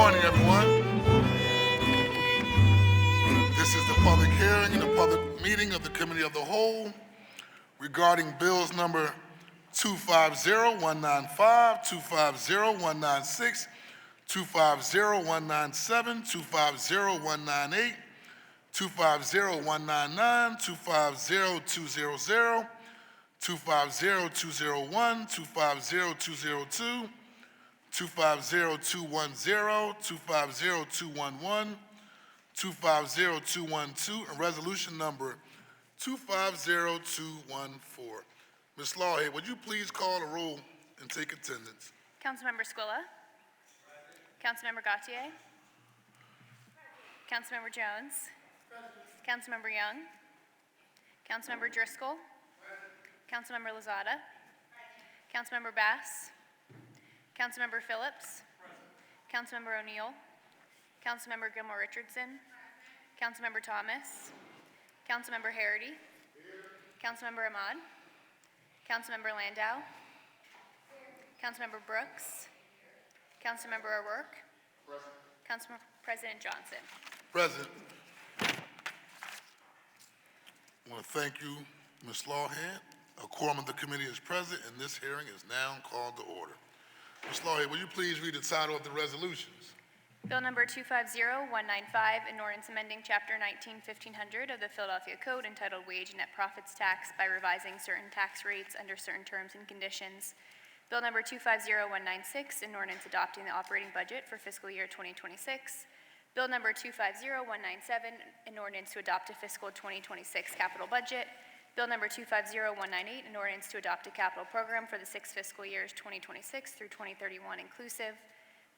morning, everyone. This is the public hearing and the public meeting of the Committee of the Whole regarding bills number 250195, 250196, 250197, 250198, 250199, 250200, 250201, 250202, 250210, 250211, 250212, and resolution number 250214. Ms. Lawhead, would you please call the roll and take attendance? Councilmember Squilla. Councilmember Gautier. Councilmember Jones. Councilmember Young. Councilmember Driscoll. Councilmember Lozada. Councilmember Bass. Councilmember Phillips. Councilmember O'Neill. Councilmember Gilmore Richardson. Councilmember Thomas. Councilmember Harity. Councilmember Ahmad. Councilmember Landau. Councilmember Brooks. Councilmember O'Rourke. Council President Johnson. President. I want to thank you, Ms. Lawhead. A quorum of the committee is present, and this hearing is now called to order. Ms. Lawhead, will you please read the title of the resolutions? Bill number 250195, an ordinance amending Chapter 19-1500 of the Philadelphia Code entitled Wage and Net Profits Tax by revising certain tax rates under certain terms and conditions. Bill number 250196, an ordinance adopting the operating budget for fiscal year 2026. Bill number 250197, an ordinance to adopt a fiscal 2026 capital budget. Bill number 250198, an ordinance to adopt a capital program for the 6 fiscal years 2026 through 2031 inclusive.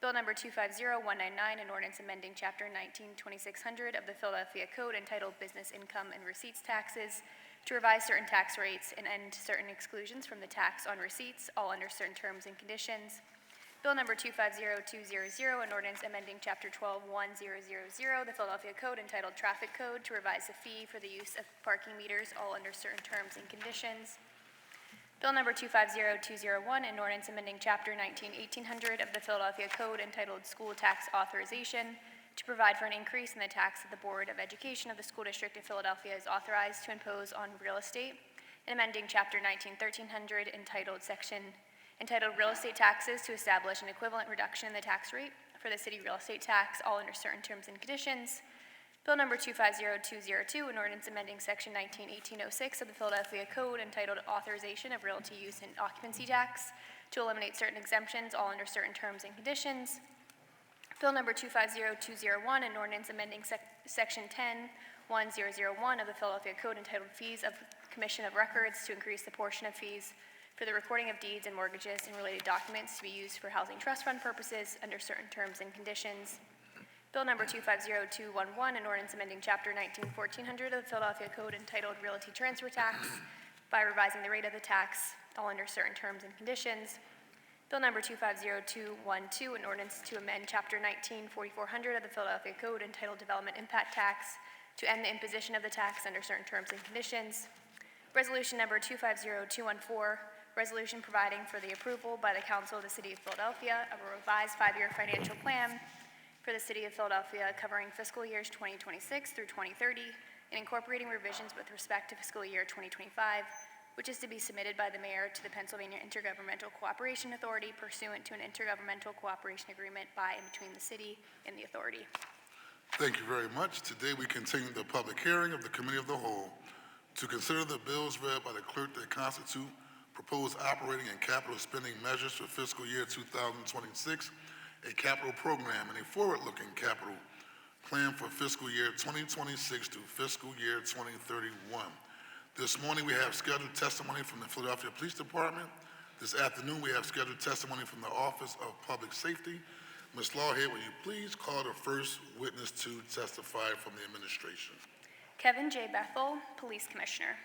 Bill number 250199, an ordinance amending Chapter 19-2600 of the Philadelphia Code entitled Business Income and Receipts Taxes to revise certain tax rates and end certain exclusions from the tax on receipts, all under certain terms and conditions. Bill number 250200, an ordinance amending Chapter 121000 the Philadelphia Code entitled Traffic Code to revise the fee for the use of parking meters, all under certain terms and conditions. Bill number 250201, an ordinance amending Chapter 19-1800 of the Philadelphia Code entitled School Tax Authorization to provide for an increase in the tax that the Board of Education of the School District of Philadelphia is authorized to impose on real estate, and amending Chapter 19-1300 entitled Real Estate Taxes to establish an equivalent reduction in the tax rate for the city real estate tax, all under certain terms and conditions. Bill number 250202, an ordinance amending Section 19-1806 of the Philadelphia Code entitled Authorization of Realty Use and Occupancy Tax to eliminate certain exemptions, all under certain terms and conditions. Bill number 250201, an ordinance amending Section 10-1001 of the Philadelphia Code entitled Fees of Commission of Records to increase the portion of fees for the recording of deeds and mortgages and related documents to be used for housing trust fund purposes under certain terms and conditions. Bill number 250211, an ordinance amending Chapter 19-1400 of the Philadelphia Code entitled Realty Transfer Tax by revising the rate of the tax, all under certain terms and conditions. Bill number 250212, an ordinance to amend Chapter 19-4400 of the Philadelphia Code entitled Development Impact Tax to end the imposition of the tax under certain terms and conditions. Resolution number 250214, resolution providing for the approval by the Council of the City of Philadelphia of a revised 5-year financial plan for the City of Philadelphia covering fiscal years 2026 through 2030 and incorporating revisions with respect to fiscal year 2025, which is to be submitted by the Mayor to the Pennsylvania Intergovernmental Cooperation Authority pursuant to an intergovernmental cooperation agreement by and between the City and the Authority. Thank you very much. Today we continue the public hearing of the Committee of the Whole to consider the bills read by the clerk that constitute proposed operating and capital spending measures for fiscal year 2026, a capital program, and a forward-looking capital plan for fiscal year 2026 to fiscal year 2031. This morning we have scheduled testimony from the Philadelphia Police Department. This afternoon we have scheduled testimony from the Office of Public Safety. Ms. Lawhead, will you please call the first witness to testify from the administration? Kevin J. Bethel, Police Commissioner.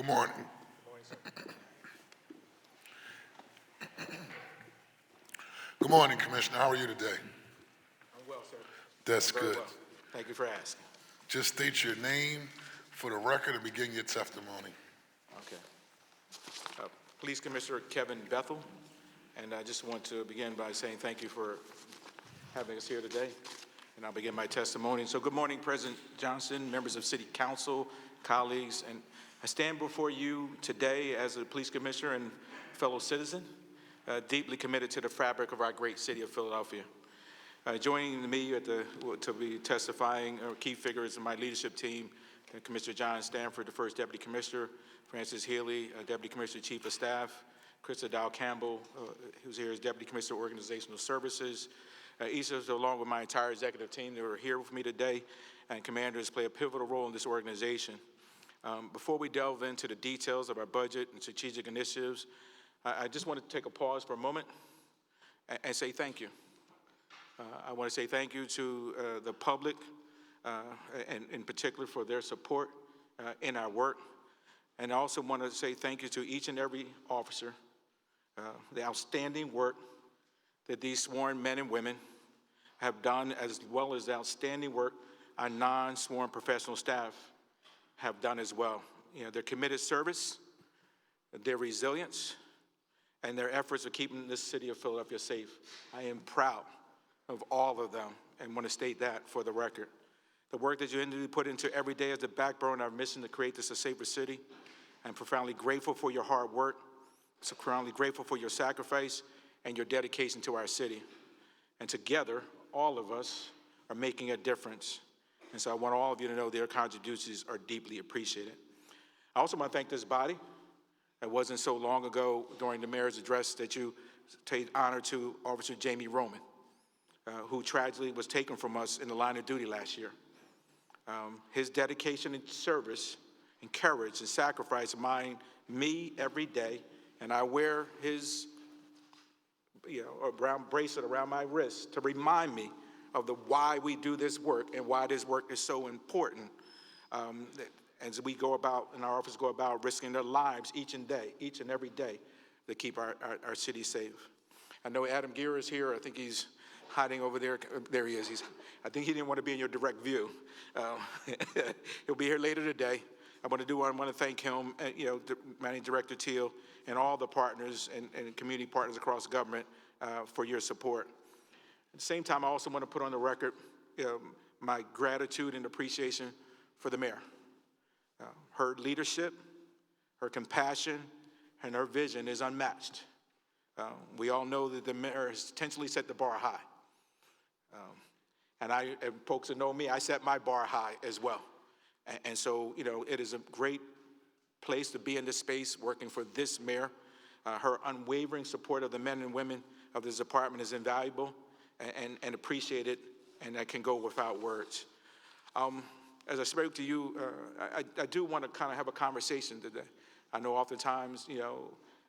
Good morning. Good morning, Commissioner. How are you today? I'm well, sir. That's Very good. well. Thank you for asking. Just state your name for the record and begin your testimony. Okay. Police Commissioner Kevin Bethel, and I just want to begin by saying thank you for having us here today, and I'll begin my testimony. So good morning, President Johnson, members of City Council, colleagues, and I stand before you today as a police commissioner and fellow citizen, deeply committed to the fabric of our great city of Philadelphia. Joining me to be testifying are key figures in my leadership team, Commissioner John Stanford, the first Deputy Commissioner, Francis Healy, Deputy Commissioner Chief of Staff, Krista Dow Campbell, who's here as Deputy Commissioner of Organizational Services. Each of us, along with my entire executive team, that are here with me today, and commanders play a pivotal role in this organization. Before we delve into the details of our budget and strategic initiatives, I just want to take a pause for a moment and say thank you. I want to say thank you to the public, and in particular for their support in our work. And I also want to say thank you to each and every officer, the outstanding work that these sworn men and women have done, as well as the outstanding work our non-sworn professional staff have done as well. You know, their committed service, their resilience, and their efforts of keeping this city of Philadelphia safe. I am proud of all of them and want to state that for the record. The work that you individually put into every day is the backbone of our mission to create this a safer city. I'm profoundly grateful for your hard work, so profoundly grateful for your sacrifice and your dedication to our city. And together, all of us are making a difference. And so I want all of you to know their contributions are deeply appreciated. I also want to thank this body. It wasn't so long ago during the mayor's address that you paid honor to Officer Jamie Roman, who tragically was taken from us in the line of duty last year. His dedication and service and courage and sacrifice remind me every day, and I wear his a brown bracelet around my wrist to remind me of the why we do this work and why this work is so important. As we go about, and our officers go about risking their lives each and every day to keep our city safe. I know Adam Gear is here. I think he's hiding over there. There he is. I think he didn't want to be in your direct view. He'll be here later today. I want to thank him, Managing Director Teal, and all the partners and community partners across government for your support. At the same time, I also want to put on the record my gratitude and appreciation for the mayor. Her leadership, her compassion, and her vision is unmatched. We all know that the mayor has intentionally set the bar high. And folks that know me, I set my bar high as well. And so, it is a great place to be in this space working for this mayor. Her unwavering support of the men and women of this department is invaluable and appreciated, and that can go without words. As I spoke to you, I do want to kind of have a conversation today. I know oftentimes,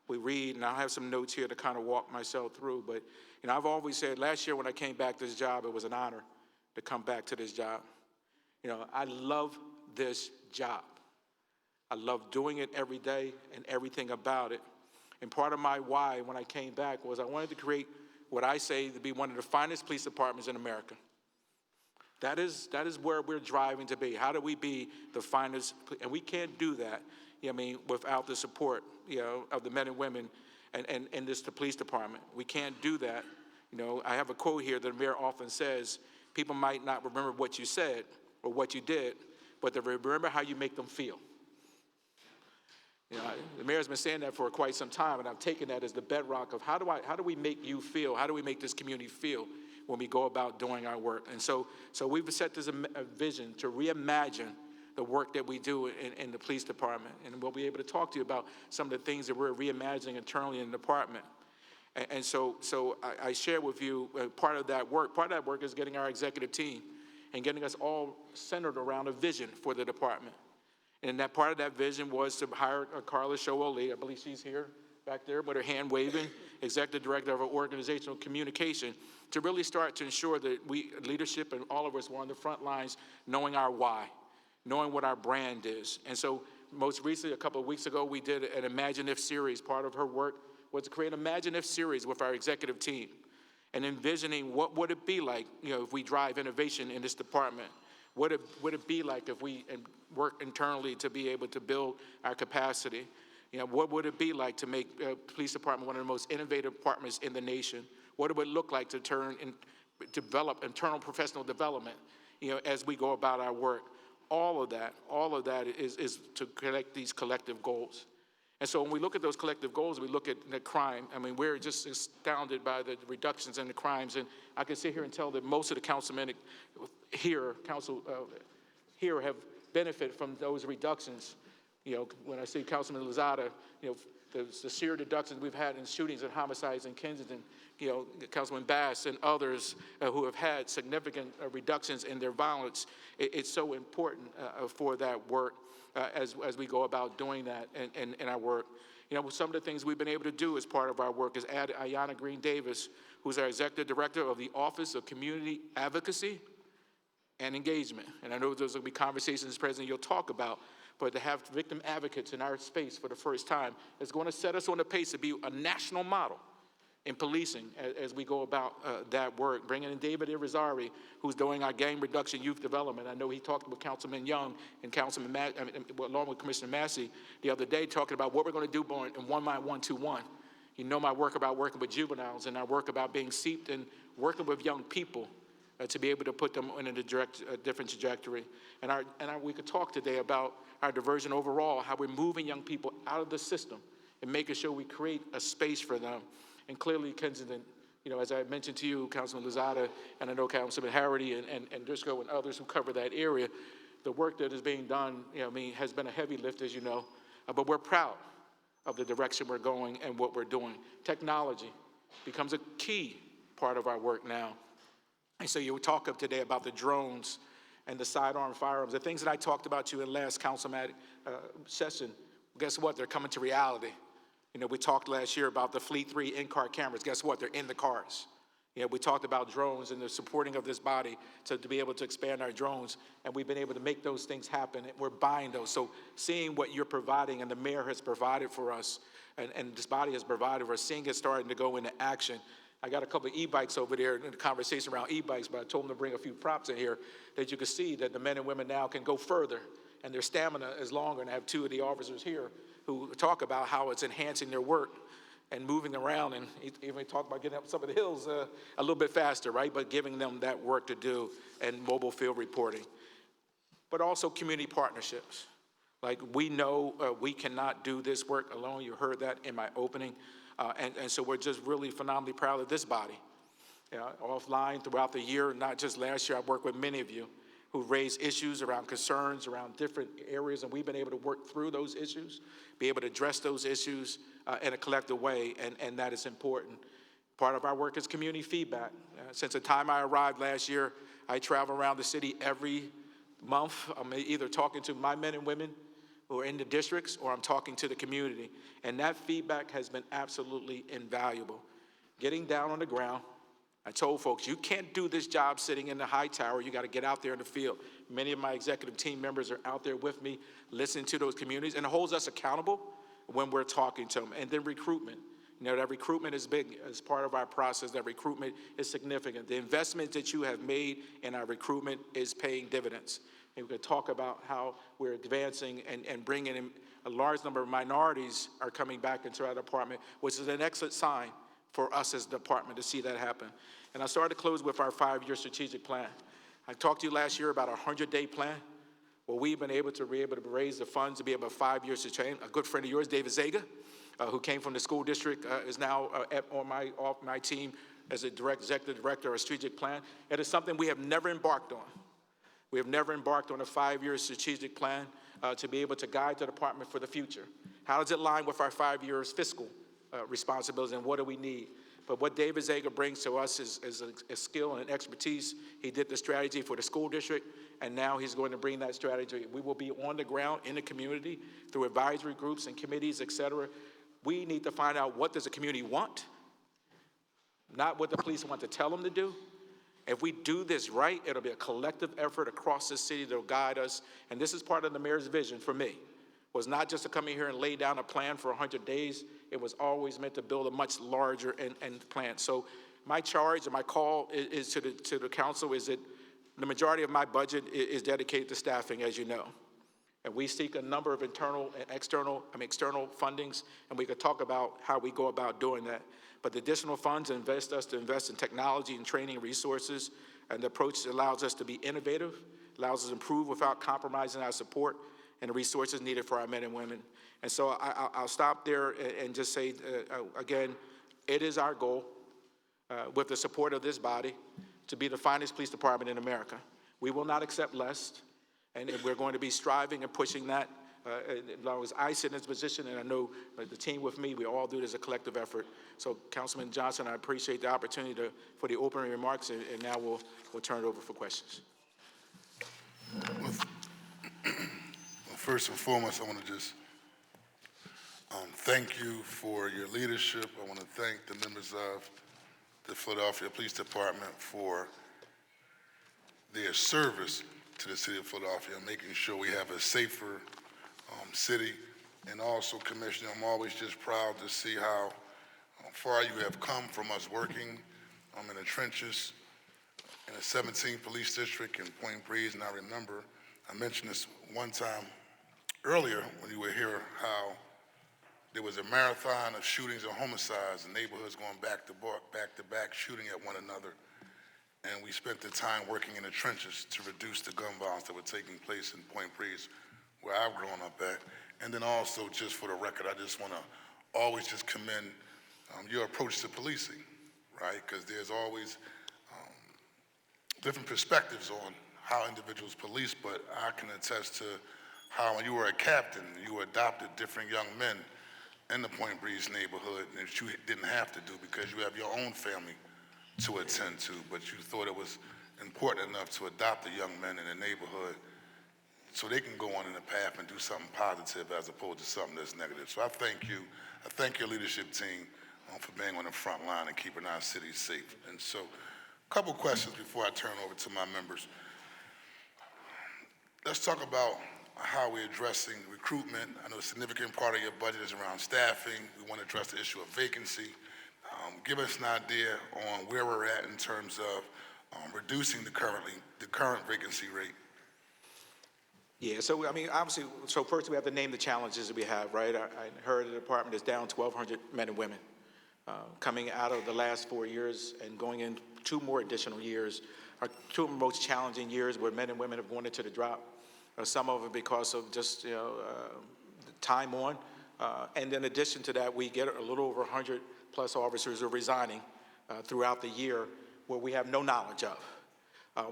we read, and I have some notes here to kind of walk myself through, but, I've always said last year when I came back to this job, it was an honor to come back to this job. I love this job. I love doing it every day and everything about it. And part of my why when I came back was I wanted to create what I say to be one of the finest police departments in America. That is where we're driving to be. How do we be the finest? And we can't do that, without the support, of the men and women and this the police department. We can't do that. I have a quote here that the mayor often says, people might not remember what you said or what you did, but they remember how you make them feel. The mayor's been saying that for quite some time, and I've taken that as the bedrock of how do we make you feel? How do we make this community feel when we go about doing our work? And so we've set this a vision to reimagine the work that we do in the police department. And we'll be able to talk to you about some of the things that we're reimagining internally in the department. And so I share with you part of that work. Part of that work is getting our executive team and getting us all centered around a vision for the department. And that part of that vision was to hire Carla Showoli, I believe she's here back there with her hand waving, Executive Director of Organizational Communication, to really start to ensure that we, leadership and all of us, were on the front lines knowing our why, knowing what our brand is. And so most recently, a couple of weeks ago, we did an Imagine If series. Part of her work was to create an Imagine If series with our executive team. and envisioning what would it be like, if we drive innovation in this department. What would it be like if we work internally to be able to build our capacity? What would it be like to make the police department one of the most innovative departments in the nation? What it would look like to develop internal professional development, as we go about our work. All of that is to collect these collective goals. And so when we look at those collective goals, we look at the crime. I mean, we're just astounded by the reductions in the crimes. And I can sit here and tell that most of the councilmen here have benefited from those reductions. When I say Councilman Lozada, the sheer reductions we've had in shootings and homicides in Kensington, Councilman Bass and others who have had significant reductions in their violence, it's so important for that work as we go about doing that in our work. Some of the things we've been able to do as part of our work is add Ayanna Green Davis, who's our Executive Director of the Office of Community Advocacy and Engagement. And I know there's going to be conversations, President, you'll talk about, but to have victim advocates in our space for the first time is going to set us on the pace to be a national model in policing as we go about that work. Bringing in David Irizarry, who's doing our gang reduction youth development. I know he talked with Councilman Young and along with Commissioner Massey the other day, talking about what we're going to do in 1 Mind 121. My work about working with juveniles and our work about being seeped and working with young people to be able to put them in a different trajectory. And we could talk today about our diversion overall, how we're moving young people out of the system and making sure we create a space for them. And clearly, Kensington, as I mentioned to you, Councilman Lozada, and I know Councilman Harity and Driscoll and others who cover that area, the work that is being done, has been a heavy lift, as you know, but we're proud of the direction we're going and what we're doing. Technology becomes a key part of our work now. And so you talk up today about the drones and the sidearm firearms, the things that I talked about to you in last councilmatic session. Guess what? They're coming to reality. We talked last year about the Fleet 3 in-car cameras. Guess what? They're in the cars. We talked about drones and the supporting of this body to be able to expand our drones, and we've been able to make those things happen, and we're buying those. So seeing what you're providing and the mayor has provided for us, and this body has provided for us, seeing it starting to go into action. I got a couple of e-bikes over there in the conversation around e-bikes, but I told them to bring a few props in here that you can see that the men and women now can go further, and their stamina is longer. And I have two of the officers here who talk about how it's enhancing their work and moving around, and even talk about getting up some of the hills a little bit faster, right? But giving them that work to do and mobile field reporting. But also community partnerships. Like, we know we cannot do this work alone. You heard that in my opening. And so we're just really phenomenally proud of this body. Offline throughout the year, not just last year, I've worked with many of you who raised issues around concerns around different areas, and we've been able to work through those issues, be able to address those issues in a collective way, and that is important. Part of our work is community feedback. Since the time I arrived last year, I travel around the city every month. I'm either talking to my men and women who are in the districts, or I'm talking to the community. And that feedback has been absolutely invaluable. Getting down on the ground, I told folks, you can't do this job sitting in the high tower. You got to get out there in the field. Many of my executive team members are out there with me, listening to those communities, and it holds us accountable when we're talking to them. And then recruitment. That recruitment is big as part of our process. That recruitment is significant. The investment that you have made in our recruitment is paying dividends. And we could talk about how we're advancing and bringing in a large number of minorities are coming back into our department, which is an excellent sign for us as a department to see that happen. And I started to close with our 5-year strategic plan. I talked to you last year about our 100-day plan. Well, we've been able to raise the funds to be able to 5 years to change. A good friend of yours, David Zaga, who came from the school district, is now on my team as a executive director of strategic plan. It is something we have never embarked on. We have never embarked on a 5-year strategic plan to be able to guide the department for the future. How does it align with our 5 years fiscal responsibilities, and what do we need? But what David Zaga brings to us is a skill and an expertise. He did the strategy for the school district, and now he's going to bring that strategy. We will be on the ground in the community through advisory groups and committees, et cetera. We need to find out, what does the community want, not what the police want to tell them to do. If we do this right, it'll be a collective effort across the city that will guide us. And this is part of the mayor's vision for me, was not just to come in here and lay down a plan for 100 days. It was always meant to build a much larger plan. So my charge and my call is to the council is that the majority of my budget is dedicated to staffing, as you know. And we seek a number of internal and external fundings, and we could talk about how we go about doing that. But the additional funds invest in technology and training resources, and the approach allows us to be innovative, allows us to improve without compromising our support and the resources needed for our men and women. And so I'll stop there and just say, again, it is our goal, with the support of this body, to be the finest police department in America. We will not accept less, and we're going to be striving and pushing that. As long as I sit in this position, and I know the team with me, we all do it as a collective effort. So, Councilman Johnson, I appreciate the opportunity for the opening remarks, and now we'll turn it over for questions. Well, first and foremost, I want to just thank you for your leadership. I want to thank the members of the Philadelphia Police Department for their service to the city of Philadelphia, making sure we have a safer city. And also, Commissioner, I'm always just proud to see how far you have come from us working in the trenches in the 17th Police District in Point Breeze. And I remember, I mentioned this one time earlier when you were here, how there was a marathon of shootings and homicides and neighborhoods going back to back, shooting at one another. And we spent the time working in the trenches to reduce the gun violence that were taking place in Point Breeze, where I've grown up at. And then also, just for the record, I just want to always just commend your approach to policing, right? Because there's always different perspectives on how individuals police, but I can attest to how when you were a captain, you adopted different young men in the Point Breeze neighborhood that you didn't have to do because you have your own family to attend to, but you thought it was important enough to adopt the young men in the neighborhood so they can go on in the path and do something positive as opposed to something that's negative. So I thank you. I thank your leadership team for being on the front line and keeping our city safe. And so a couple questions before I turn over to my members. Let's talk about how we're addressing recruitment. I know a significant part of your budget is around staffing. We want to address the issue of vacancy. Give us an idea on where we're at in terms of reducing the current vacancy rate. Yeah, so I mean, obviously, so first we have to name the challenges that we have, right? I heard the department is down 1,200 men and women coming out of the last 4 years and going in 2 more additional years. Our 2 most challenging years where men and women have gone into the drop. Some of it because of just, time on. And in addition to that, we get a little over 100 plus officers are resigning throughout the year where we have no knowledge of.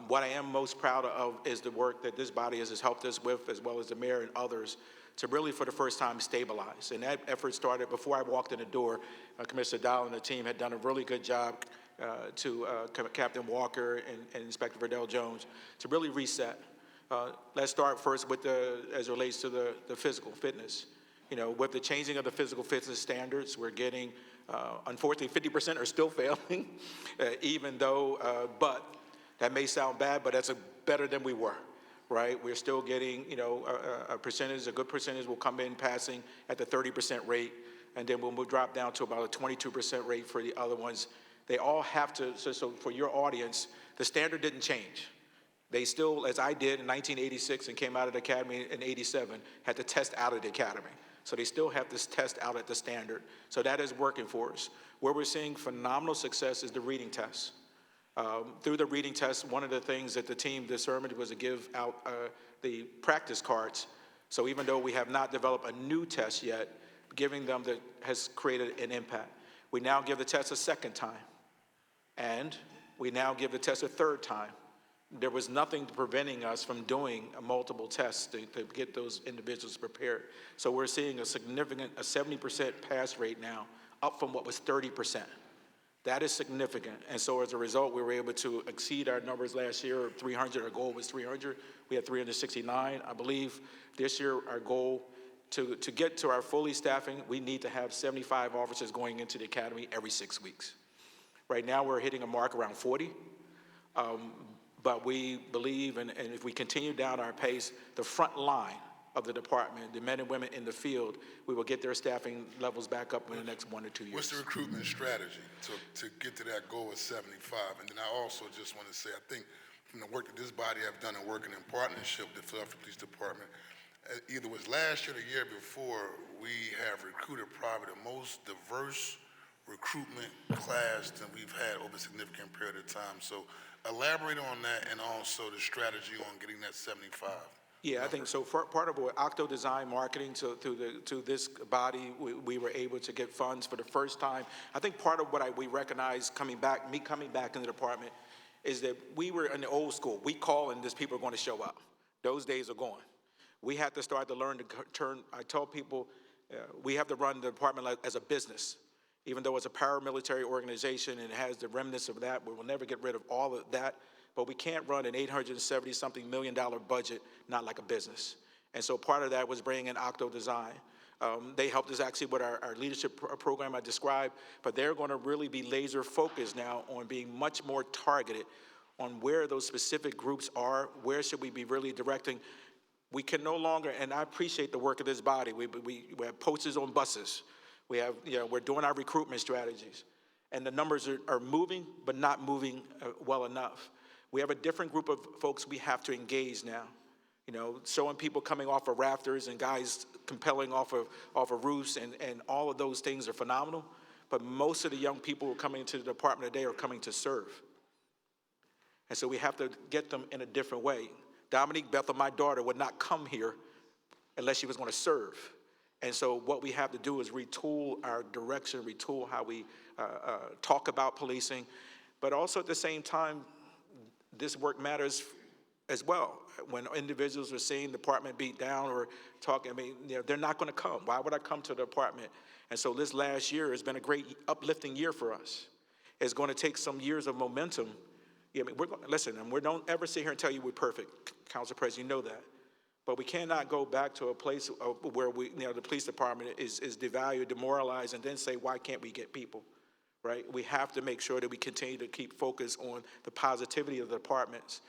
What I am most proud of is the work that this body has helped us with, as well as the mayor and others, to really, for the first time, stabilize. And that effort started before I walked in the door. Commissioner Dial and the team had done a really good job to Captain Walker and Inspector Verdell Jones to really reset. Let's start first with as it relates to the physical fitness. With the changing of the physical fitness standards, we're getting, unfortunately, 50% are still failing, even though, but that may sound bad, but that's better than we were, right? We're still getting, a good percentage will come in passing at the 30% rate, and then we'll drop down to about a 22% rate for the other ones. They all have to, so for your audience, the standard didn't change. They still, as I did in 1986 and came out of the academy in 87, had to test out of the academy. So they still have this test out at the standard. So that is working for us. Where we're seeing phenomenal success is the reading tests. Through the reading tests, one of the things that the team determined was to give out the practice cards. So even though we have not developed a new test yet, giving them has created an impact. We now give the test a second time. And we now give the test a third time. There was nothing preventing us from doing multiple tests to get those individuals prepared. So we're seeing a 70% pass rate now, up from what was 30%. That is significant. And so as a result, we were able to exceed our numbers last year, 300. Our goal was 300. We had 369. I believe this year our goal to get to our fully staffing, we need to have 75 officers going into the academy every 6 weeks. Right now we're hitting a mark around 40. But we believe, and if we continue down our pace, the front line of the department, the men and women in the field, we will get their staffing levels back up in the next 1 or 2 years. What's the recruitment strategy to get to that goal of 75? And then I also just want to say, I think from the work that this body have done and working in partnership with the Philadelphia Police Department, either was last year or the year before, we have recruited probably the most diverse recruitment class than we've had over a significant period of time. So elaborate on that, and also the strategy on getting that 75. Yeah, I think so. Part of what Octo Design Marketing, so to this body, we were able to get funds for the first time. I think part of what we recognized coming back in the department, is that we were in the old school. We call and these people are going to show up. Those days are gone. We had to start to learn to turn. I tell people we have to run the department as a business. Even though it's a paramilitary organization and it has the remnants of that, we will never get rid of all of that. But we can't run an $870-something million budget not like a business. And so part of that was bringing in Octo Design. They helped us actually with our leadership program I described, but they're going to really be laser focused now on being much more targeted on where those specific groups are, where should we be really directing. We can no longer, and I appreciate the work of this body, we have posters on buses. We have, we're doing our recruitment strategies, and the numbers are moving, but not moving well enough. We have a different group of folks we have to engage now. Showing people coming off of rafters and guys compelling off of roofs, and all of those things are phenomenal. But most of the young people who are coming into the department today are coming to serve. And so we have to get them in a different way. Dominique Bethel, my daughter, would not come here unless she was going to serve. And so what we have to do is retool our direction, retool how we talk about policing. But also at the same time, this work matters as well. When individuals are seeing the department beat down or talking, they're not going to come. Why would I come to the department? And so this last year has been a great uplifting year for us. It's going to take some years of momentum. Listen, and we don't ever sit here and tell you we're perfect, Council President, you know that. But we cannot go back to a place where the police department is devalued, demoralized, and then say, why can't we get people, right? We have to make sure that we continue to keep focus on the positivity of the departments.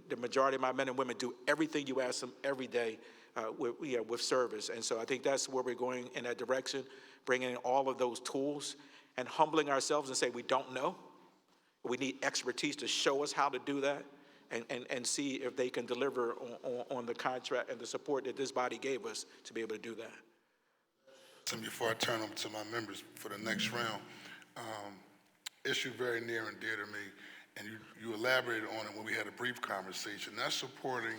The majority of my men and women do everything you ask them every day with service. And so I think that's where we're going in that direction, bringing in all of those tools and humbling ourselves and say we don't know. We need expertise to show us how to do that and see if they can deliver on the contract and the support that this body gave us to be able to do that. And before I turn over to my members for the next round, issue very near and dear to me, and you elaborated on it when we had a brief conversation. That's supporting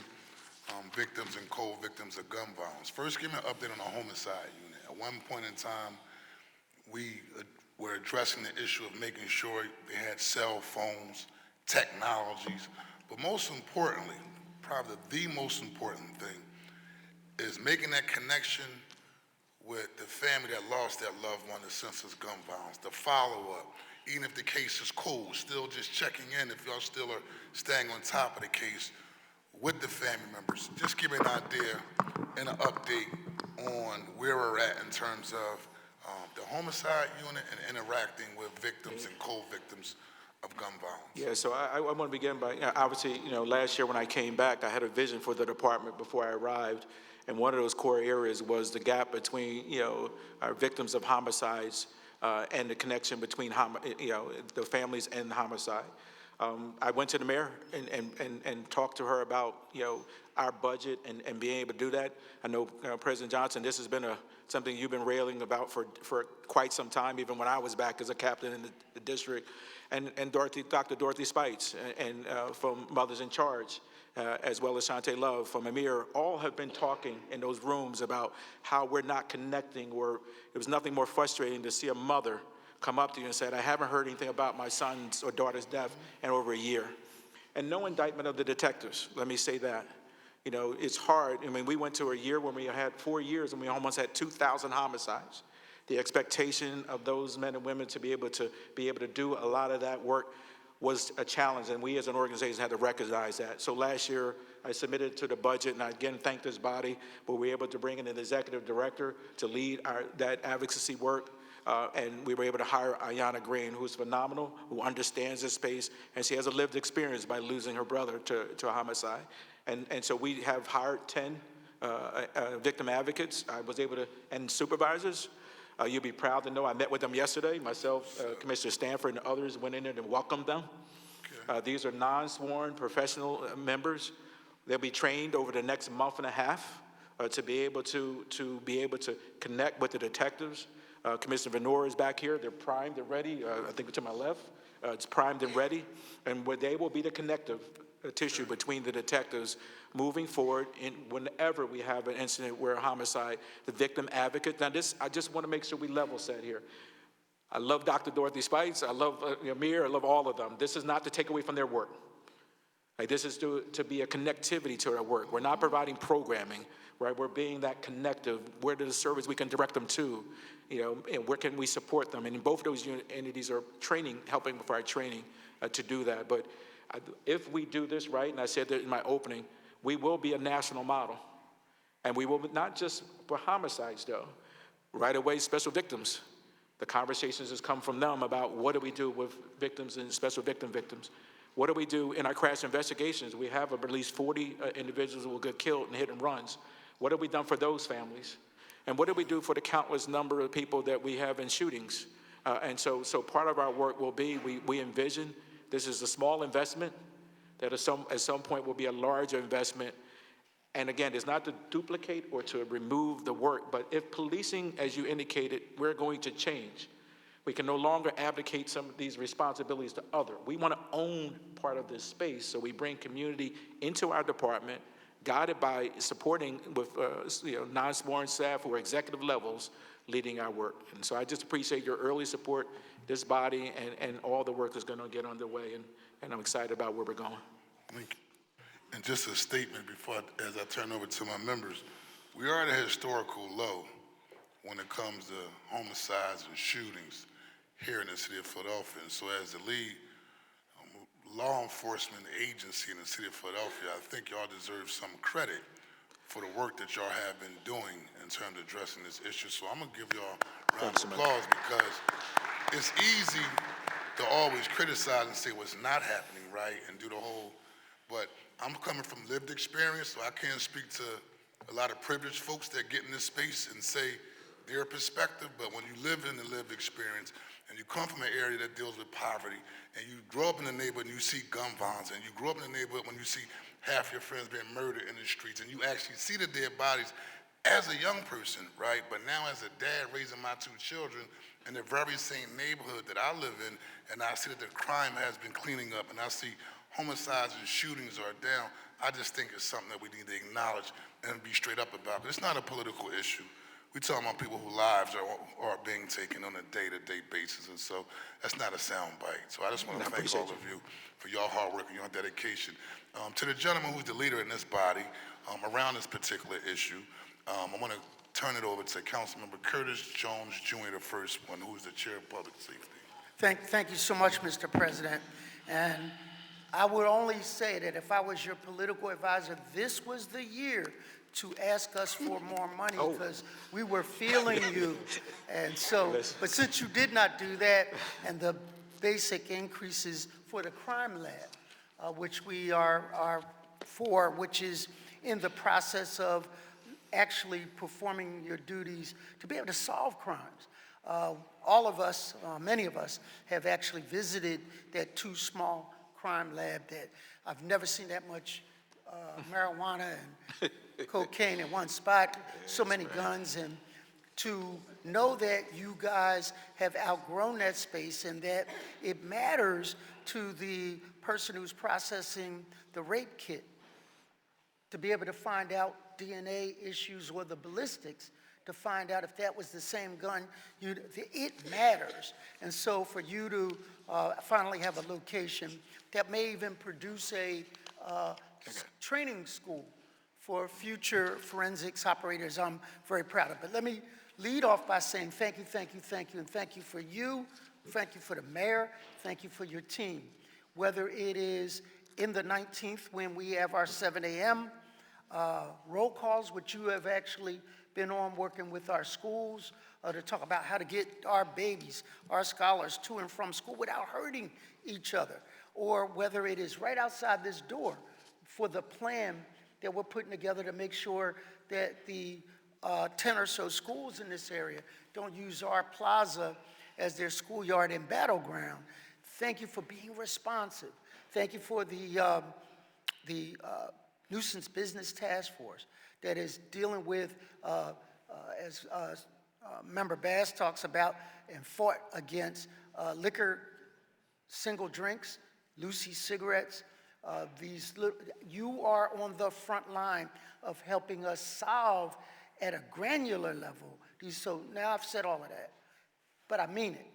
victims and co-victims of gun violence. First, give me an update on the homicide unit. At one point in time, we were addressing the issue of making sure they had cell phones, technologies, but most importantly, probably the most important thing, is making that connection with the family that lost their loved one to senseless gun violence, the follow-up, even if the case is cold, still just checking in if y'all still are staying on top of the case with the family members. Just give me an idea and an update on where we're at in terms of the homicide unit and interacting with victims and co-victims of gun violence. Yeah, so I want to begin by, obviously, last year when I came back, I had a vision for the department before I arrived. And one of those core areas was the gap between, our victims of homicides and the connection between, the families and homicide. I went to the mayor and talked to her about, our budget and being able to do that. I know, President Johnson, this has been something you've been railing about for quite some time, even when I was back as a captain in the district. And Dr. Dorothy Spites and from Mothers in Charge, as well as Shantae Love from Amir, all have been talking in those rooms about how we're not connecting, or it was nothing more frustrating to see a mother come up to you and say, I haven't heard anything about my son's or daughter's death in over a year. And no indictment of the detectives, let me say that. It's hard. We went to a year when we had 4 years and we almost had 2,000 homicides. The expectation of those men and women to be able to do a lot of that work was a challenge, and we as an organization had to recognize that. So last year, I submitted to the budget, and I again thank this body, but we were able to bring in an executive director to lead that advocacy work, and we were able to hire Ayanna Green, who's phenomenal, who understands this space, and she has a lived experience by losing her brother to a homicide. And so we have hired 10 victim advocates. I was able to, and supervisors. You'll be proud to know I met with them yesterday. Myself, Commissioner Stanford, and others went in there and welcomed them. These are non-sworn professional members. They'll be trained over the next month and a half to be able to connect with the detectives. Commissioner Venora is back here. They're primed and ready. I think to my left. It's primed and ready, and they will be the connective tissue between the detectives moving forward whenever we have an incident where a homicide, the victim advocate. Now I just want to make sure we level set here. I love Dr. Dorothy Spice. I love Amir. I love all of them. This is not to take away from their work. This is to be a connectivity to our work. We're not providing programming, right? We're being that connective. Where to the service we can direct them to, and where can we support them? And both of those entities are helping with our training to do that. But if we do this right, and I said that in my opening, we will be a national model. And we will not just for homicides, though. Right away, special victims. The conversations has come from them about what do we do with victims and special victims. What do we do in our crash investigations? We have at least 40 individuals who will get killed in hit and runs. What have we done for those families? And what do we do for the countless number of people that we have in shootings? And so part of our work will be, we envision this is a small investment that at some point will be a larger investment. And again, it's not to duplicate or to remove the work, but if policing, as you indicated, we're going to change. We can no longer abdicate some of these responsibilities to others. We want to own part of this space, so we bring community into our department, guided by supporting with non-sworn staff who are executive levels leading our work. And so I just appreciate your early support, this body, and all the work that's going to get underway, and I'm excited about where we're going. Thank you. And just a statement as I turn over to my members, we are at a historical low when it comes to homicides and shootings here in the city of Philadelphia. And so as the lead law enforcement agency in the city of Philadelphia, I think y'all deserve some credit for the work that y'all have been doing in terms of addressing this issue. So I'm gonna give y'all a round of applause, because it's easy to always criticize and say what's not happening, right, and do the whole, but I'm coming from lived experience, so I can't speak to a lot of privileged folks that get in this space and say their perspective, but when you live in the lived experience and you come from an area that deals with poverty, and you grow up in the neighborhood and you see gun violence, and you grow up in the neighborhood when you see half your friends being murdered in the streets, and you actually see the dead bodies as a young person, right? But now as a dad raising my two children in the very same neighborhood that I live in, and I see that the crime has been cleaning up, and I see homicides and shootings are down, I just think it's something that we need to acknowledge and be straight up about. It's not a political issue. We're talking about people whose lives are being taken on a day-to-day basis, and so that's not a sound bite. So I just want to thank all of you for your hard work and your dedication. To the gentleman who's the leader in this body around this particular issue, I want to turn it over to Councilmember Curtis Jones Jr., the first one, who's the chair of public safety. Thank you so much, Mr. President. And I would only say that if I was your political advisor, this was the year to ask us for more money, because we were feeling you. And so, but since you did not do that, and the basic increases for the crime lab, which we are for, which is in the process of actually performing your duties to be able to solve crimes. All of us, many of us, have actually visited that two small crime lab that I've never seen that much marijuana and cocaine in one spot, so many guns, and to know that you guys have outgrown that space and that it matters to the person who's processing the rape kit to be able to find out DNA issues or the ballistics to find out if that was the same gun. It matters. And so for you to finally have a location that may even produce a training school for future forensics operators, I'm very proud of. But let me lead off by saying thank you, and thank you for you, thank you for the mayor, thank you for your team. Whether it is in the 19th when we have our 7 a.m. Roll calls, which you have actually been on working with our schools to talk about how to get our babies, our scholars to and from school without hurting each other, or whether it is right outside this door for the plan that we're putting together to make sure that the 10 or so schools in this area don't use our plaza as their schoolyard and battleground. Thank you for being responsive. Thank you for the Nuisance Business Task Force that is dealing with, as Member Bass talks about, and fought against liquor, single drinks, Lucy cigarettes. You are on the front line of helping us solve at a granular level. So now I've said all of that, but I mean it.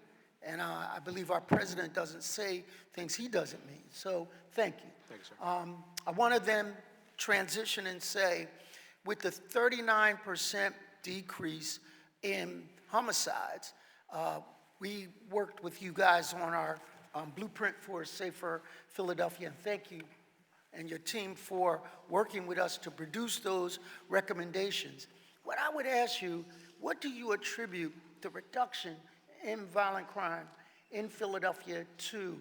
And I believe our president doesn't say things he doesn't mean. So thank you. Thanks, sir. I want to then transition and say, with the 39% decrease in homicides, we worked with you guys on our blueprint for a safer Philadelphia, and thank you and your team for working with us to produce those recommendations. What I would ask you, what do you attribute the reduction in violent crime in Philadelphia to?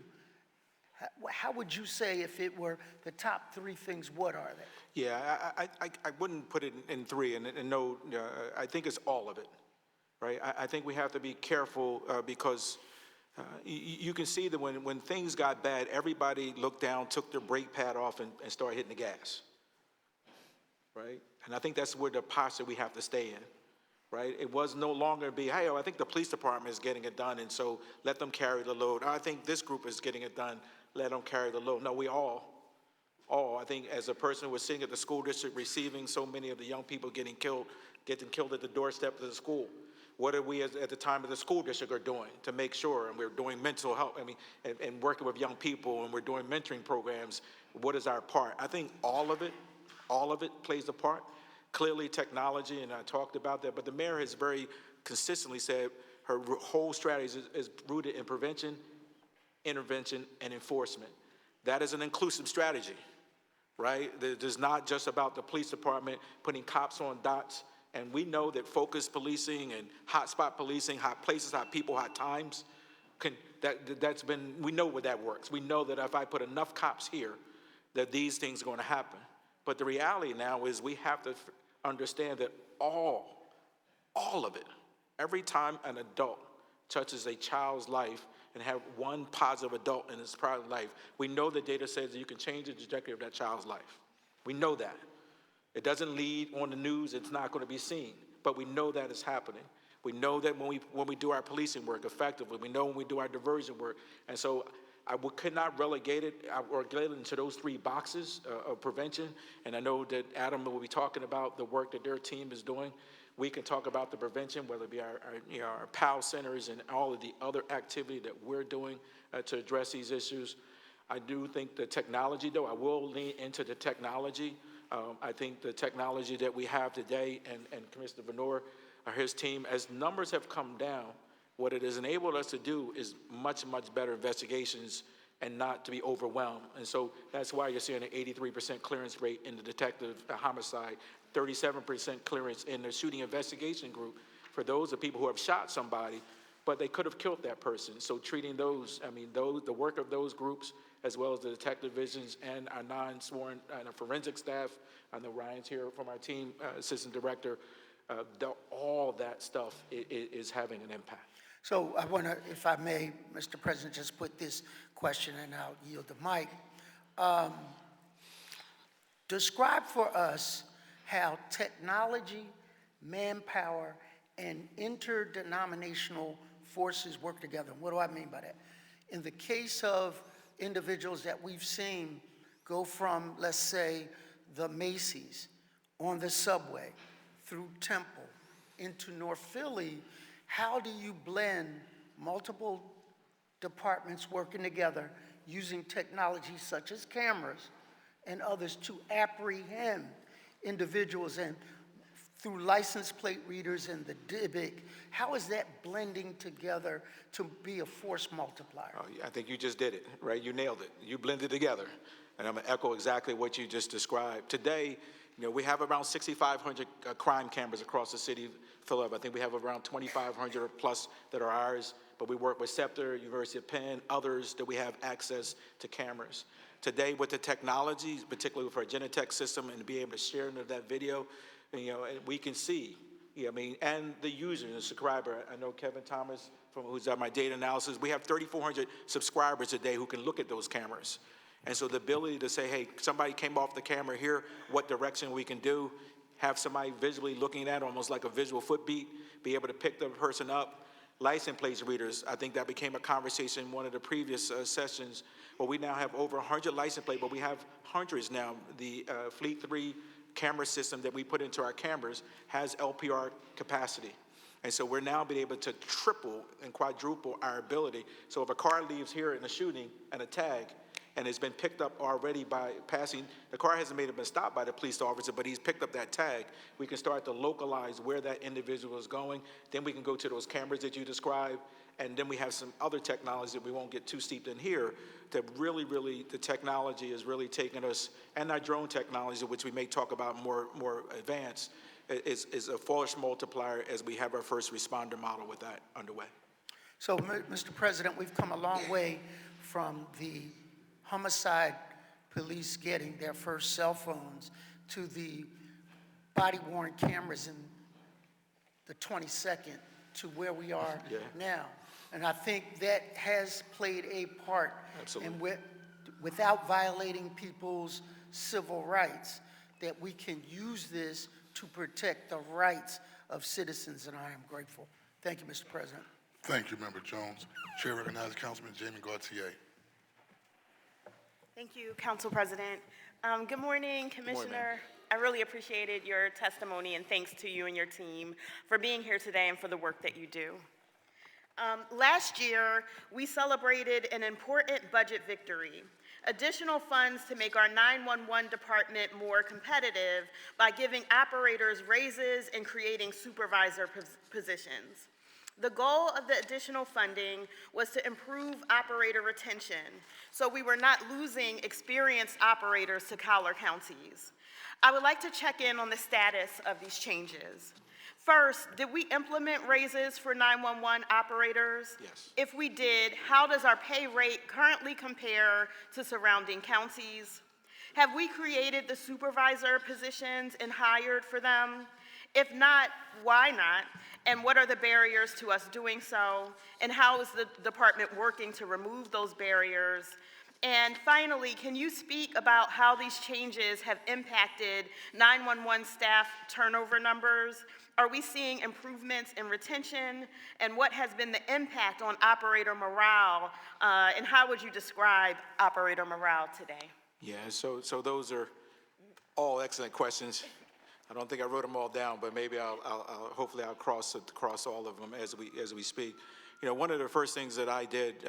How would you say, if it were the top three things, what are they? Yeah, I wouldn't put it in three, and no, I think it's all of it, right? I think we have to be careful because you can see that when things got bad, everybody looked down, took their brake pad off, and started hitting the gas, right? And I think that's where the posture we have to stay in, right? It was no longer be, hey, I think the police department is getting it done, and so let them carry the load. I think this group is getting it done, let them carry the load. No, we all, I think as a person who was sitting at the school district receiving so many of the young people getting killed at the doorstep of the school, what are we at the time of the school district are doing to make sure, and we're doing mental health, and working with young people, and we're doing mentoring programs, what is our part? I think all of it plays a part. Clearly technology, and I talked about that, but the mayor has very consistently said her whole strategy is rooted in prevention, intervention, and enforcement. That is an inclusive strategy, right? It's not just about the police department putting cops on dots. And we know that focused policing and hotspot policing, hot places, hot people, hot times, we know where that works. We know that if I put enough cops here, that these things are going to happen. But the reality now is we have to understand that all of it, every time an adult touches a child's life and have one positive adult in his private life, we know the data says that you can change the trajectory of that child's life. We know that. It doesn't lead on the news, it's not going to be seen, but we know that is happening. We know that when we do our policing work effectively, we know when we do our diversion work, and so I could not relegate it into those three boxes of prevention, and I know that Adam will be talking about the work that their team is doing. We can talk about the prevention, whether it be our PAL centers and all of the other activity that we're doing to address these issues. I do think the technology, though, I will lean into the technology. I think the technology that we have today, and Commissioner Venor, his team, as numbers have come down, what it has enabled us to do is much, much better investigations and not to be overwhelmed. And so that's why you're seeing an 83% clearance rate in the detective homicide, 37% clearance in the shooting investigation group for those of people who have shot somebody, but they could have killed that person. So treating those, the work of those groups, as well as the detective divisions and our non-sworn and our forensic staff. I know Ryan's here from our team, assistant director. All that stuff is having an impact. So I want to, if I may, Mr. President, just put this question and I'll yield the mic. Describe for us how technology, manpower, and interdenominational forces work together. What do I mean by that? In the case of individuals that we've seen go from, let's say, the Macy's, on the subway, through Temple, into North Philly, how do you blend multiple departments working together using technology such as cameras and others to apprehend individuals, and through license plate readers and the DIBIC, how is that blending together to be a force multiplier? Oh, I think you just did it, right? You nailed it. You blended together. And I'm going to echo exactly what you just described. Today, we have around 6,500 crime cameras across the city of Philadelphia. I think we have around 2,500 plus that are ours, but we work with Scepter, University of Penn, others that we have access to cameras. today with the technology, particularly with our Genetech system, and to be able to share into that video, and we can see, and the user, the subscriber. I know Kevin Thomas, who's at my data analysis, we have 3,400 subscribers today who can look at those cameras. And so the ability to say, hey, somebody came off the camera here, what direction we can do, have somebody visually looking at almost like a visual footbeat, be able to pick the person up. License plate readers, I think that became a conversation in one of the previous sessions, where we now have over 100 license plate, but we have hundreds now. The Fleet 3 camera system that we put into our cameras has LPR capacity. And so we're now being able to triple and quadruple our ability. So if a car leaves here in a shooting and a tag, and it's been picked up already by passing, the car hasn't been stopped by the police officer, but he's picked up that tag. We can start to localize where that individual is going. Then we can go to those cameras that you described, and then we have some other technology that we won't get too steeped in here, that really, the technology is really taking us, and our drone technology, which we may talk about more advanced, is a force multiplier as we have our first responder model with that underway. So, Mr. President, we've come a long way from the homicide police getting their first cell phones to the body-worn cameras in the 22nd to where we are now. And I think that has played a part. Absolutely. And without violating people's civil rights, that we can use this to protect the rights of citizens, and I am grateful. Thank you, Mr. President. Thank you, Member Jones. Chair recognizes Councilman Jamie Gaultier. Thank you, Council President. Good morning, Commissioner. I really appreciated your testimony, and thanks to you and your team for being here today and for the work that you do. Last year, we celebrated an important budget victory. Additional funds to make our 911 department more competitive by giving operators raises and creating supervisor positions. The goal of the additional funding was to improve operator retention, so we were not losing experienced operators to collar counties. I would like to check in on the status of these changes. First, did we implement raises for 911 operators? Yes. If we did, how does our pay rate currently compare to surrounding counties? Have we created the supervisor positions and hired for them? If not, why not? And what are the barriers to us doing so? And how is the department working to remove those barriers? And finally, can you speak about how these changes have impacted 911 staff turnover numbers? Are we seeing improvements in retention? And what has been the impact on operator morale? And how would you describe operator morale today? Yeah, so those are all excellent questions. I don't think I wrote them all down, but maybe hopefully I'll cross all of them as we speak. One of the first things that I did,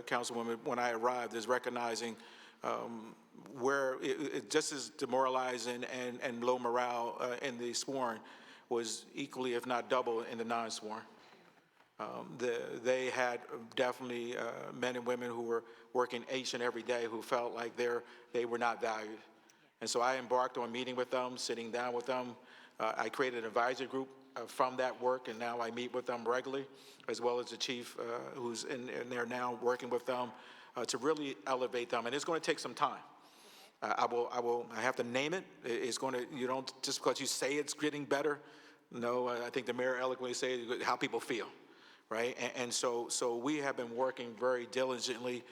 Councilwoman, when I arrived, is recognizing where it just as demoralizing and low morale in the sworn was equally, if not double, in the non-sworn. They had definitely men and women who were working each and every day who felt like they were not valued. And so I embarked on meeting with them, sitting down with them. I created an advisory group from that work, and now I meet with them regularly, as well as the chief who's in there now working with them to really elevate them. And it's going to take some time. I have to name it. It's going to, you don't, just because you say it's getting better. No, I think the mayor eloquently said how people feel. Right, and so we have been working very diligently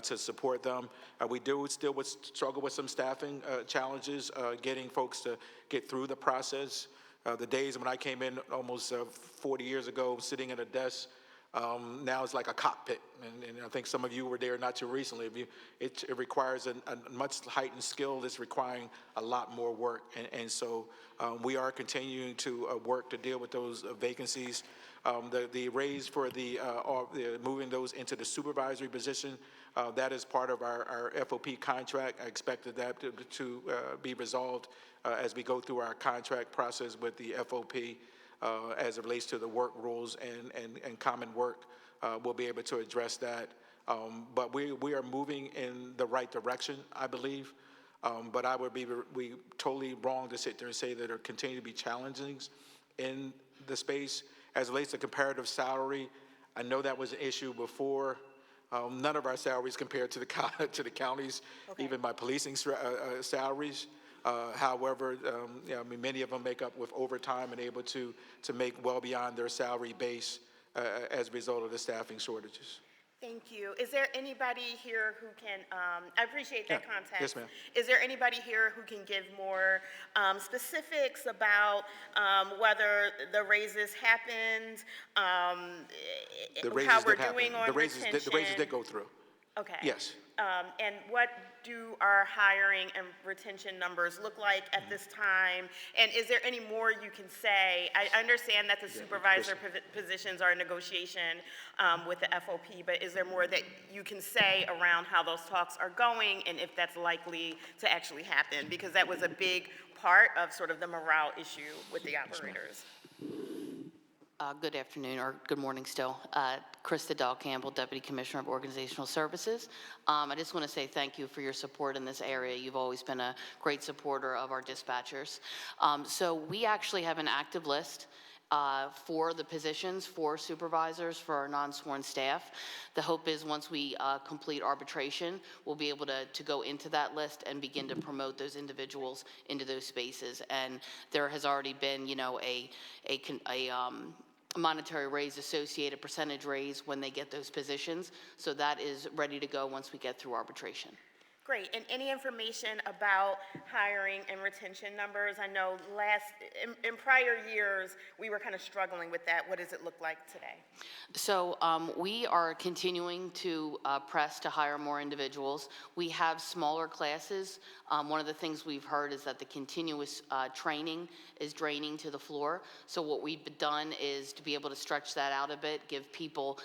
to support them. We do still struggle with some staffing challenges, getting folks to get through the process. The days when I came in almost 40 years ago, sitting at a desk, now it's like a cockpit. And I think some of you were there not too recently. It requires a much heightened skill. It's requiring a lot more work. And so we are continuing to work to deal with those vacancies. The raise for the moving those into the supervisory position, that is part of our FOP contract. I expected that to be resolved as we go through our contract process with the FOP as it relates to the work rules and common work. We'll be able to address that. But we are moving in the right direction, I believe. But I would be totally wrong to sit there and say that there continue to be challenges in the space. As it relates to comparative salary, I know that was an issue before. None of our salaries compared to the to the counties, Okay. even my policing salaries. However, I mean, many of them make up with overtime and able to make well beyond their salary base as a result of the staffing shortages. Thank you. Is there anybody here who can, I appreciate that Yeah. context. Yes, ma'am. Is there anybody here who can give more specifics about whether the raises happened, The raises how we're did happen. doing on The raises retention? did go through. Okay. Yes. And what do our hiring and retention numbers look like at this time? And is there any more you can say? I understand that the supervisor positions are in negotiation with the FOP, but is there more that you can say around how those talks are going and if that's likely to actually happen? Because that was a big part of sort of the morale issue with the operators. Good afternoon, or good morning still. Krista Dahl-Campbell, Deputy Commissioner of Organizational Services. I just want to say thank you for your support in this area. You've always been a great supporter of our dispatchers. So we actually have an active list for the positions, for supervisors, for our non-sworn staff. The hope is once we complete arbitration, we'll be able to go into that list and begin to promote those individuals into those spaces. And there has already been, you know, a monetary raise, associated percentage raise when they get those positions. So that is ready to go once we get through arbitration. Great, and any information about hiring and retention numbers? I know in prior years, we were kind of struggling with that. What does it look like today? So we are continuing to press to hire more individuals. We have smaller classes. One of the things we've heard is that the continuous training is draining to the floor. So what we've done is to be able to stretch that out a bit, give people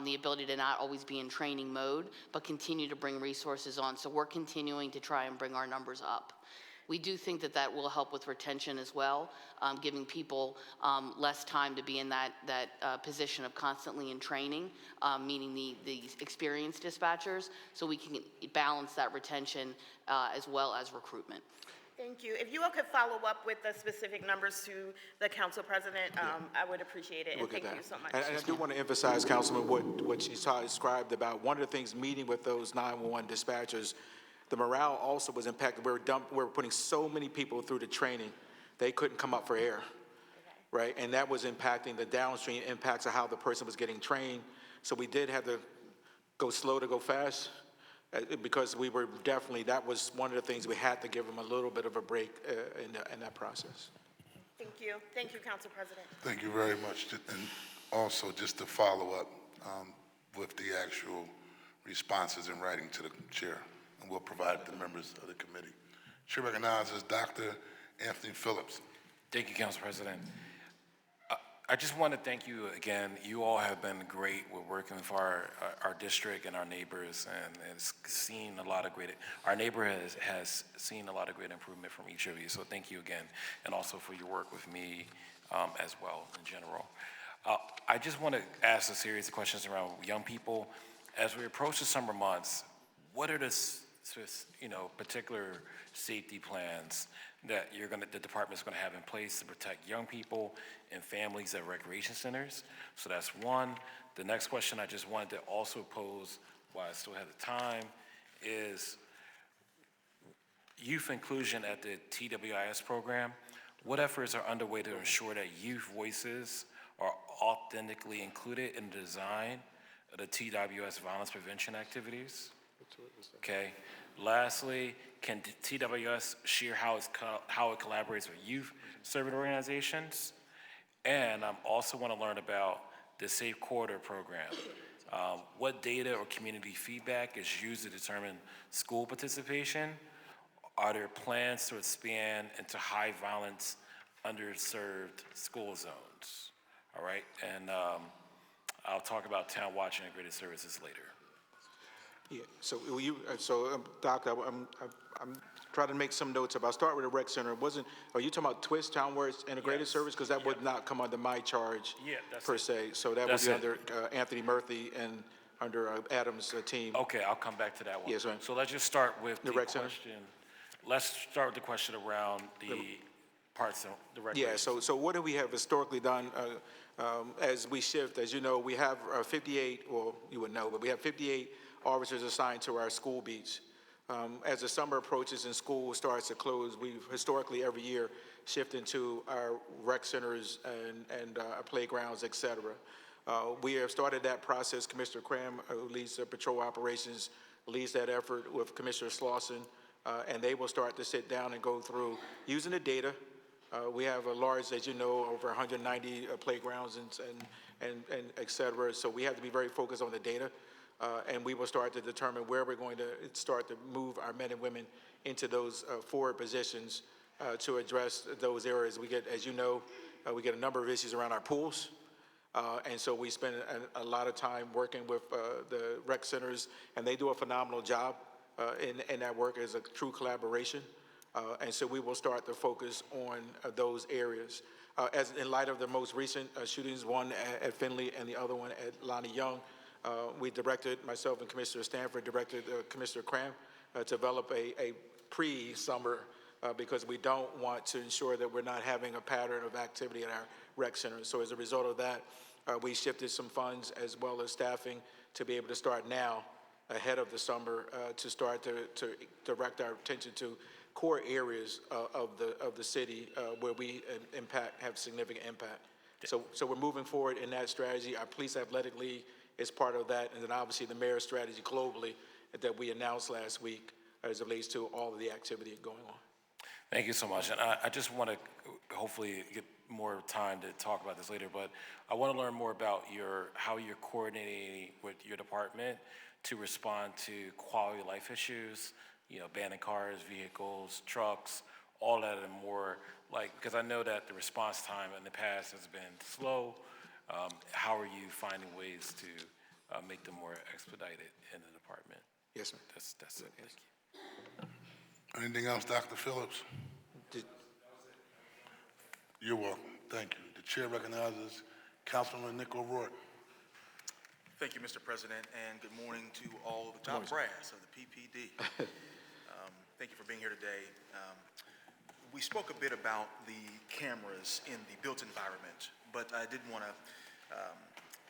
the ability to not always be in training mode, but continue to bring resources on. So we're continuing to try and bring our numbers up. We do think that that will help with retention as well, giving people less time to be in that position of constantly in training, meaning the experienced dispatchers, so we can balance that retention as well as recruitment. Thank you. If you all could follow up with the specific numbers to the council president, I would appreciate it, and thank you so much. And I do want to emphasize, Councilman, what she described about one of the things meeting with those 911 dispatchers, the morale also was impacted. We were putting so many people through the training, they couldn't come up for air, right? And that was impacting the downstream impacts of how the person was getting trained. So we did have to go slow to go fast because we were definitely, that was one of the things we had to give them a little bit of a break in that process. Thank you. Thank you, Council President. Thank you very much. And also, just to follow up with the actual responses in writing to the chair, and we'll provide it to members of the committee. Chair recognizes Dr. Anthony Phillips. Thank you, Council President. I just want to thank you again. You all have been great with working for our district and our neighbors, and has seen a lot of great, our neighborhood has seen a lot of great improvement from each of you. So thank you again, and also for your work with me as well in general. I just want to ask a series of questions around young people. As we approach the summer months, what are the particular safety plans that the department's going to have in place to protect young people and families at recreation centers? So that's one. The next question I just wanted to also pose while I still have the time is youth inclusion at the TWIS program. What efforts are underway to ensure that youth voices are authentically included in the design of the TWS violence prevention activities? Okay. Lastly, can TWS share how it collaborates with youth service organizations? And I also want to learn about the Safe Corridor program. What data or community feedback is used to determine school participation? Are there plans to expand into high violence, underserved school zones? All right, and I'll talk about town watch and integrated services later. Yeah, so Doc, I'm trying to make some notes about, start with the rec center. Are you talking about Twist Town where it's integrated Yes. service? Because that would not come under my charge per it. se. So that That's would be it. under Anthony Murphy and under Adam's team. Okay, I'll come back to that one. Yes, ma'am. So let's just start with The the rec center? question. Let's start with the question around the parts of the Yeah, recreation. so what do we have historically done as we shift? As you know, we have 58, well, you would know, but we have 58 officers assigned to our school beats. As the summer approaches and school starts to close, we've historically every year shifted to our rec centers and our playgrounds, et cetera. We have started that process. Commissioner Cram, who leads the patrol operations, leads that effort with Commissioner Slauson, and they will start to sit down and go through using the data. We have a large, as you know, over 190 playgrounds and et cetera. So we have to be very focused on the data, and we will start to determine where we're going to start to move our men and women into those forward positions to address those areas. We get, as you know, we get a number of issues around our pools. And so we spend a lot of time working with the rec centers, and they do a phenomenal job in that work as a true collaboration. And so we will start to focus on those areas. As in light of the most recent shootings, one at Finley and the other one at Lonnie Young, we directed, myself and Commissioner Stanford directed Commissioner Cram to develop a pre-summer because we don't want to ensure that we're not having a pattern of activity in our rec centers. So as a result of that, we shifted some funds as well as staffing to be able to start now ahead of the summer to start to direct our attention to core areas of the city where we have significant impact. So we're moving forward in that strategy. Our Police Athletic League is part of that, and then obviously the mayor's strategy globally that we announced last week as it relates to all of the activity going on. Thank you so much. And I just want to hopefully get more time to talk about this later, but I want to learn more about how you're coordinating with your department to respond to quality of life issues, abandoned cars, vehicles, trucks, all that and more, because I know that the response time in the past has been slow. How are you finding ways to make them more expedited in the department? Yes, sir. That's it. Thank you. Anything else, Dr. Phillips? You're welcome. Thank you. The chair recognizes Councilman Nick O'Rourke. Thank you, Mr. President, and good morning to all the top brass of the PPD. Thank you for being here today. We spoke a bit about the cameras in the built environment, but I did want to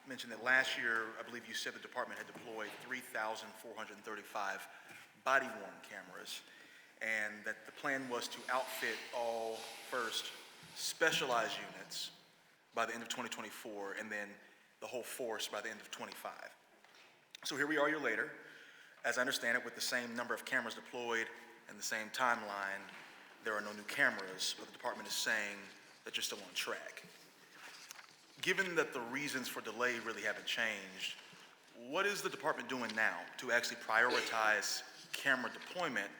mention that last year, I believe you said the department had deployed 3,435 body-worn cameras, and that the plan was to outfit all first specialized units by the end of 2024, and then the whole force by the end of 25. So here we are a year later. As I understand it, with the same number of cameras deployed and the same timeline, there are no new cameras, but the department is saying that you're still on track. Given that the reasons for delay really haven't changed, what is the department doing now to actually prioritize camera deployment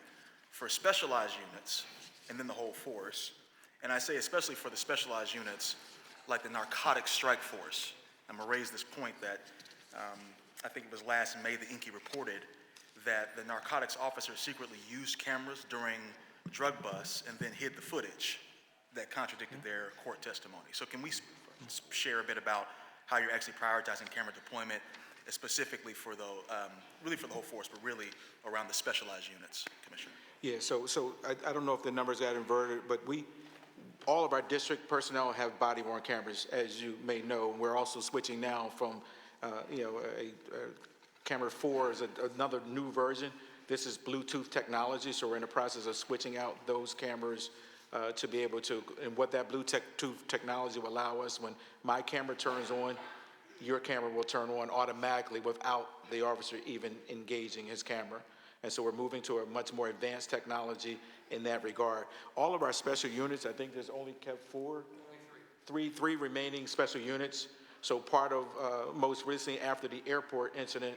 for specialized units and then the whole force? And I say especially for the specialized units like the Narcotics Strike Force. I'm gonna raise this point that I think it was last May the Inky reported that the narcotics officers secretly used cameras during drug busts and then hid the footage that contradicted their court testimony. So can we share a bit about how you're actually prioritizing camera deployment, specifically for the, really for the whole force, but really around the specialized units, Commissioner? Yeah, so I don't know if the numbers got inverted, but all of our district personnel have body-worn cameras, as you may know. We're also switching now from, camera 4 is another new version. This is Bluetooth technology, so we're in the process of switching out those cameras to be able to, and what that Bluetooth technology will allow us, when my camera turns on, your camera will turn on automatically without the officer even engaging his camera. And so we're moving to a much more advanced technology in that regard. All of our special units, I think there's only kept three remaining special units. So part of, most recently after the airport incident,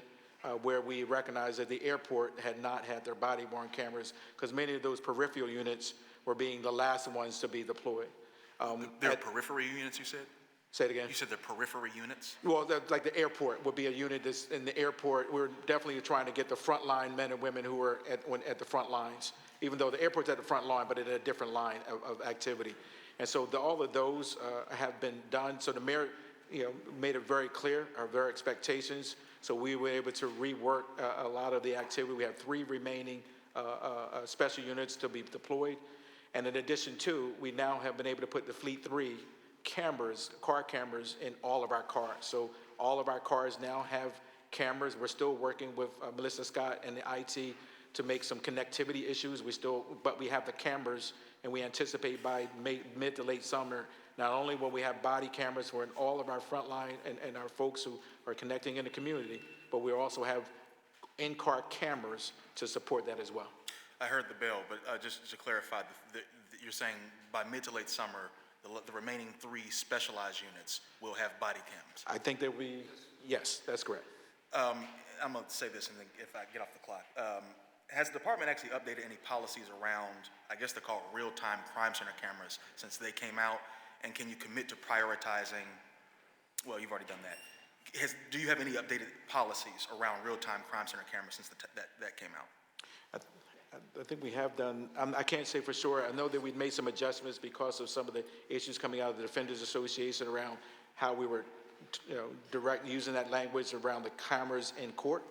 where we recognized that the airport had not had their body-worn cameras, because many of those peripheral units were being the last ones to be deployed. They're periphery units, you said? Say it again? You said they're periphery units? Well, like the airport would be a unit that's in the airport. We're definitely trying to get the frontline men and women who are at the front lines, even though the airport's at the front line, but in a different line of activity. And so all of those have been done. So the mayor, made it very clear, their expectations. So we were able to rework a lot of the activity. We have 3 remaining special units to be deployed. And in addition to, we now have been able to put the Fleet 3 cameras, car cameras, in all of our cars. So all of our cars now have cameras. We're still working with Melissa Scott and the IT to make some connectivity issues. But we have the cameras, and we anticipate by mid to late summer, not only will we have body cameras for all of our frontline and our folks who are connecting in the community, but we also have in-car cameras to support that as well. I heard the bill, but just to clarify, you're saying by mid to late summer, the remaining 3 specialized units will have body cams? I think that yes, that's correct. I'm going to say this, and then if I get off the clock. Has the department actually updated any policies around, I guess they're called real-time crime center cameras, since they came out? And can you commit to prioritizing, well, you've already done that. Do you have any updated policies around real-time crime center cameras since that came out? I think we have done, I can't say for sure. I know that we've made some adjustments because of some of the issues coming out of the Defenders Association around how we were, using that language around the cameras in court.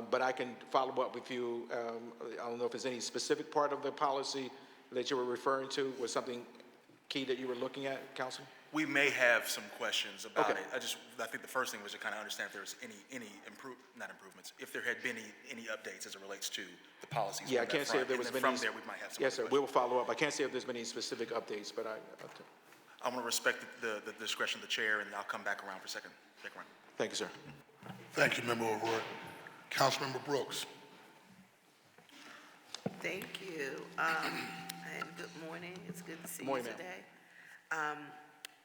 But I can follow up with you. I don't know if there's any specific part of the policy that you were referring to, was something key that you were looking at, Council? We may have some questions about Okay. it. I think the first thing was to kind of understand if there was not improvements, if there had been any updates as it relates to the policies. Yeah, on I that can't say front. if there And was then many. from there, we might have some. Yes, sir. other We will questions. follow up. I can't say if there's been any specific updates, but I want to respect the discretion of the chair, and I'll come back around for second round. thank you, sir. Thank you, Member O'Rourke. Councilmember Brooks. Thank you. And good morning. It's good to see you Morning, ma'am. today.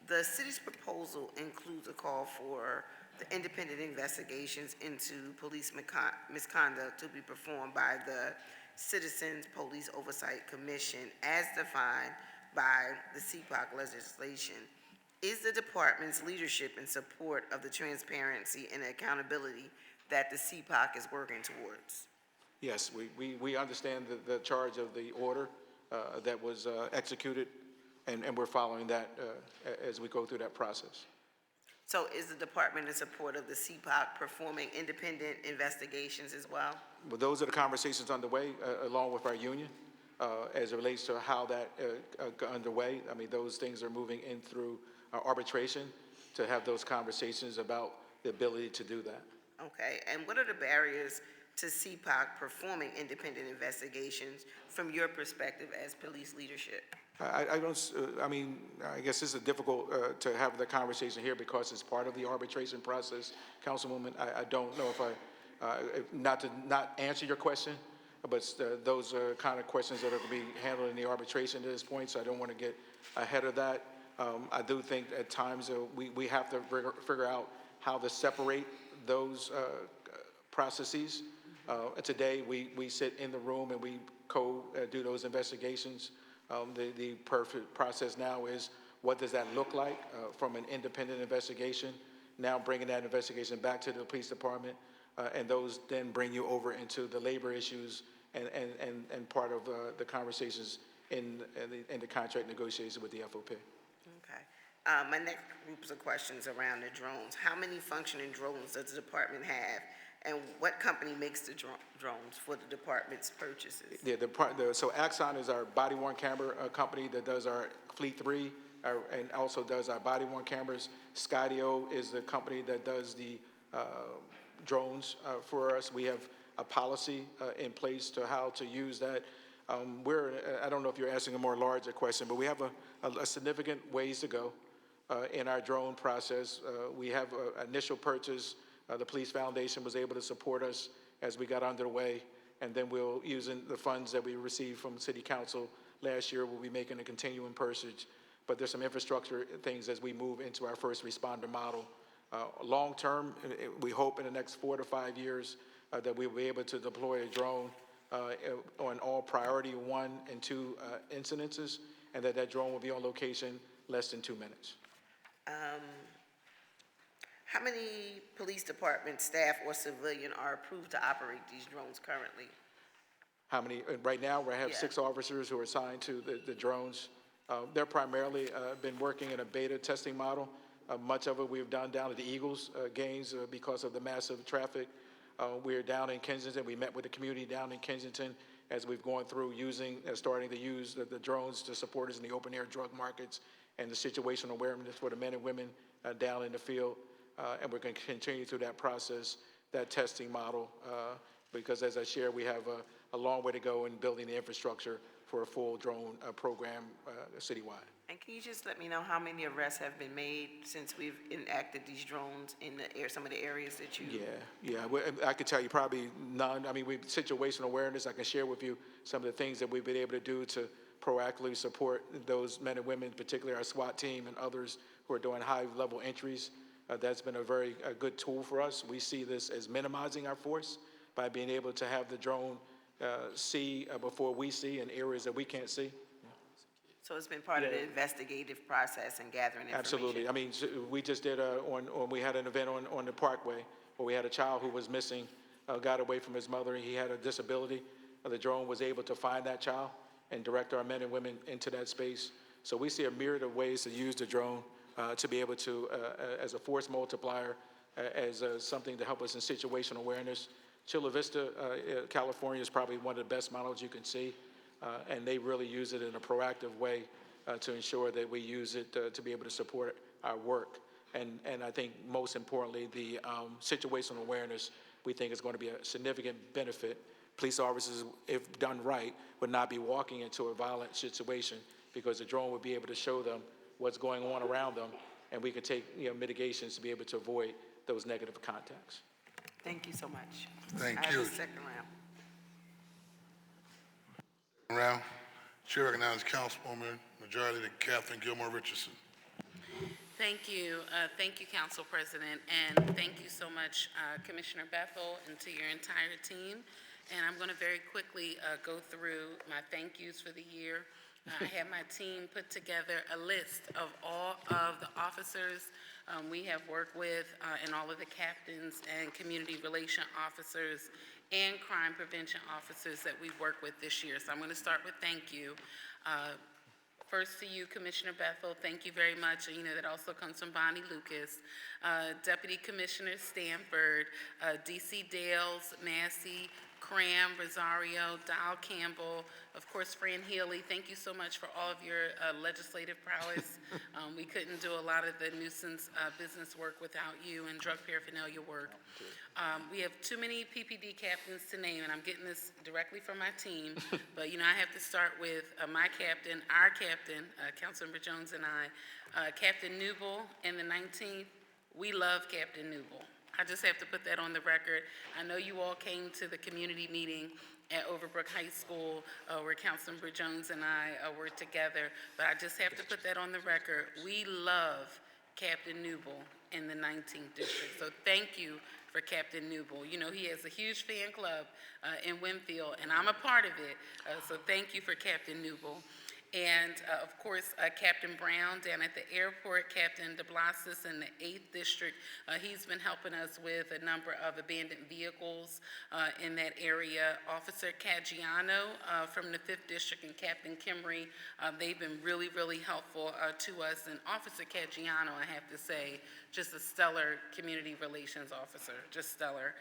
The city's proposal includes a call for the independent investigations into police misconduct to be performed by the Citizens Police Oversight Commission as defined by the CPOC legislation. Is the department's leadership in support of the transparency and accountability that the CPOC is working towards? Yes, we understand the charge of the order that was executed, and we're following that as we go through that process. So is the department in support of the CPOC performing independent investigations as well? But those are the conversations underway, along with our union, as it relates to how that underway. I mean, those things are moving in through arbitration to have those conversations about the ability to do that. Okay, and what are the barriers to CPOC performing independent investigations from your perspective as police leadership? I guess it's difficult to have the conversation here because it's part of the arbitration process, Councilwoman. I don't know if not answer your question, but those are kind of questions that are going to be handled in the arbitration at this point, so I don't want to get ahead of that. I do think at times we have to figure out how to separate those processes. Today, we sit in the room and we do those investigations. The perfect process now is, what does that look like from an independent investigation? Now bringing that investigation back to the police department, and those then bring you over into the labor issues and part of the conversations in the contract negotiations with the FOP. Okay. My next groups of questions around the drones. How many functioning drones does the department have? And what company makes the drones for the department's purchases? Yeah, so Axon is our body-worn camera company that does our Fleet 3 and also does our body-worn cameras. Skydio is the company that does the drones for us. We have a policy in place to how to use that. I don't know if you're asking a more larger question, but we have a significant ways to go in our drone process. We have an initial purchase. The Police Foundation was able to support us as we got underway, and then we'll, using the funds that we received from City Council last year, we'll be making a continuing purchase. But there's some infrastructure things as we move into our first responder model. Long term, we hope in the next 4 to 5 years that we'll be able to deploy a drone on all priority 1 and 2 incidences, and that drone will be on location less than 2 minutes. How many police department staff or civilian are approved to operate these drones currently? How many? Right now, we have Yeah. 6 officers who are assigned to the drones. They're primarily been working in a beta testing model. Much of it we've done down at the Eagles games because of the massive traffic. We're down in Kensington. We met with the community down in Kensington as we've gone through starting to use the drones to support us in the open air drug markets and the situational awareness for the men and women down in the field. And we're going to continue through that process, that testing model, because as I shared, we have a long way to go in building the infrastructure for a full drone program citywide. And can you just let me know how many arrests have been made since we've enacted these drones in some of the areas that you? Yeah. I could tell you probably none. I mean, situational awareness. I can share with you some of the things that we've been able to do to proactively support those men and women, particularly our SWAT team and others who are doing high-level entries. That's been a very good tool for us. We see this as minimizing our force by being able to have the drone see before we see in areas that we can't see. So it's been part of the investigative process and gathering information? Absolutely. I mean, we just did we had an event on the Parkway where we had a child who was missing, got away from his mother. He had a disability. The drone was able to find that child and direct our men and women into that space. So we see a myriad of ways to use the drone to be able to, as a force multiplier, as something to help us in situational awareness. Chula Vista, California is probably one of the best models you can see. And they really use it in a proactive way to ensure that we use it to be able to support our work. And I think most importantly, the situational awareness we think is going to be a significant benefit. Police officers, if done right, would not be walking into a violent situation because the drone would be able to show them what's going on around them, and we could take mitigations to be able to avoid those negative contacts. Thank you so much. Thank I you. have a second round. Round. Chair recognizes Councilwoman Majority Leader Catherine Gilmore Richardson. Thank you. Thank you, Council President, and thank you so much, Commissioner Bethel, and to your entire team. And I'm going to very quickly go through my thank yous for the year. I had my team put together a list of all of the officers we have worked with and all of the captains and community relation officers and crime prevention officers that we've worked with this year. So I'm going to start with thank you. First to you, Commissioner Bethel, thank you very much. You know, that also comes from Bonnie Lucas, Deputy Commissioner Stanford, DC Dales, Massey, Cram, Rosario, Dial Campbell, of course, Fran Healy. Thank you so much for all of your legislative prowess. We couldn't do a lot of the nuisance business work without you and drug paraphernalia work. We have too many PPD captains to name, and I'm getting this directly from my team, but I have to start with my captain, our captain, Councilmember Jones and I, Captain Newble in the 19th. We love Captain Newble. I just have to put that on the record. I know you all came to the community meeting at Overbrook High School where Councilmember Jones and I were together, but I just have to put that on the record. We love Captain Newble in the 19th District, so thank you for Captain Newble. You know, he has a huge fan club in Winfield, and I'm a part of it, so thank you for Captain Newble. And of course, Captain Brown down at the airport, Captain DeBlasis in the 8th District. He's been helping us with a number of abandoned vehicles in that area. Officer Caggiano from the 5th District and Captain Kimry, they've been really, really helpful to us. And Officer Caggiano, I have to say, just a stellar community relations officer, just stellar.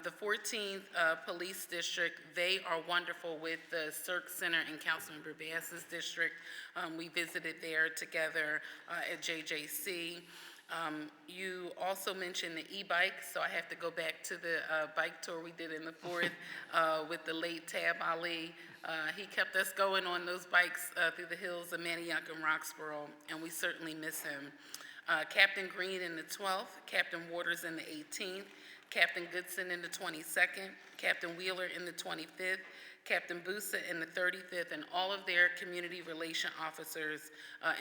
The 14th Police District, they are wonderful with the Cirque Center in Councilmember Bass's district. We visited there together at JJC. You also mentioned the e-bikes, so I have to go back to the bike tour we did in the 4th with the late Tab Ali. He kept us going on those bikes through the hills of Manayunk and Roxborough, and we certainly miss him. Captain Green in the 12th, Captain Waters in the 18th, Captain Goodson in the 22nd, Captain Wheeler in the 25th, Captain Busa in the 35th, and all of their community relation officers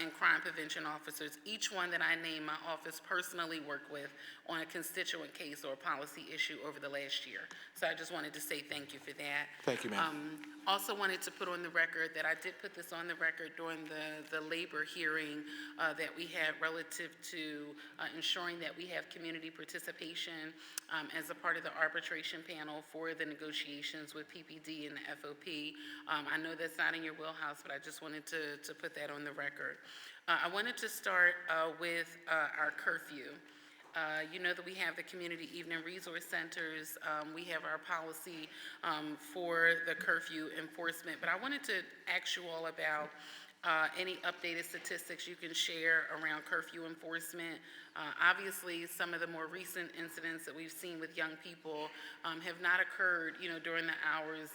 and crime prevention officers. Each one that I named, my office personally worked with on a constituent case or a policy issue over the last year. So I just wanted to say thank you for that. Thank you, ma'am. Also wanted to put on the record that I did put this on the record during the labor hearing that we had relative to ensuring that we have community participation as a part of the arbitration panel for the negotiations with PPD and the FOP. I know that's not in your wheelhouse, but I just wanted to put that on the record. I wanted to start with our curfew. You know that we have the community evening resource centers. We have our policy for the curfew enforcement. But I wanted to ask you all about any updated statistics you can share around curfew enforcement. Obviously, some of the more recent incidents that we've seen with young people have not occurred, during the hours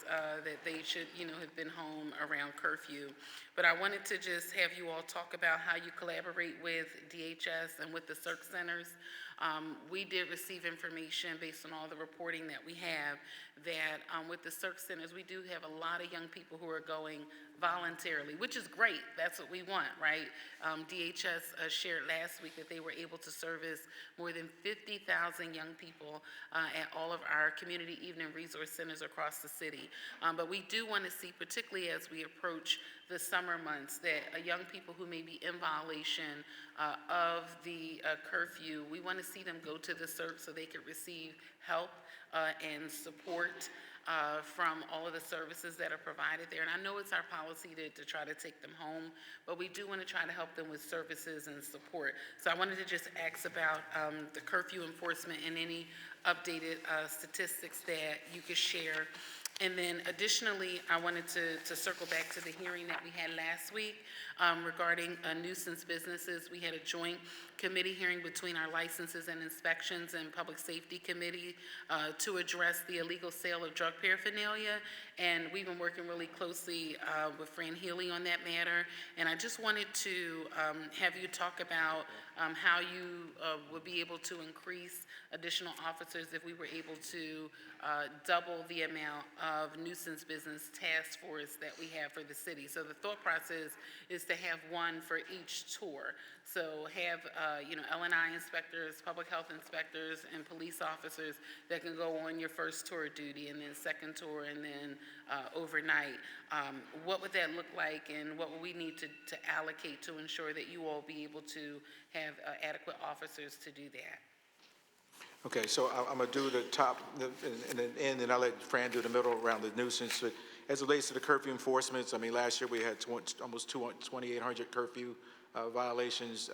that they should, have been home around curfew. But I wanted to just have you all talk about how you collaborate with DHS and with the CERC centers. We did receive information based on all the reporting that we have that with the CERC centers, we do have a lot of young people who are going voluntarily, which is great. That's what we want, right? DHS shared last week that they were able to service more than 50,000 young people at all of our community evening resource centers across the city. But we do want to see, particularly as we approach the summer months, that young people who may be in violation of the curfew, we want to see them go to the CERC so they could receive help and support from all of the services that are provided there. And I know it's our policy to try to take them home, but we do want to try to help them with services and support. So I wanted to just ask about the curfew enforcement and any updated statistics that you could share. And then additionally, I wanted to circle back to the hearing that we had last week regarding nuisance businesses. We had a joint committee hearing between our licenses and inspections and public safety committee to address the illegal sale of drug paraphernalia. And we've been working really closely with Fran Healy on that matter. And I just wanted to have you talk about how you would be able to increase additional officers if we were able to double the amount of nuisance business task force that we have for the city. So the thought process is to have one for each tour. So have, L&I inspectors, public health inspectors, and police officers that can go on your first tour of duty, and then second tour, and then overnight. What would that look like, and what would we need to allocate to ensure that you all be able to have adequate officers to do that? Okay, so I'm going to do the top and then end, and I'll let Fran do the middle around the nuisance. But as it relates to the curfew enforcements, I mean, last year we had almost 2,800 curfew violations.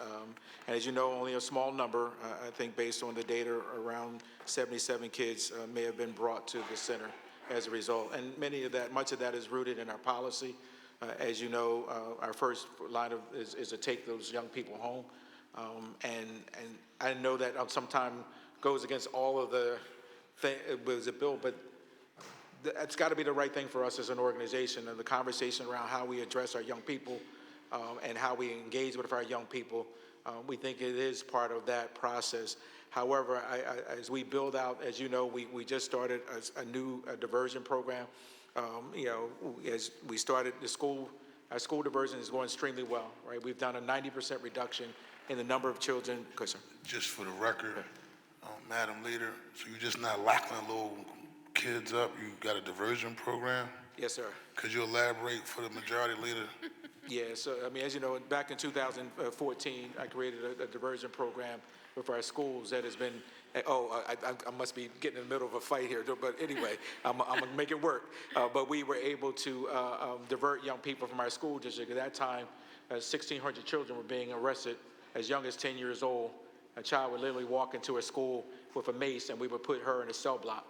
And as you know, only a small number, I think based on the data, around 77 kids may have been brought to the center as a result. And much of that is rooted in our policy. As you know, our first line is to take those young people home. And I know that sometimes goes against all of the bill, but it's got to be the right thing for us as an organization, and the conversation around how we address our young people and how we engage with our young people. We think it is part of that process. However, as we build out, as you know, we just started a new diversion program. As we started our school diversion is going extremely well, right? We've done a 90% reduction in the number of children. Just for the record, Madam Leader, so you're just not locking little kids up, you got a diversion program? Yes, sir. Could you elaborate for the Majority Leader? Yeah, so I mean, as you know, back in 2014, I created a diversion program with our schools that has been, I must be getting in the middle of a fight here, but anyway, I'm gonna make it work. But we were able to divert young people from our school district. At that time, 1,600 children were being arrested as young as 10 years old. A child would literally walk into a school with a mace, and we would put her in a cell block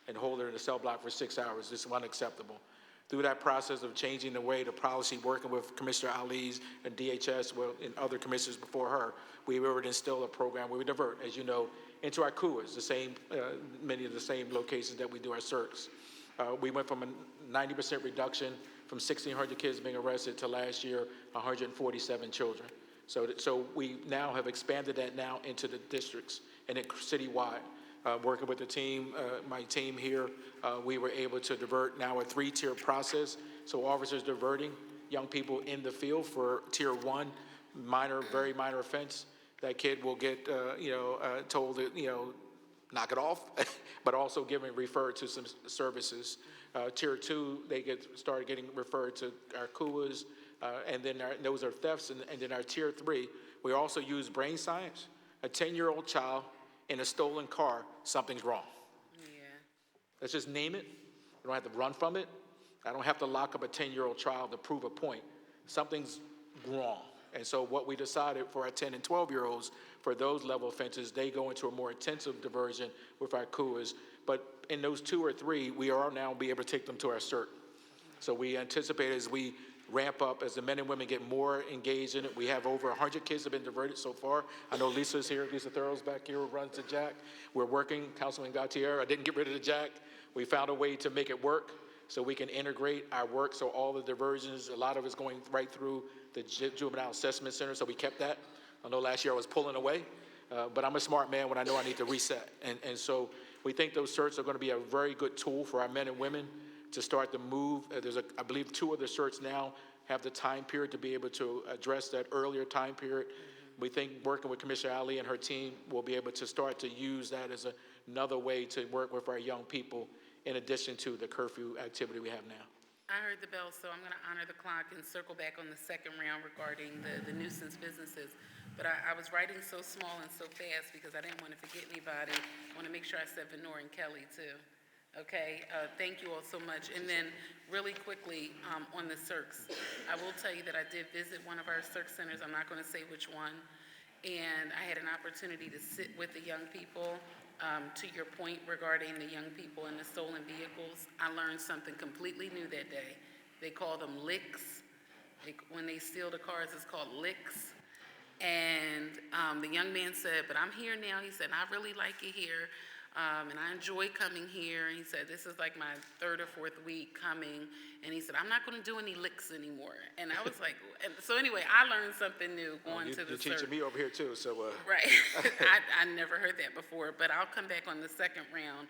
and hold her in a cell block for 6 hours. This is unacceptable. Through that process of changing the way the policy, working with Commissioner Ali's and DHS and other commissioners before her, we were able to instill a program where we divert, as you know, into our CUAs, many of the same locations that we do our CERCs. We went from a 90% reduction from 1,600 kids being arrested to last year, 147 children. So we now have expanded that now into the districts and citywide. Working with the team, my team here, we were able to divert now a 3-tier process. So officers diverting young people in the field for tier 1, very minor offense. That kid will get, told to, knock it off, but also referred to some services. Tier 2, they started getting referred to our CUAs, and then those are thefts. And then our tier 3, we also use brain science. A 10-year-old child in a stolen car, something's wrong. Yeah. Let's just name it. We don't have to run from it. I don't have to lock up a 10-year-old child to prove a point. Something's wrong. And so what we decided for our 10 and 12-year-olds, for those level offenses, they go into a more intensive diversion with our coolers. But in those 2 or 3, we are now be able to take them to our CERT. So we anticipate as we ramp up, as the men and women get more engaged in it. We have over 100 kids have been diverted so far. I know Lisa's here, Lisa Thorough's back here, who runs the JAC. We're working, Councilman Gautier, I didn't get rid of the JAC. We found a way to make it work so we can integrate our work, so all the diversions, a lot of it's going right through the Juvenile Assessment Center, so we kept that. I know last year I was pulling away, but I'm a smart man when I know I need to reset. And so we think those certs are going to be a very good tool for our men and women to start to move. I believe 2 of the certs now have the time period to be able to address that earlier time period. We think working with Commissioner Ali and her team will be able to start to use that as another way to work with our young people in addition to the curfew activity we have now. I heard the bell, so I'm going to honor the clock and circle back on the second round regarding the nuisance businesses. But I was writing so small and so fast because I didn't want to forget anybody. I want to make sure I said Venor and Kelly too. Okay, thank you all so much. And then really quickly on the CERCs, I will tell you that I did visit one of our CERC centers. I'm not going to say which one. And I had an opportunity to sit with the young people. To your point regarding the young people and the stolen vehicles, I learned something completely new that day. They call them licks. When they steal the cars, it's called licks. And the young man said, but I'm here now. He said, I really like it here. And I enjoy coming here. And he said, this is like my 3rd or 4th week coming. And he said, I'm not going to do any licks anymore. And I was like, and so anyway, I learned something new going to the You're teaching me over here too, so. Right. I never heard that before, but I'll come back on the second round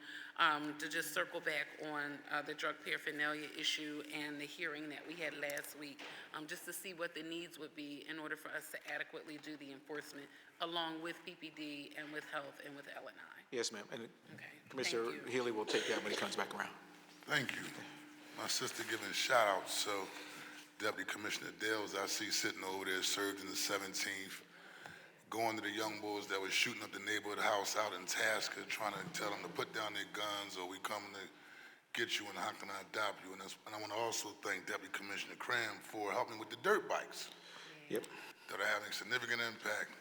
to just circle back on the drug paraphernalia issue and the hearing that we had last week, just to see what the needs would be in order for us to adequately do the enforcement along with PPD and with health and with L&I. Yes, ma'am. And Okay. Commissioner Thank you. Healy will take that when he comes back around. Thank you. My sister giving shout outs, so Deputy Commissioner Dales, I see sitting over there, served in the 17th, going to the young boys that were shooting up the neighborhood house out in Tasker, trying to tell them to put down their guns or we coming to get you and how can I adopt you? And I want to also thank Deputy Commissioner Cram for helping with the dirt bikes. Yep. That are having significant impact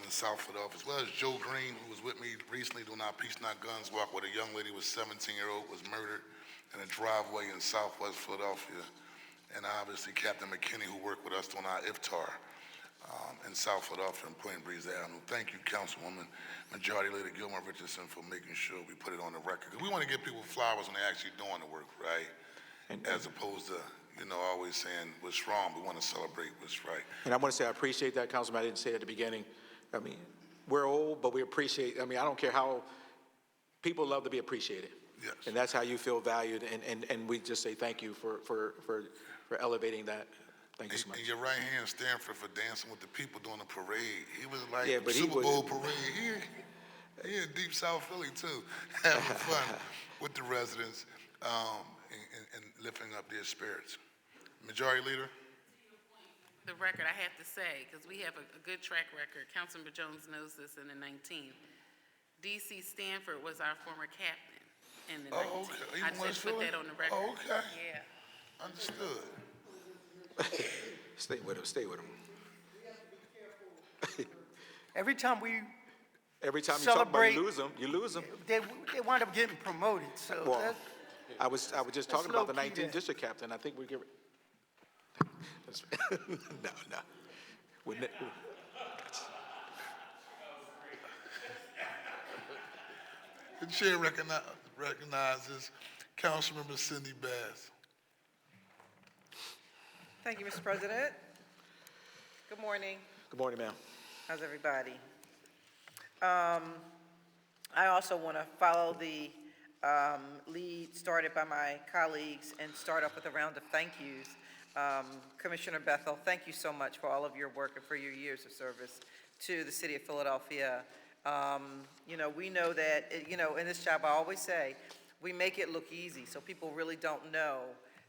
in South Philadelphia, as well as Joe Green, who was with me recently doing our Peace Not Guns walk, where a young lady was 17-year-old, was murdered in a driveway in Southwest Philadelphia. And obviously Captain McKinney, who worked with us on our iftar in South Philadelphia and Point Breeze Avenue. Thank you, Councilwoman Majority Leader Gilmore Richardson, for making sure we put it on the record. Because we want to give people flowers when they're actually doing the work, right? As opposed to, always saying what's wrong. We want to celebrate what's right. And I want to say I appreciate that, Councilman. I didn't say it at the beginning. I mean, we're old, but we appreciate, I don't care how, people love to be appreciated. Yes. And that's how you feel valued, and we just say thank you for elevating that. Thank you so much. And your right hand, Stanford, for dancing with the people during the parade. He was like Yeah, but Super Bowl parade. He in deep South Philly too, having fun with the residents and lifting up their spirits. Majority Leader. The record, I have to say, because we have a good track record, Councilmember Jones knows this in the 19th. D.C. Stanford was our former captain in the 19th. Oh, okay. I just put that on the record. Oh, okay. Yeah. Understood. Stay with him, stay with him. Every time we Every time you talk about celebrate, you lose them. they wind up getting promoted, so Well, that's, I was just talking about the low-key 19th there. district captain. I think we give it. No. The chair recognizes Councilmember Cindy Bass. Thank you, Mr. President. Good morning. Good morning, ma'am. How's everybody? I also want to follow the lead started by my colleagues and start off with a round of thank yous. Commissioner Bethel, thank you so much for all of your work and for your years of service to the city of Philadelphia. We know that, in this job, I always say, we make it look easy, so people really don't know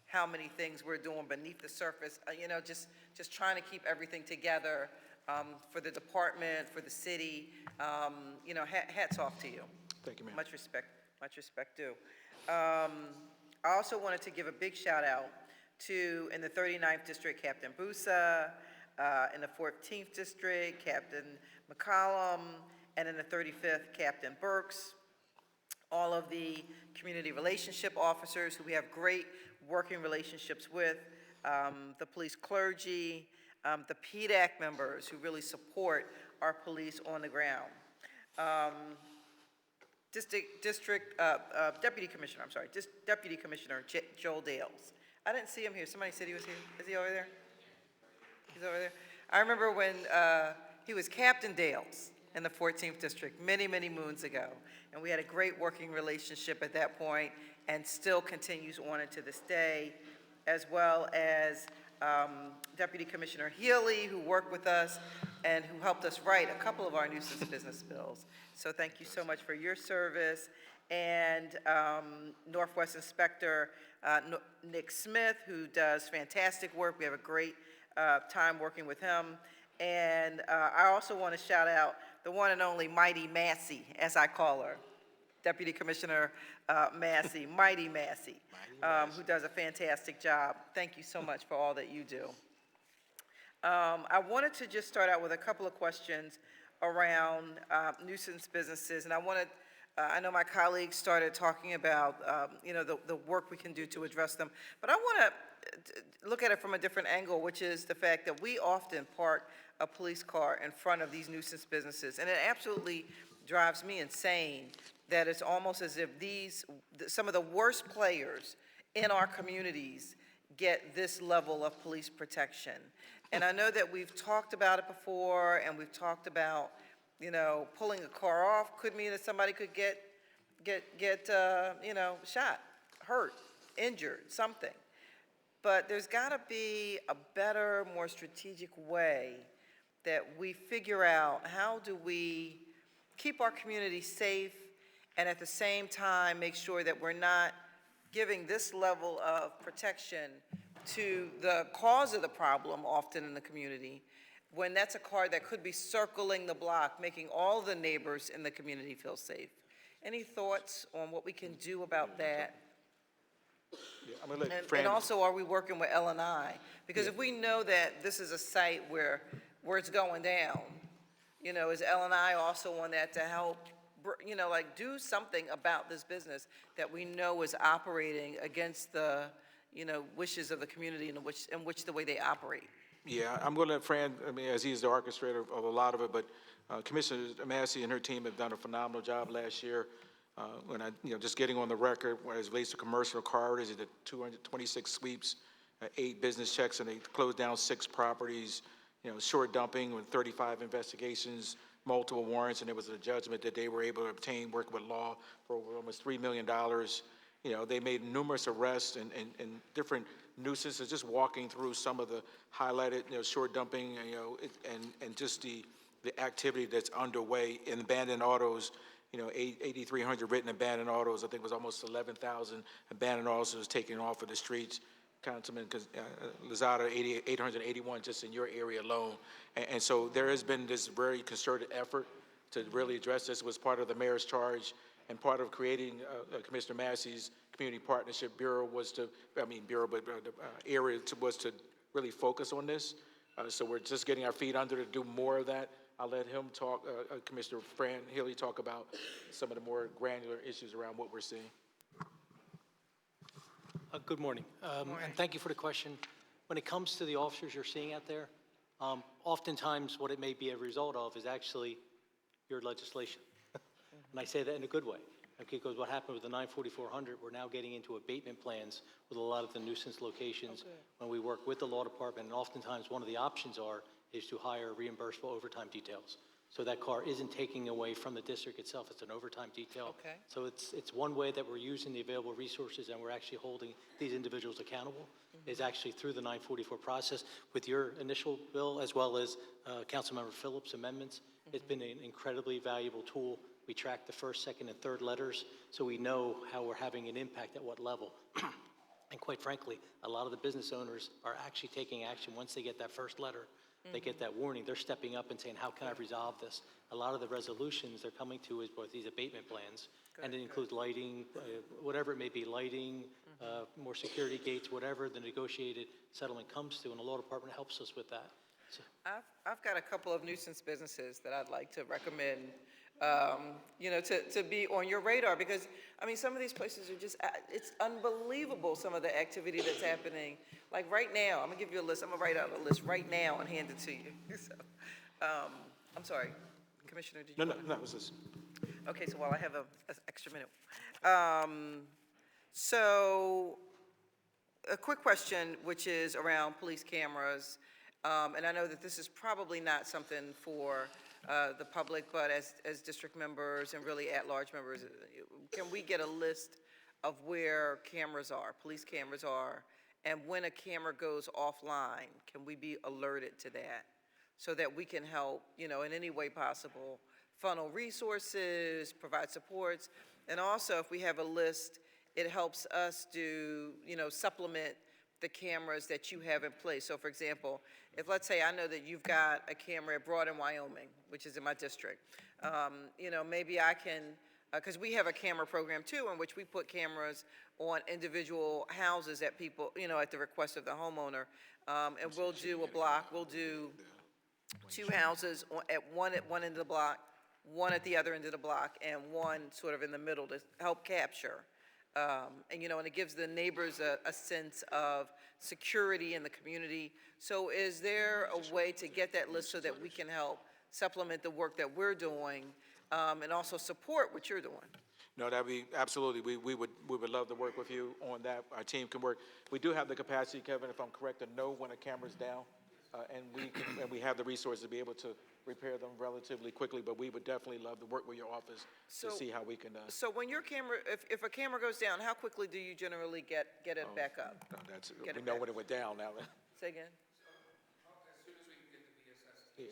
how many things we're doing beneath the surface, just trying to keep everything together for the department, for the city. Hats off to you. Thank you, ma'am. Much respect due. I also wanted to give a big shout out to, in the 39th District, Captain Busa, in the 14th District, Captain McCollum, and in the 35th, Captain Burks. All of the community relationship officers who we have great working relationships with, the police clergy, the PDAC members who really support our police on the ground. Deputy Commissioner Joel Dales. I didn't see him here. Somebody said he was here. Is he over there? He's over there. I remember when he was Captain Dales in the 14th District many, many moons ago. And we had a great working relationship at that point and still continues on into this day, as well as Deputy Commissioner Healy, who worked with us and who helped us write a couple of our nuisance business bills. So thank you so much for your service. And Northwest Inspector Nick Smith, who does fantastic work. We have a great time working with him. And I also want to shout out the one and only Mighty Massey, as I call her. Deputy Commissioner Massey, Mighty Massey, who does a fantastic job. Thank you so much for all that you do. I wanted to just start out with a couple of questions around nuisance businesses, and I know my colleagues started talking about, the work we can do to address them, but I want to look at it from a different angle, which is the fact that we often park a police car in front of these nuisance businesses, and it absolutely drives me insane that it's almost as if some of the worst players in our communities get this level of police protection. And I know that we've talked about it before, and we've talked about, pulling a car off could mean that somebody could get shot, hurt, injured, something. But there's got to be a better, more strategic way that we figure out how do we keep our community safe and at the same time make sure that we're not giving this level of protection to the cause of the problem often in the community, when that's a car that could be circling the block, making all the neighbors in the community feel safe. Any thoughts on what we can do about that? Yeah, I'm gonna let Fran. And also, are we working with L&I? Because if we know that this is a site where it's going down, is L&I also on that to help, do something about this business that we know is operating against the, wishes of the community in which the way they operate? Yeah, I'm going to let Fran, as he's the orchestrator of a lot of it, but Commissioner Massey and her team have done a phenomenal job last year when just getting on the record as it relates to commercial corridors. They did 226 sweeps, 8 business checks, and they closed down 6 properties, short dumping with 35 investigations, multiple warrants, and there was a judgment that they were able to obtain working with law for almost $3 million. They made numerous arrests and different nuisances, just walking through some of the highlighted, short dumping, and just the activity that's underway in abandoned autos, 8,300 written abandoned autos. I think it was almost 11,000 abandoned autos was taken off of the streets. Councilman Lozada, 881 just in your area alone. And so there has been this very concerted effort to really address this. It was part of the mayor's charge, and part of creating Commissioner Massey's Community Partnership Bureau was to, area was to really focus on this. So we're just getting our feet under to do more of that. I'll let him talk, Commissioner Fran Healy, talk about some of the more granular issues around what we're seeing. Good morning. And thank you for the question. When it comes to the officers you're seeing out there, oftentimes what it may be a result of is actually your legislation. And I say that in a good way, because what happened with the 94400, we're now getting into abatement plans with a lot of the nuisance locations when we work with the law department, and oftentimes one of the options is to hire reimbursable overtime details. So that car isn't taking away from the district itself, it's an overtime detail. Okay. So it's one way that we're using the available resources and we're actually holding these individuals accountable, is actually through the 944 process with your initial bill as well as Councilmember Phillips' amendments. It's been an incredibly valuable tool. We track the first, second, and third letters, so we know how we're having an impact at what level. And quite frankly, a lot of the business owners are actually taking action once they get that first letter. They get that warning, they're stepping up and saying, how can I resolve this? A lot of the resolutions they're coming to is both these abatement plans, and it includes lighting, whatever it may be, lighting, more security gates, whatever the negotiated settlement comes to, and the law department helps us with that. I've got a couple of nuisance businesses that I'd like to recommend, to be on your radar, because, I mean, some of these places are just, it's unbelievable, some of the activity that's happening. Like right now, I'm gonna give you a list, I'm gonna write out a list right now and hand it to you. So, I'm sorry, Commissioner, did you No, want no, it was this. Okay, so while I have an extra minute. So, a quick question, which is around police cameras. And I know that this is probably not something for the public, but as district members and really at-large members, can we get a list of where cameras are, police cameras are, and when a camera goes offline, can we be alerted to that? So that we can help, in any way possible, funnel resources, provide supports, and also if we have a list, it helps us to, supplement the cameras that you have in place. So for example, if let's say I know that you've got a camera at Broad in Wyoming, which is in my district, maybe I can, because we have a camera program too, in which we put cameras on individual houses that people, at the request of the homeowner, and we'll do a block, we'll do two houses at one end of the block, one at the other end of the block, and one sort of in the middle to help capture. And it gives the neighbors a sense of security in the community. So is there a way to get that list so that we can help supplement the work that we're doing, and also support what you're doing? No, that'd be, absolutely, we would love to work with you on that. Our team can work. We do have the capacity, Kevin, if I'm correct, to know when a camera's down, and we have the resources to be able to repair them relatively quickly, but we would definitely love to work with your office to see how we can. So when your camera, if a camera goes down, how quickly do you generally get it back up? No, we know when it went down now. Say again? Yeah,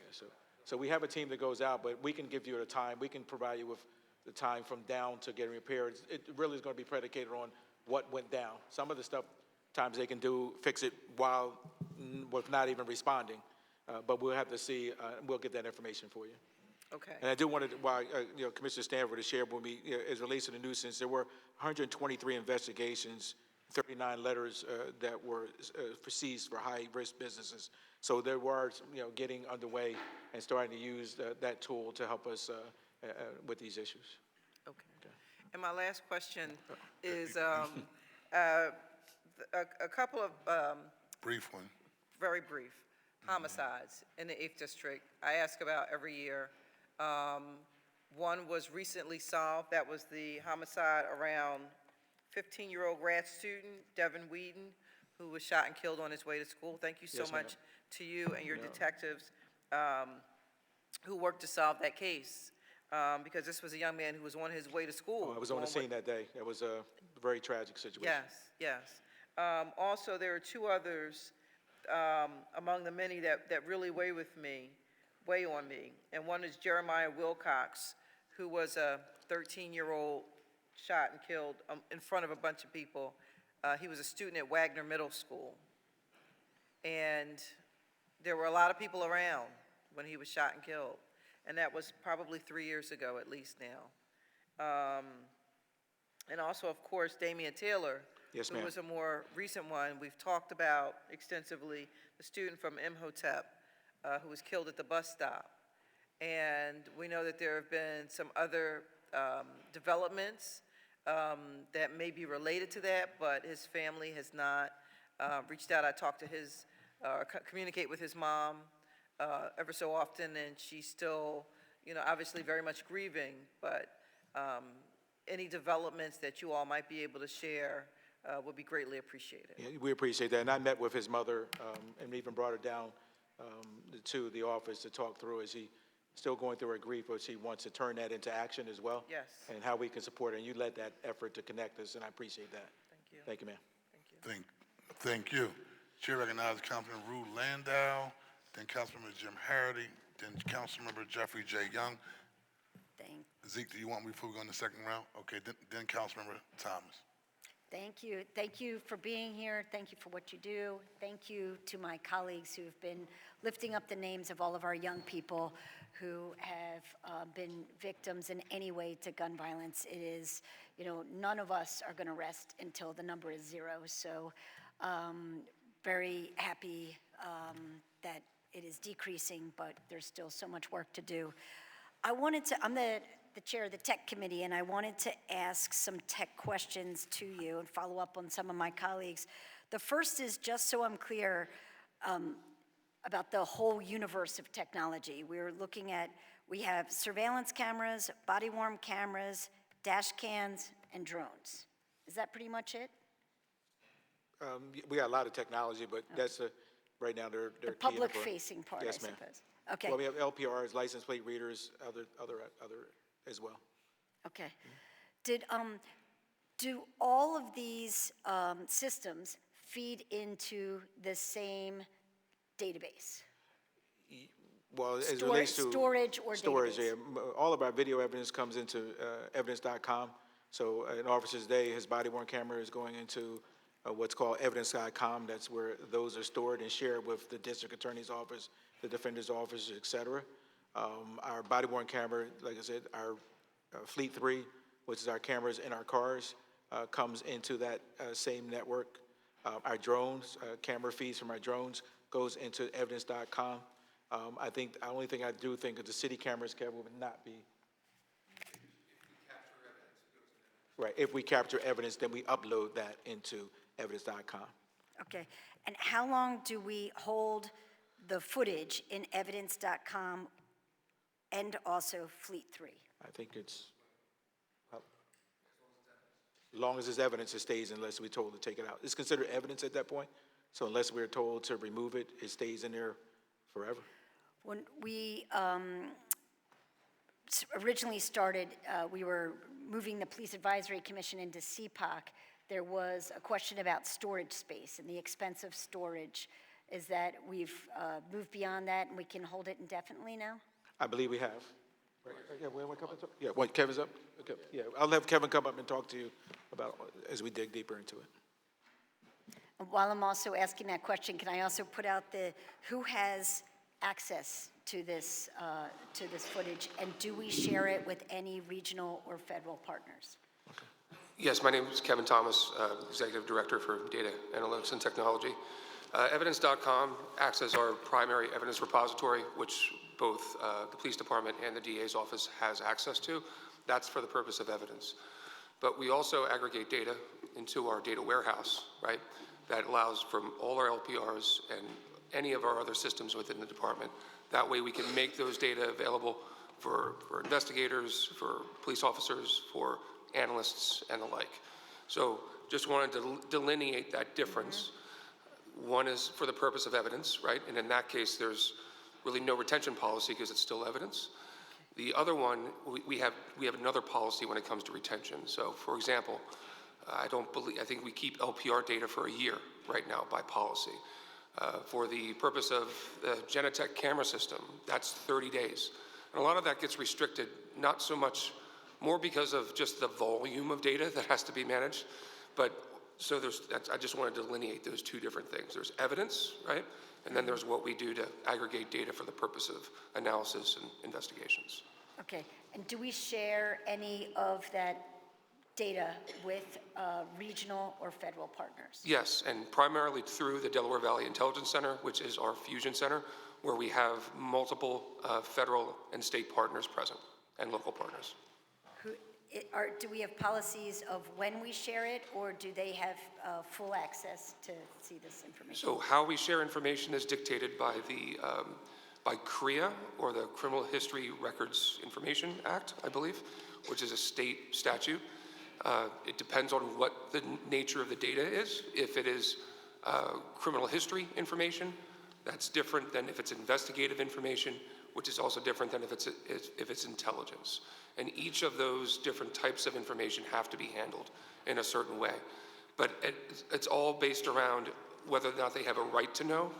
so we have a team that goes out, but we can give you the time. We can provide you with the time from down to getting repaired. It really is going to be predicated on what went down. Some of the stuff, times they can fix it while with not even responding. But we'll have to see, we'll get that information for you. Okay. And I do want to, while Commissioner Stanford has shared with me, as relates to the nuisance, there were 123 investigations, 39 letters that were seized for high-risk businesses. So there were, getting underway and starting to use that tool to help us with these issues. Okay. And my last question is a couple of Brief one. very brief homicides in the 8th District. I ask about every year. One was recently solved. That was the homicide around 15-year-old grad student, Devin Whedon, who was shot and killed on his way to school. Thank you so Yes, ma'am. much to you and your detectives who worked to solve that case. Because this was a young man who was on his way to school. I was on the scene that day. It was a very tragic situation. Yes. Also, there are two others among the many that really weigh on me. And one is Jeremiah Wilcox, who was a 13-year-old shot and killed in front of a bunch of people. He was a student at Wagner Middle School. And there were a lot of people around when he was shot and killed. And that was probably 3 years ago, at least now. And also, of course, Damian Taylor, Yes, who ma'am. was a more recent one. We've talked about extensively the student from Imhotep who was killed at the bus stop. And we know that there have been some other developments that may be related to that, but his family has not reached out. I talked to communicate with his mom ever so often, and she's still, obviously very much grieving, but any developments that you all might be able to share would be greatly appreciated. Yeah, we appreciate that. And I met with his mother and even brought her down to the office to talk through as he still going through her grief, but she wants to turn that into action as well. Yes. And how we can support her. And you led that effort to connect us, and I appreciate that. Thank you. Thank you, ma'am. Thank you. Chair recognizes Councilman Rue Landau, then Councilmember Jim Harity, then Councilmember Jeffrey J. Young. Zeke, do you want me before we go in the second round? Okay, then Councilmember Thomas. Thank you. Thank you for being here. Thank you for what you do. Thank you to my colleagues who have been lifting up the names of all of our young people who have been victims in any way to gun violence. It is, none of us are going to rest until the number is 0. So very happy that it it is decreasing, but there's still so much work to do. I'm the chair of the tech committee, and I wanted to ask some tech questions to you and follow up on some of my colleagues. The first is, just so I'm clear, about the whole universe of technology. We have surveillance cameras, body-worn cameras, dash cams, and drones. Is that pretty much it? We got a lot of technology, but that's, right now, they're The keying up public-facing part, I Yes, ma'am. suppose. Okay, Well, we have LPRs, license plate readers, other as well. okay. Do all of these systems feed into the same database? Well, as it relates to. Storage or Storage, database? yeah. All of our video evidence comes into evidence.com. So an officer today, his body-worn camera is going into what's called evidence.com. That's where those are stored and shared with the district attorney's office, the defender's office, et cetera. Our body-worn camera, like I said, our Fleet 3, which is our cameras in our cars, comes into that same network. Our drones, camera feeds from our drones goes into evidence.com. I think, the only thing I do think is the city cameras, Kevin, would not be. Right, if we capture evidence, then we upload that into evidence.com. Okay, and how long do we hold the footage in evidence.com and also Fleet 3? I think it's, as long as it's evidence, it stays unless we're told to take it out. It's considered evidence at that point, so unless we're told to remove it, it stays in there forever. When we originally started, we were moving the Police Advisory Commission into CPOC. There was a question about storage space and the expense of storage. Is that we've moved beyond that and we can hold it indefinitely now? I believe we have. Right. Yeah, when Kevin's up? Okay. Yeah, I'll have Kevin come up and talk to you about, as we dig deeper into it. And while I'm also asking that question, can I also put out who has access to this footage, and do we share it with any regional or federal partners? Yes, my name is Kevin Thomas, Executive Director for Data Analytics and Technology. Evidence.com acts as our primary evidence repository, which both the police department and the DA's office has access to. That's for the purpose of evidence. But we also aggregate data into our data warehouse, right? That allows from all our LPRs and any of our other systems within the department. That way we can make those data available for investigators, for police officers, for analysts, and the like. So just wanted to delineate that difference. One is for the purpose of evidence, right? And in that case, there's really no retention policy because it's still evidence. The other one, we have another policy when it comes to retention. So for example, I think we keep LPR data for a year right now by policy. For the purpose of the Genetech camera system, that's 30 days. And a lot of that gets restricted, not so much more because of just the volume of data that has to be managed, but so I just wanted to delineate those two different things. There's evidence, right? And then there's what we do to aggregate data for the purpose of analysis and investigations. Okay, and do we share any of that data with regional or federal partners? Yes, and primarily through the Delaware Valley Intelligence Center, which is our fusion center, where we have multiple federal and state partners present and local partners. Do we have policies of when we share it, or do they have full access to see this information? So how we share information is dictated by by CREA, or the Criminal History Records Information Act, I believe, which is a state statute. It depends on what the nature of the data is. If it is criminal history information, that's different than if it's investigative information, which is also different than if it's intelligence. And each of those different types of information have to be handled in a certain way. But it's all based around whether or not they have a right to know,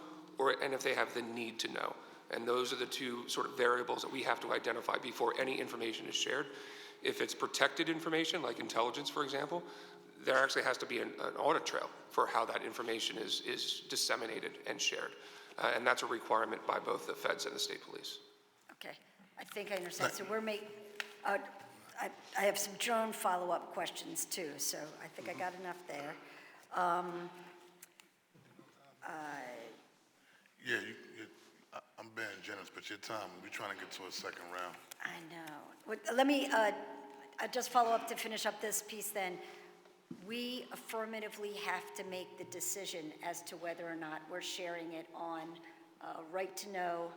and if they have the need to know. And those are the two sort of variables that we have to identify before any information is shared. If it's protected information, like intelligence, for example, there actually has to be an audit trail for how that information is disseminated and shared. And that's a requirement by both the feds and the state police. Okay, I think I understand. So we're making, I have some drone follow-up questions too, so I think I got enough there. Yeah, But your time, we're trying to get to a second round. I know. Let me just follow up to finish up this piece then. We affirmatively have to make the decision as to whether or not we're sharing it on right to know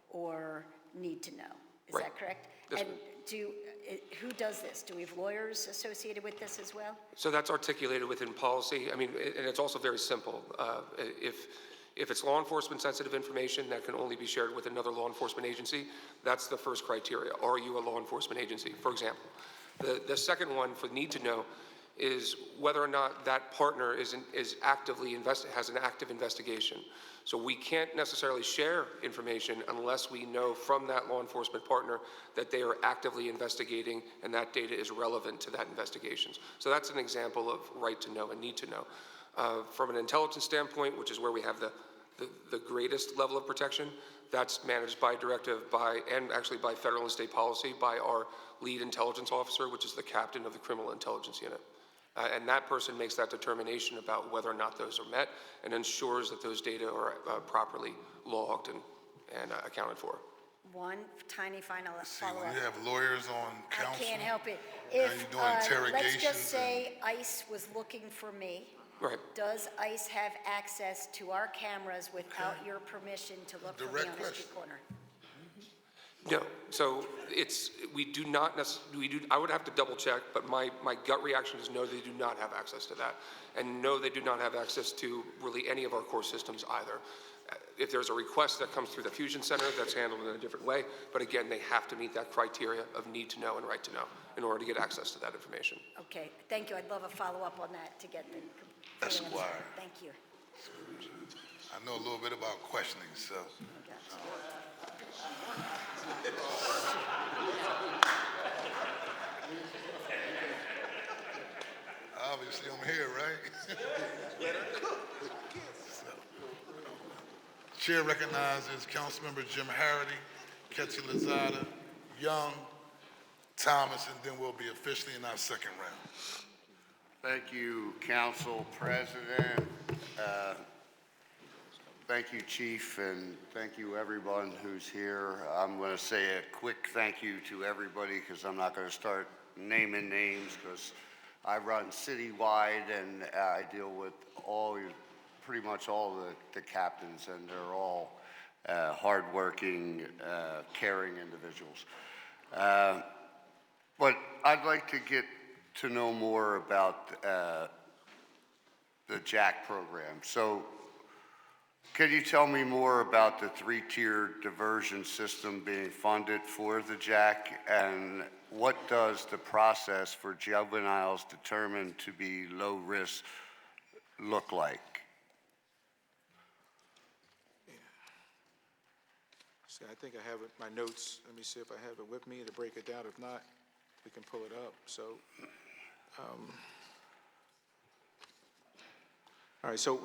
or need to know. Is Right. that correct? Yes, And ma'am. who does this? Do we have lawyers associated with this as well? So that's articulated within policy. I mean, and it's also very simple. If it's law enforcement sensitive information that can only be shared with another law enforcement agency, that's the first criteria. Are you a law enforcement agency, for example? The second one for need to know is whether or not that partner has an active investigation. So we can't necessarily share information unless we know from that law enforcement partner that they are actively investigating and that data is relevant to that investigation. So that's an example of right to know and need to know. From an intelligence standpoint, which is where we have the greatest level of protection, that's managed by directive and actually by federal and state policy by our lead intelligence officer, which is the captain of the criminal intelligence unit. And that person makes that determination about whether or not those are met and ensures that those data are properly logged and accounted for. One tiny final See, follow-up. when you have lawyers on council. I can't help it. Now If, you're doing let's interrogations just say ICE was looking for me, Right. does ICE have access to our cameras without your permission to look for me Direct on the question. street corner? No, so I would have to double check, but my gut reaction is no, they do not have access to that. And no, they do not have access to really any of our core systems either. If there's a request that comes through the Fusion Center, that's handled in a different way. But again, they have to meet that criteria of need to know and right to know in order to get access to that information. Okay, thank you. I'd love a follow-up on that to get the full answer. Esquire. Thank you. I know a little bit about questioning, so. Obviously, I'm here, right? So, Chair recognizes Councilmember Jim Harity, Ketchy Lozada, Young, Thomas, and then we'll be officially in our second round. Thank you, Council President. Thank you, Chief, and thank you, everyone who's here. I'm going to say a quick thank you to everybody because I'm not going to start naming names because I run citywide and I deal with pretty much all the captains, and they're all hardworking, caring individuals. But I'd like to get to know more about the JACK program. So could you tell me more about the three-tiered diversion system being funded for the JACK, and what does the process for juveniles determined to be low risk look like? See, I think I have it, my notes. Let me see if I have it with me to break it down. If not, we can pull it up. So, all right, so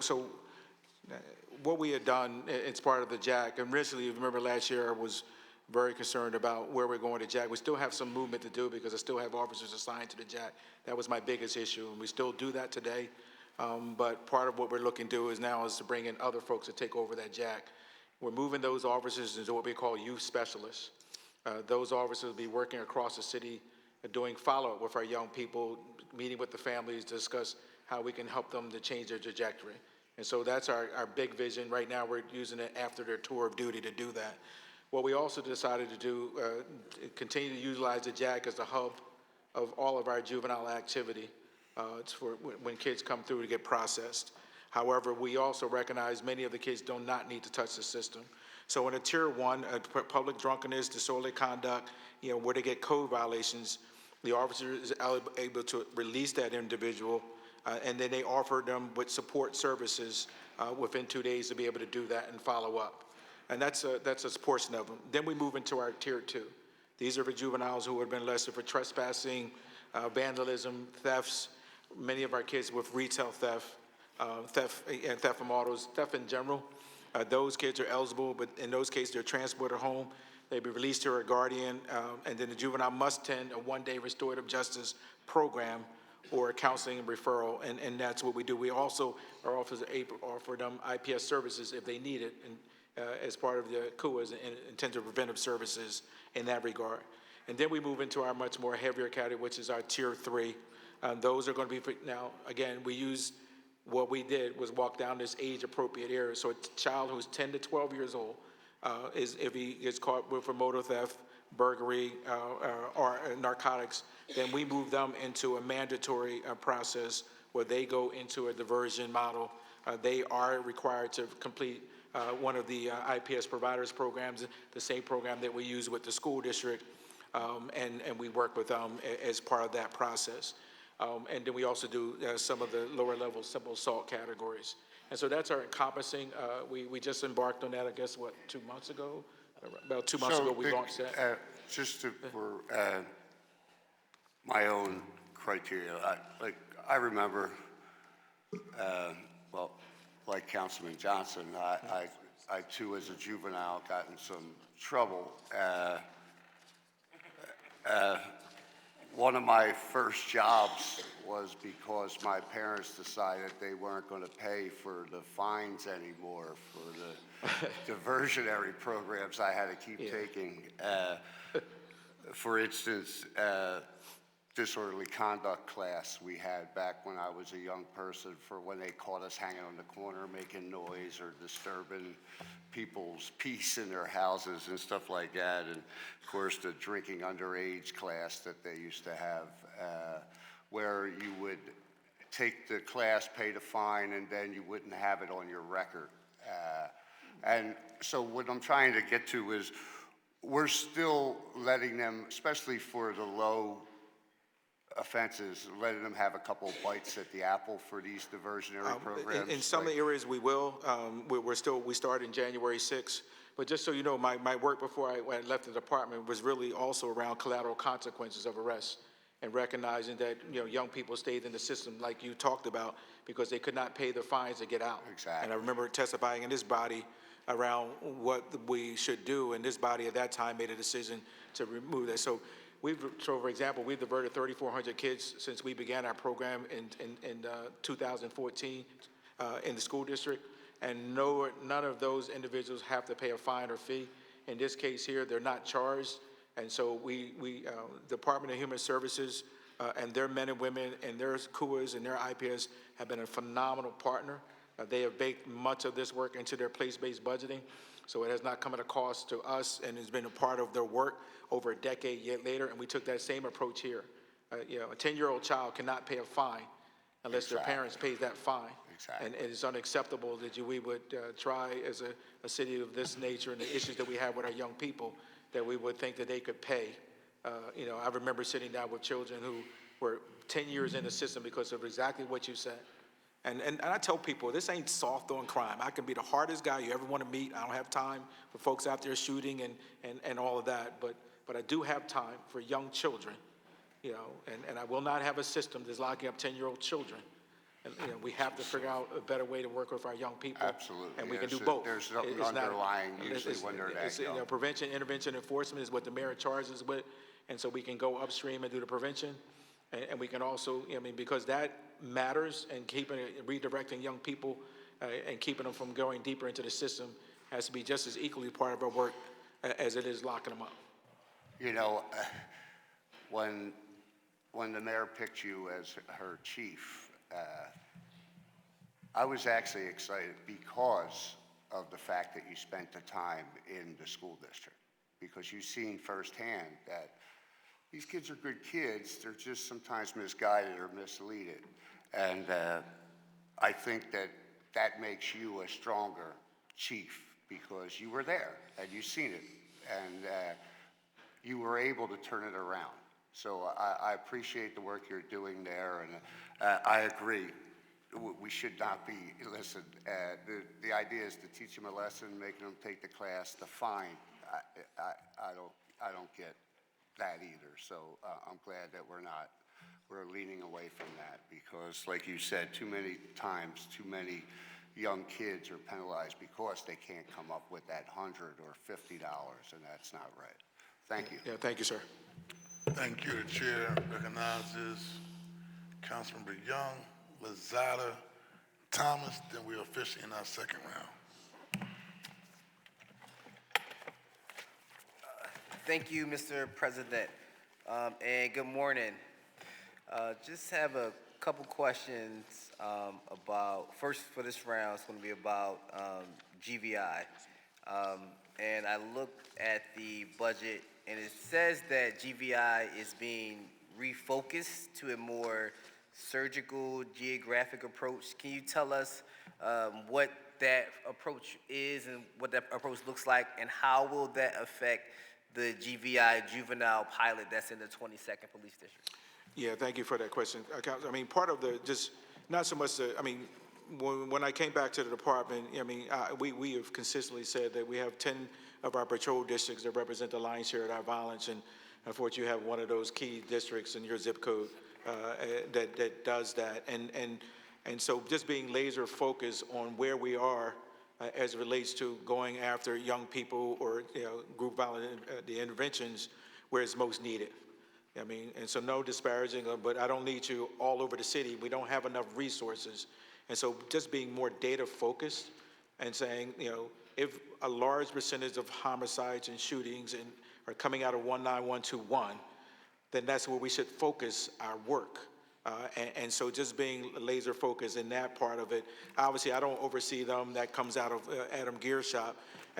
what we had done, it's part of the JACK, and originally, if you remember last year, I was very concerned about where we're going to JACK. We still have some movement to do because I still have officers assigned to the JACK. That was my biggest issue, and we still do that today. But part of what we're looking to do is to bring in other folks to take over that JACK. We're moving those officers into what we call youth specialists. Those officers will be working across the city, doing follow-up with our young people, meeting with the families, discuss how we can help them to change their trajectory. And so that's our big vision. Right now, we're using it after their tour of duty to do that. What we also decided to do, continue to utilize the JACK as the hub of all of our juvenile activity. It's for when kids come through to get processed. However, we also recognize many of the kids do not need to touch the system. So in a tier one, public drunkenness, disorderly conduct, where they get code violations, the officer is able to release that individual, and then they offer them with support services within 2 days to be able to do that and follow up. And that's a portion of them. Then we move into our tier two. These are the juveniles who have been arrested for trespassing, vandalism, thefts, many of our kids with retail theft, theft from autos, theft in general. Those kids are eligible, but in those cases, they're transported home. They'll be released to a guardian, and then the juvenile must attend a one-day restorative justice program or a counseling and referral, and that's what we do. We also are able to offer them IPS services if they need it, as part of the CUAs and intensive preventive services in that regard. And then we move into our much more heavier category, which is our tier 3. Those are going to be, now, again, what we did was walk down this age-appropriate area. So a child who's 10 to 12 years old, if he gets caught with a motor theft, burglary, or narcotics, then we move them into a mandatory process where they go into a diversion model. They are required to complete one of the IPS providers programs, the same program that we use with the school district, and we work with them as part of that process. And then we also do some of the lower level simple assault categories. And so that's our encompassing. We just embarked on that, I guess, 2 months ago? About 2 months ago, we launched that. For my own criteria, I remember, well, like Councilman Johnson, I too, as a juvenile, got in some trouble. One of my first jobs was because my parents decided they weren't going to pay for the fines anymore for the diversionary programs I had to keep taking. For instance, disorderly conduct class we had back when I was a young person for when they caught us hanging on the corner making noise or disturbing people's peace in their houses and stuff like that. And of course the drinking underage class that they used to have, where you would take the class, pay the fine, and then you wouldn't have it on your record. And so what I'm trying to get to is we're still letting them, especially for the low offenses, letting them have a couple bites at the apple for these diversionary programs? In some areas we will. We started in January 6th. But just so you know, my work before I left the department was really also around collateral consequences of arrest and recognizing that young people stayed in the system like you talked about because they could not pay their fines to get out. Exactly. And I remember testifying in this body around what we should do, and this body at that time made a decision to remove that. So for example, we've diverted 3,400 kids since we began our program in 2014 in the school district, and none of those individuals have to pay a fine or fee. In this case here, they're not charged, and so Department of Human Services and their men and women and their CUAs and their IPS have been a phenomenal partner. They have baked much of this work into their place-based budgeting, so it has not come at a cost to us, and it's been a part of their work over a decade yet later, and we took that same approach here. A 10-year-old child cannot pay a fine unless their parents pay that fine. Exactly. And it is unacceptable that we would try as a city of this nature and the issues that we have with our young people that we would think that they could pay. I remember sitting down with children who were 10 years in the system because of exactly what you said. And I tell people, this ain't soft on crime. I can be the hardest guy you ever want to meet. I don't have time for folks out there shooting and all of that, but I do have time for young children, and I will not have a system that's locking up 10-year-old children. And we have to figure out a better way to work with our young people. Absolutely. And we can do both. There's something underlying usually when they're that young. Prevention, intervention, enforcement is what the mayor charges with, and so we can go upstream and do the prevention. And we can also, because that matters, and redirecting young people and keeping them from going deeper into the system has to be just as equally part of our work as it is locking them up. When the mayor picked you as her chief, I was actually excited because of the fact that you spent the time in the school district, because you've seen firsthand that these kids are good kids, they're just sometimes misguided or misleaded. And I think that makes you a stronger chief because you were there and you've seen it, and you were able to turn it around. So I appreciate the work you're doing there, and I agree. We should not be, listen, the idea is to teach them a lesson, making them take the class, the fine. I don't get that either. So I'm glad that we're leaning away from that, because like you said, too many times, too many young kids are penalized because they can't come up with that $100 or $50, and that's not right. Thank you. Yeah, thank you, sir. Thank you. The chair recognizes Councilmember Young, Lozada, Thomas. Then we're officially in our second round. Thank you, Mr. President, and good morning. Just have a couple questions about, first for this round, it's going to be about GVI. And I looked at the budget, and it says that GVI is being refocused to a more surgical, geographic approach. Can you tell us what that approach is and what that approach looks like, and how will that affect the GVI juvenile pilot that's in the 22nd Police District? Yeah, thank you for that question, Council. I mean, part of the, just not so much the, I mean, when I came back to the department, I mean, we have consistently said that we have 10 of our patrol districts that represent the lion's share of our violence, and unfortunately, you have one of those key districts in your zip code that does that, and so just being laser focused on where we are as it relates to going after young people or group violence, the interventions where it's most needed. I mean, and so no disparaging, but I don't need you all over the city. We don't have enough resources. And so just being more data focused and saying, if a large percentage of homicides and shootings are coming out of 19121, then that's where we should focus our work. And so just being laser focused in that part of it. Obviously, I don't oversee them. That comes out of Adam Gear's shop.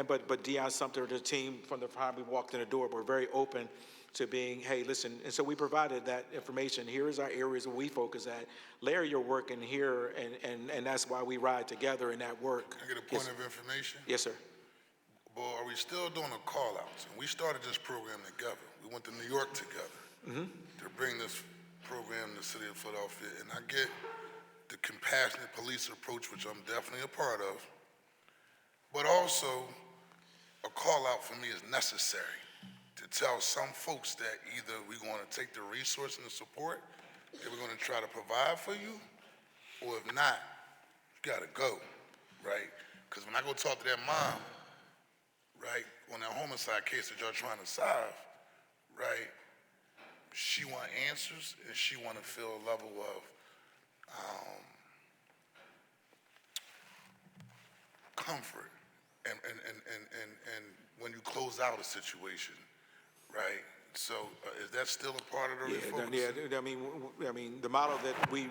But Deion Sumter, the team from the time we walked in the door, we're very open to being, hey, listen. And so we provided that information. Here is our areas where we focus at. Layer your work in here, and that's why we ride together in that work. Can I get a point of information? Yes, sir. Boy, are we still doing a call-outs? And we started this program together. We went to New York together to bring this program in the city of Philadelphia, and I get the compassionate police approach, which I'm definitely a part of, but also a call out for me is necessary to tell some folks that either we're going to take the resource and the support that we're going to try to provide for you, or if not, you got to go, right? Because when I go talk to that mom, right, on that homicide case that y'all trying to solve, right, she want answers, and she want to feel a level of comfort, and when you close out a situation, right? So is that still a part of the refocus? Yeah. I mean, the model that we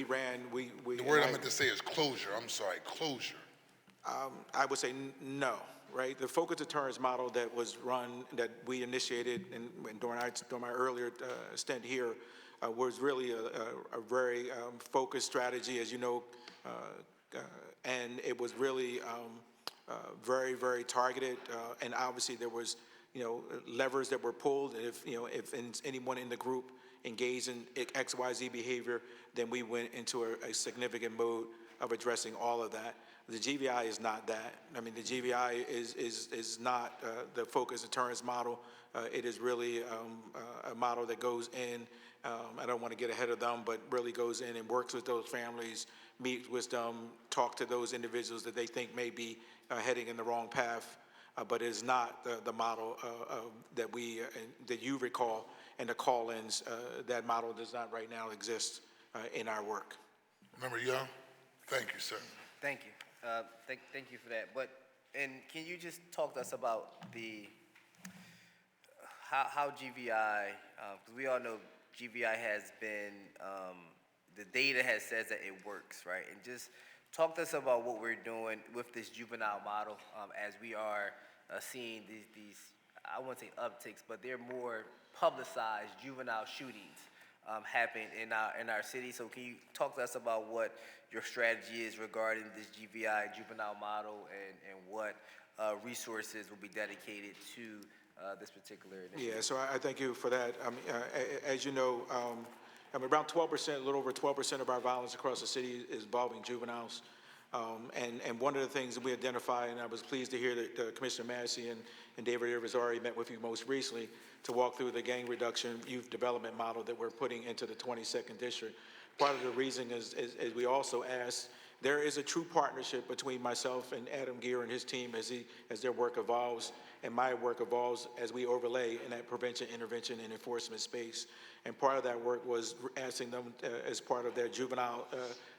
ran, the word I meant to say is closure. I'm sorry, closure. I would say no. Right, the focus deterrence model that was run, that we initiated during my earlier stint here, was really a very focused strategy, as you know, and it was really very, very targeted. And obviously, there was, levers that were pulled. And if anyone in the group engaged in XYZ behavior, then we went into a significant mode of addressing all of that. The GVI is not that. I mean, the GVI is not the focus deterrence model. It is really a model that goes in, I don't want to get ahead of them, but really goes in and works with those families, meets with them, talk to those individuals that they think may be heading in the wrong path, but it is not the model that you recall, and the call-ins. That model does not right now exist in our work. Member Young, thank you, sir. Thank you. Thank you for that. And can you just talk to us about how GVI, because we all know GVI has been, the data says that it works, right? And just talk to us about what we're doing with this juvenile model as we are seeing these, I won't say upticks, but they're more publicized juvenile shootings happen in our city. So can you talk to us about what your strategy is regarding this GVI juvenile model, and what resources will be dedicated to this particular initiative? Yeah, so I thank you for that. As you know, around 12%, a little over 12% of our violence across the city is involving juveniles. And one of the things that we identify, and I was pleased to hear that Commissioner Massey and David Irizarry met with you most recently to walk through the gang reduction youth development model that we're putting into the 22nd district. Part of the reason is we also asked, there is a true partnership between myself and Adam Gear and his team as their work evolves, and my work evolves as we overlay in that prevention, intervention, and enforcement space. And part of that work was asking them as part of their juvenile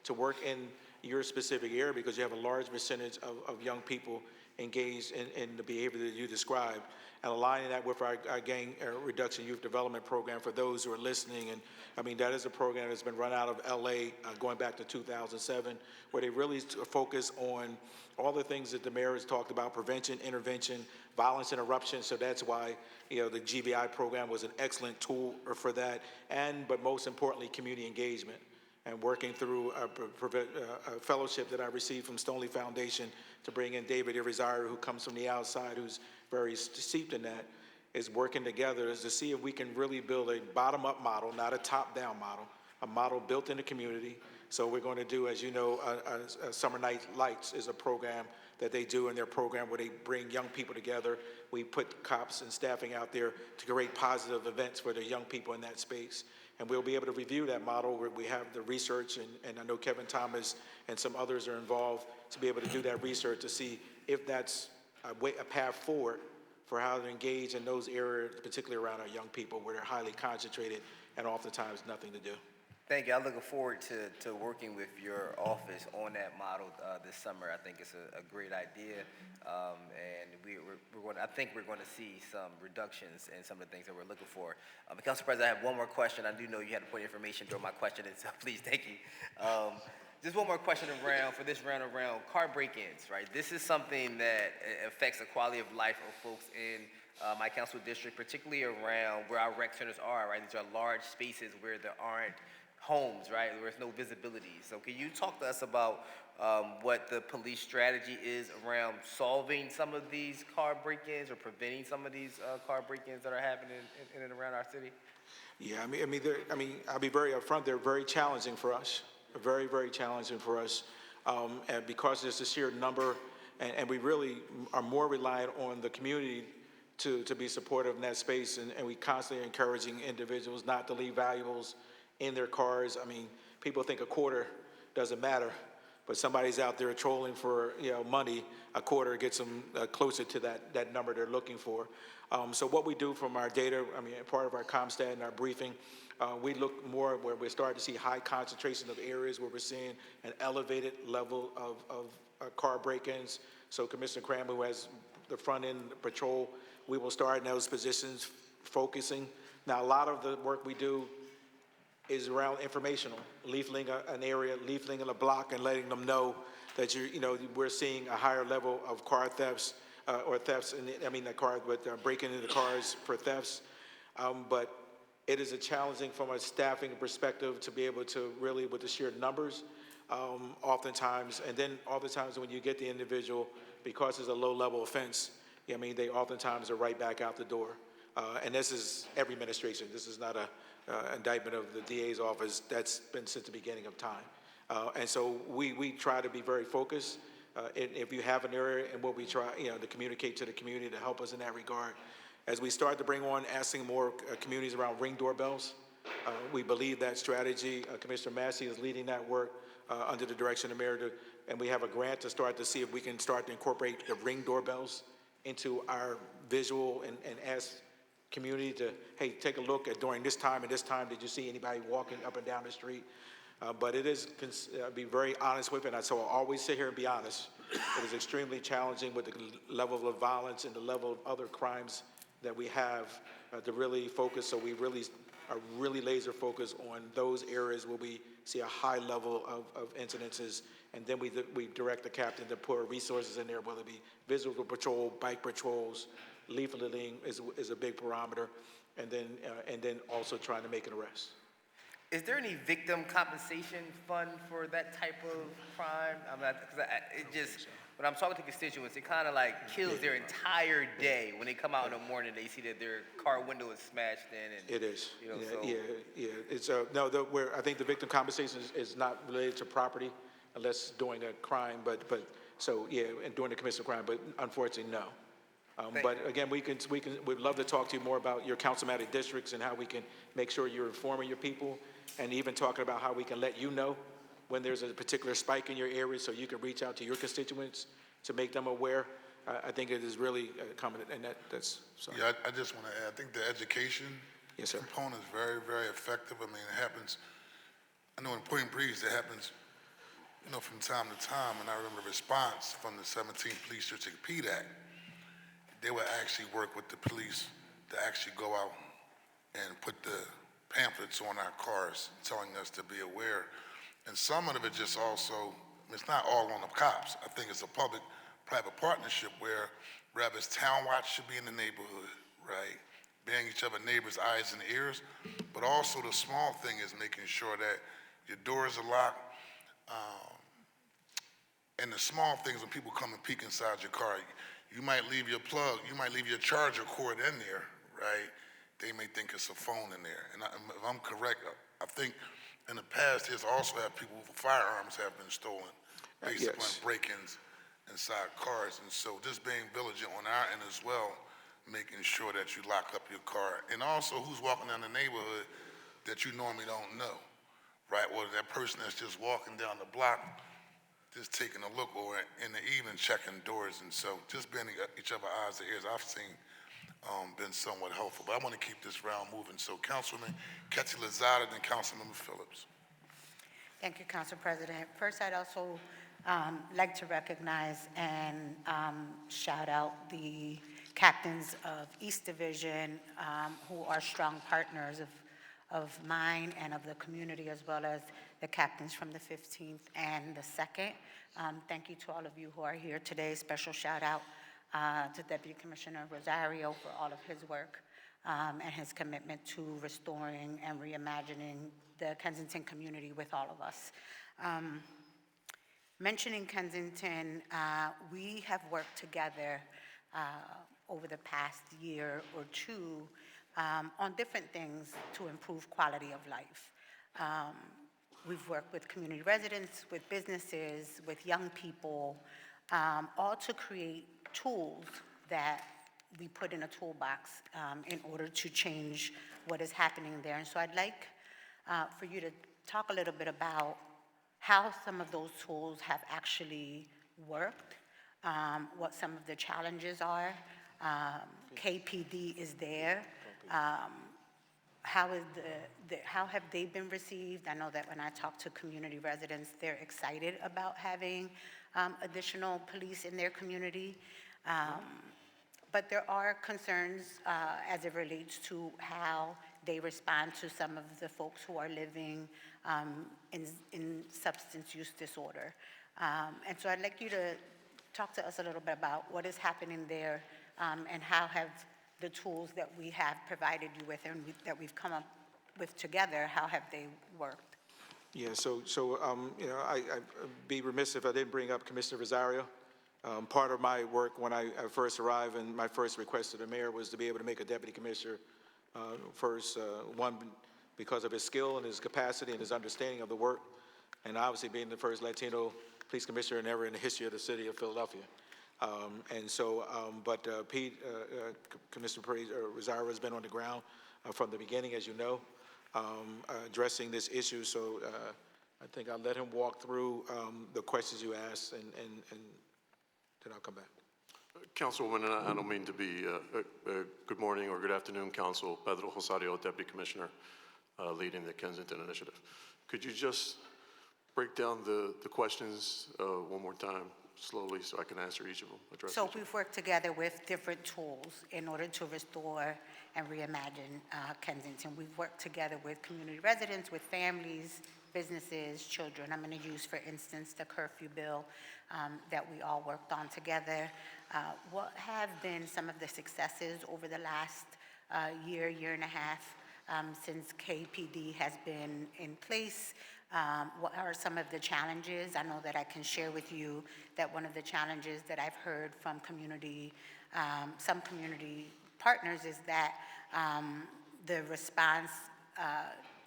to work in your specific area, because you have a large percentage of young people engaged in the behavior that you described, and aligning that with our gang reduction youth development program for those who are listening. And I mean, that is a program that's been run out of LA going back to 2007, where they really focus on all the things that the mayor has talked about: prevention, intervention, violence interruption. So that's why, you know, the GBI program was an excellent tool for that. But most importantly, community engagement, and working through a fellowship that I received from Stoneleaf Foundation to bring in David Irizarry, who comes from the outside, who's very steeped in that, is working together is to see if we can really build a bottom-up model, not a top-down model, a model built in the community. So we're going to do, as you know, Summer Night Lights is a program that they do in their program where they bring young people together. We put cops and staffing out there to create positive events for the young people in that space. And we'll be able to review that model where we have the research, and I know Kevin Thomas and some others are involved to be able to do that research to see if that's a path forward for how to engage in those areas, particularly around our young people where they're highly concentrated and oftentimes nothing to do. Thank you. I'm looking forward to working with your office on that model this summer. I think it's a great idea, and I think we're going to see some reductions in some of the things that we're looking for. Council President, I have one more question. I do know you had to put information during my question, and so please, thank you. Just one more question for this round around car break-ins, right? This is something that affects the quality of life of folks in my council district, particularly around where our rec centers are, right? These are large spaces where there aren't homes, right? There's no visibility. So can you talk to us about what the police strategy is around solving some of these car break-ins or preventing some of these car break-ins that are happening in and around our city? Yeah, I mean, I'll be very upfront. They're very challenging for us, very, very challenging for us, and because there's a sheer number, and we really are more reliant on the community to be supportive in that space, and we constantly encouraging individuals not to leave valuables in their cars. I mean, people think a quarter doesn't matter, but somebody's out there trolling for, you know, money. A quarter gets them closer to that number they're looking for. So what we do from our data, I mean, part of our ComStat and our briefing, we look more where we're starting to see high concentration of areas where we're seeing an elevated level of car break-ins. So Commissioner Cranley, who has the front end patrol, we will start in those positions focusing. Now, a lot of the work we do is around informational, leafleting an area, leafleting a block, and letting them know that we're seeing a higher level of car thefts or thefts. Breaking into cars for thefts. But it is a challenging from a staffing perspective to be able to really, with the sheer numbers, oftentimes, and then oftentimes when you get the individual, because it's a low-level offense, I mean, they oftentimes are right back out the door. And this is every administration. This is not a indictment of the DA's office. That's been since the beginning of time. And so we try to be very focused. If you have an area, and what we try, to communicate to the community to help us in that regard. As we start to bring on asking more communities around ring doorbells, we believe that strategy. Commissioner Massey is leading that work under the direction of Mayor, and we have a grant to start to see if we can start to incorporate the ring doorbells into our visual and ask community to, hey, take a look at during this time and this time, did you see anybody walking up and down the street? But it is, be very honest with it, and so I'll always sit here and be honest. It is extremely challenging with the level of violence and the level of other crimes that we have to really focus. So we really are really laser focused on those areas where we see a high level of incidences, and then we direct the captain to put resources in there, whether it be visual patrol, bike patrols, leafleting is a big parameter, and then also trying to make an arrest. Is there any victim compensation fund for that type of crime? When I'm talking to constituents, it kind of like kills their entire day when they come out in the morning. They see that their car window is smashed in. And, it is. It's I think the victim compensation is not related to property, unless doing a crime. And doing a commission of crime. But unfortunately, no. But again, we'd love to talk to you more about your councilmatic districts and how we can make sure you're informing your people, and even talking about how we can let you know when there's a particular spike in your area so you can reach out to your constituents to make them aware. I think it is really common, and that's sorry. Yeah, I just want to add, I think the education component is very, very effective. I mean, it happens, I know in Point Breeze, it happens from time to time, and I remember the response from the 17th Police District PDAC, they would actually work with the police to actually go out and put the pamphlets on our cars telling us to be aware. And some of it just also, it's not all on the cops. I think it's a public-private partnership where rather it's town watch should be in the neighborhood, right? Being each other neighbors' eyes and ears, but also the small thing is making sure that your doors are locked, and the small things when people come and peek inside your car, you might leave your plug, you might leave your charger cord in there, right? They may think it's a phone in there. And if I'm correct, I think in the past, there's also had people with firearms have been stolen based upon break-ins inside cars. And so just being vigilant on our end as well, making sure that you lock up your car. And also who's walking down the neighborhood that you normally don't know, right? Or that person that's just walking down the block, just taking a look, or in the evening checking doors. And so just being each other's eyes and ears, I've seen been somewhat helpful. But I want to keep this round moving. So Councilwoman Ketty Lozada, then Councilmember Phillips. Thank you, Council President. First, I'd also like to recognize and shout out the captains of East Division who are strong partners of mine and of the community, as well as the captains from the 15th and the 2nd. Thank you to all of you who are here today. Special shout out to Deputy Commissioner Rosario for all of his work and his commitment to restoring and reimagining the Kensington community with all of us. Mentioning Kensington, we have worked together over the past year or two on different things to improve quality of life. We've worked with community residents, with businesses, with young people, all to create tools that we put in a toolbox in order to change what is happening there. And so I'd like for you to talk a little bit about how some of those tools have actually worked, what some of the challenges are. KPD is there. How have they been received? I know that when I talk to community residents, they're excited about having additional police in their community. But there are concerns as it relates to how they respond to some of the folks who are living in substance use disorder. And so I'd like you to talk to us a little bit about what is happening there and how have the tools that we have provided you with and that we've come up with together, how have they worked? Yeah, I'd be remiss if I didn't bring up Commissioner Rosario. Part of my work when I first arrived and my first request to the mayor was to be able to make a deputy commissioner one, because of his skill and his capacity and his understanding of the work, and obviously being the first Latino police commissioner ever in the history of the city of Philadelphia. Commissioner Rosario has been on the ground from the beginning, as you know, addressing this issue. So I think I'll let him walk through the questions you asked, and then I'll come back. Councilwoman, I don't mean to be, good morning or good afternoon, Council. Pedro Rosario, Deputy Commissioner, leading the Kensington Initiative. Could you just break down the questions one more time, slowly, so I can answer each of them? So we've worked together with different tools in order to restore and reimagine Kensington. We've worked together with community residents, with families, businesses, children. I'm going to use, for instance, the curfew bill that we all worked on together. What have been some of the successes over the last year and a half since KPD has been in place? What are some of the challenges? I know that I can share with you that one of the challenges that I've heard from some community partners is that the response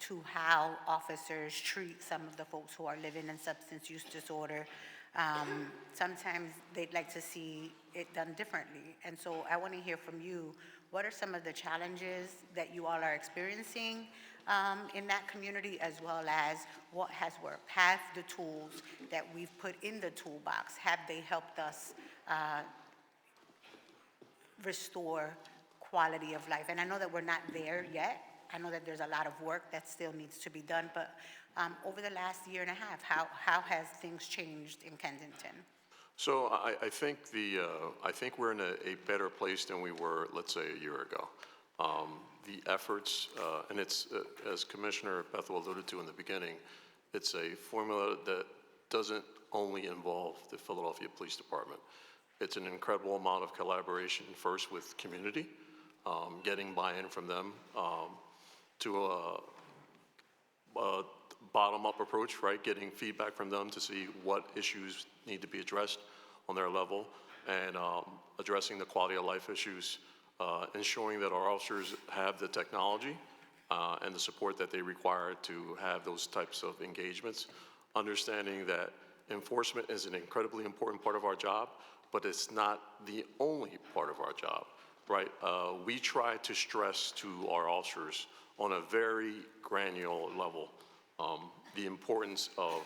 to how officers treat some of the folks who are living in substance use disorder, sometimes they'd like to see it done differently. And so I want to hear from you, what are some of the challenges that you all are experiencing in that community, as well as what has worked? Have the tools that we've put in the toolbox, have they helped us restore quality of life? And I know that we're not there yet. I know that there's a lot of work that still needs to be done, but over the last year and a half, how has things changed in Kensington? So I think I think we're in a better place than we were, let's say, a year ago. The efforts, and it's, as Commissioner Bethel alluded to in the beginning, it's a formula that doesn't only involve the Philadelphia Police Department. It's an incredible amount of collaboration, first with community, getting buy-in from them, to a bottom-up approach, right? Getting feedback from them to see what issues need to be addressed on their level, and addressing the quality of life issues, ensuring that our officers have the technology and the support that they require to have those types of engagements, understanding that enforcement is an incredibly important part of our job, but it's not the only part of our job, right? We try to stress to our officers on a very granular level the importance of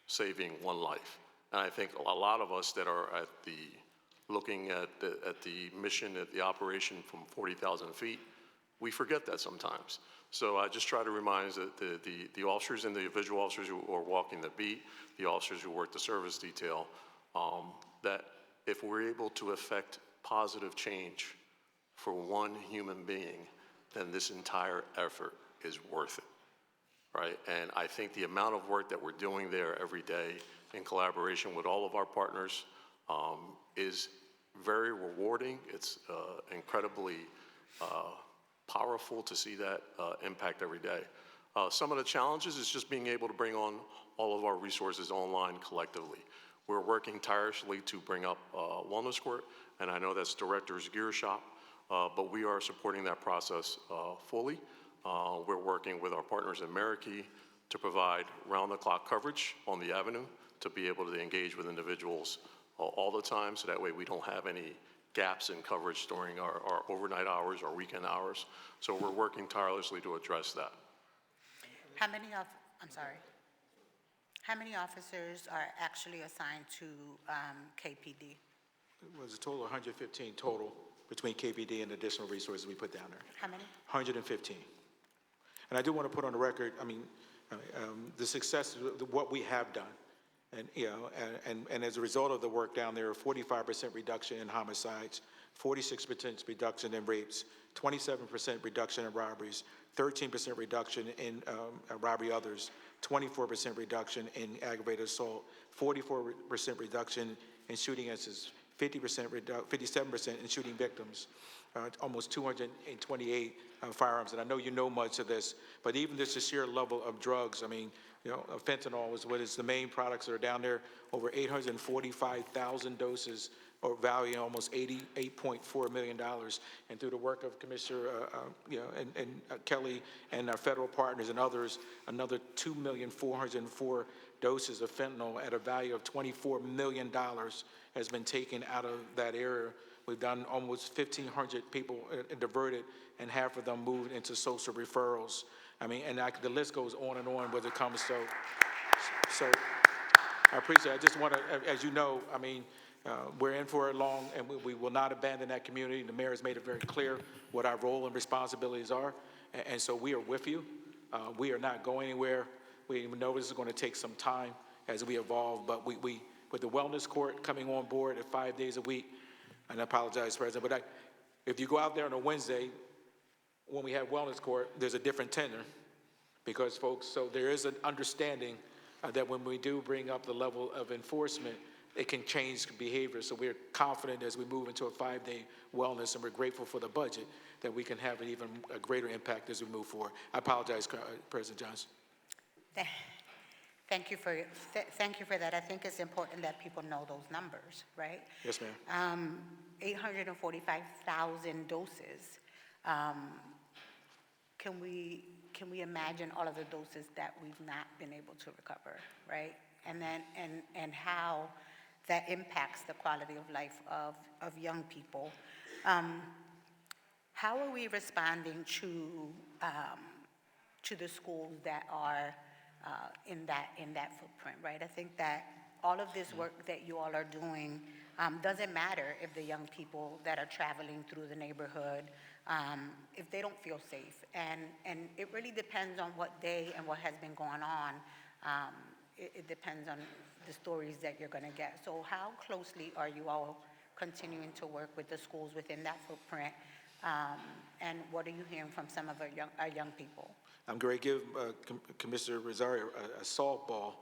saving one life. And I think a lot of us that are looking at the mission, at the operation from 40,000 feet, we forget that sometimes. So I just try to remind the officers and the individual officers who are walking the beat, the officers who work the service detail, that if we're able to affect positive change for one human being, then this entire effort is worth it, right? And I think the amount of work that we're doing there every day in collaboration with all of our partners is very rewarding. It's incredibly powerful to see that impact every day. Some of the challenges is just being able to bring on all of our resources online collectively. We're working tirelessly to bring up Wellness Court, and I know that's Director's Gear Shop, but we are supporting that process fully. We're working with our partners in Marikey to provide round-the-clock coverage on the avenue to be able to engage with individuals all the time, so that way we don't have any gaps in coverage during our overnight hours or weekend hours. So we're working tirelessly to address that. How many officers are actually assigned to KPD? It was a total of 115 total between KPD and additional resources we put down there. How many? 115. And I do want to put on the record, I mean, the success of what we have done. And, you know, and as a result of the work down there, a 45% reduction in homicides, 46% reduction in rapes, 27% reduction in robberies, 13% reduction in robbery others, 24% reduction in aggravated assault, 44% reduction in shooting incidents, 57% in shooting victims, almost 228 firearms. And I know you know much of this, but even just the sheer level of drugs, I mean, you know, fentanyl is what is the main products that are down there, over 845,000 doses, or value almost $88.4 million. And through the work of Commissioner, and Kelly and our federal partners and others, another 2,404,000 doses of fentanyl at a value of $24 million has been taken out of that area. We've done almost 1,500 people diverted, and half of them moved into social referrals. I mean, and the list goes on and on when it comes to, so I appreciate it. I just want to, as you know, I mean, we're in for it long, and we will not abandon that community. The mayor has made it very clear what our role and responsibilities are, and so we are with you. We are not going anywhere. We know this is going to take some time as we evolve, but we with the Wellness Court coming on board at 5 days a week, and I apologize, President, but if you go out there on a Wednesday, when we have Wellness Court, there's a different tenor, because folks, so there is an understanding that when we do bring up the level of enforcement, it can change behavior. So we're confident as we move into a 5-day wellness, and we're grateful for the budget, that we can have an even a greater impact as we move forward. I apologize, President Johnson. Thank you for that. I think it's important that people know those numbers, right? Yes, ma'am. 845,000 doses. Can we imagine all of the doses that we've not been able to recover, right? And then and how that impacts the quality of life of young people. How are we responding to the schools that are in that footprint, right? I think that all of this work that you all are doing doesn't matter if the young people that are traveling through the neighborhood, if they don't feel safe. And it really depends on what day and what has been going on. It depends on the stories that you're going to get. So how closely are you all continuing to work with the schools within that footprint? And what are you hearing from some of our young people? I'm going to give Commissioner Rosario a softball,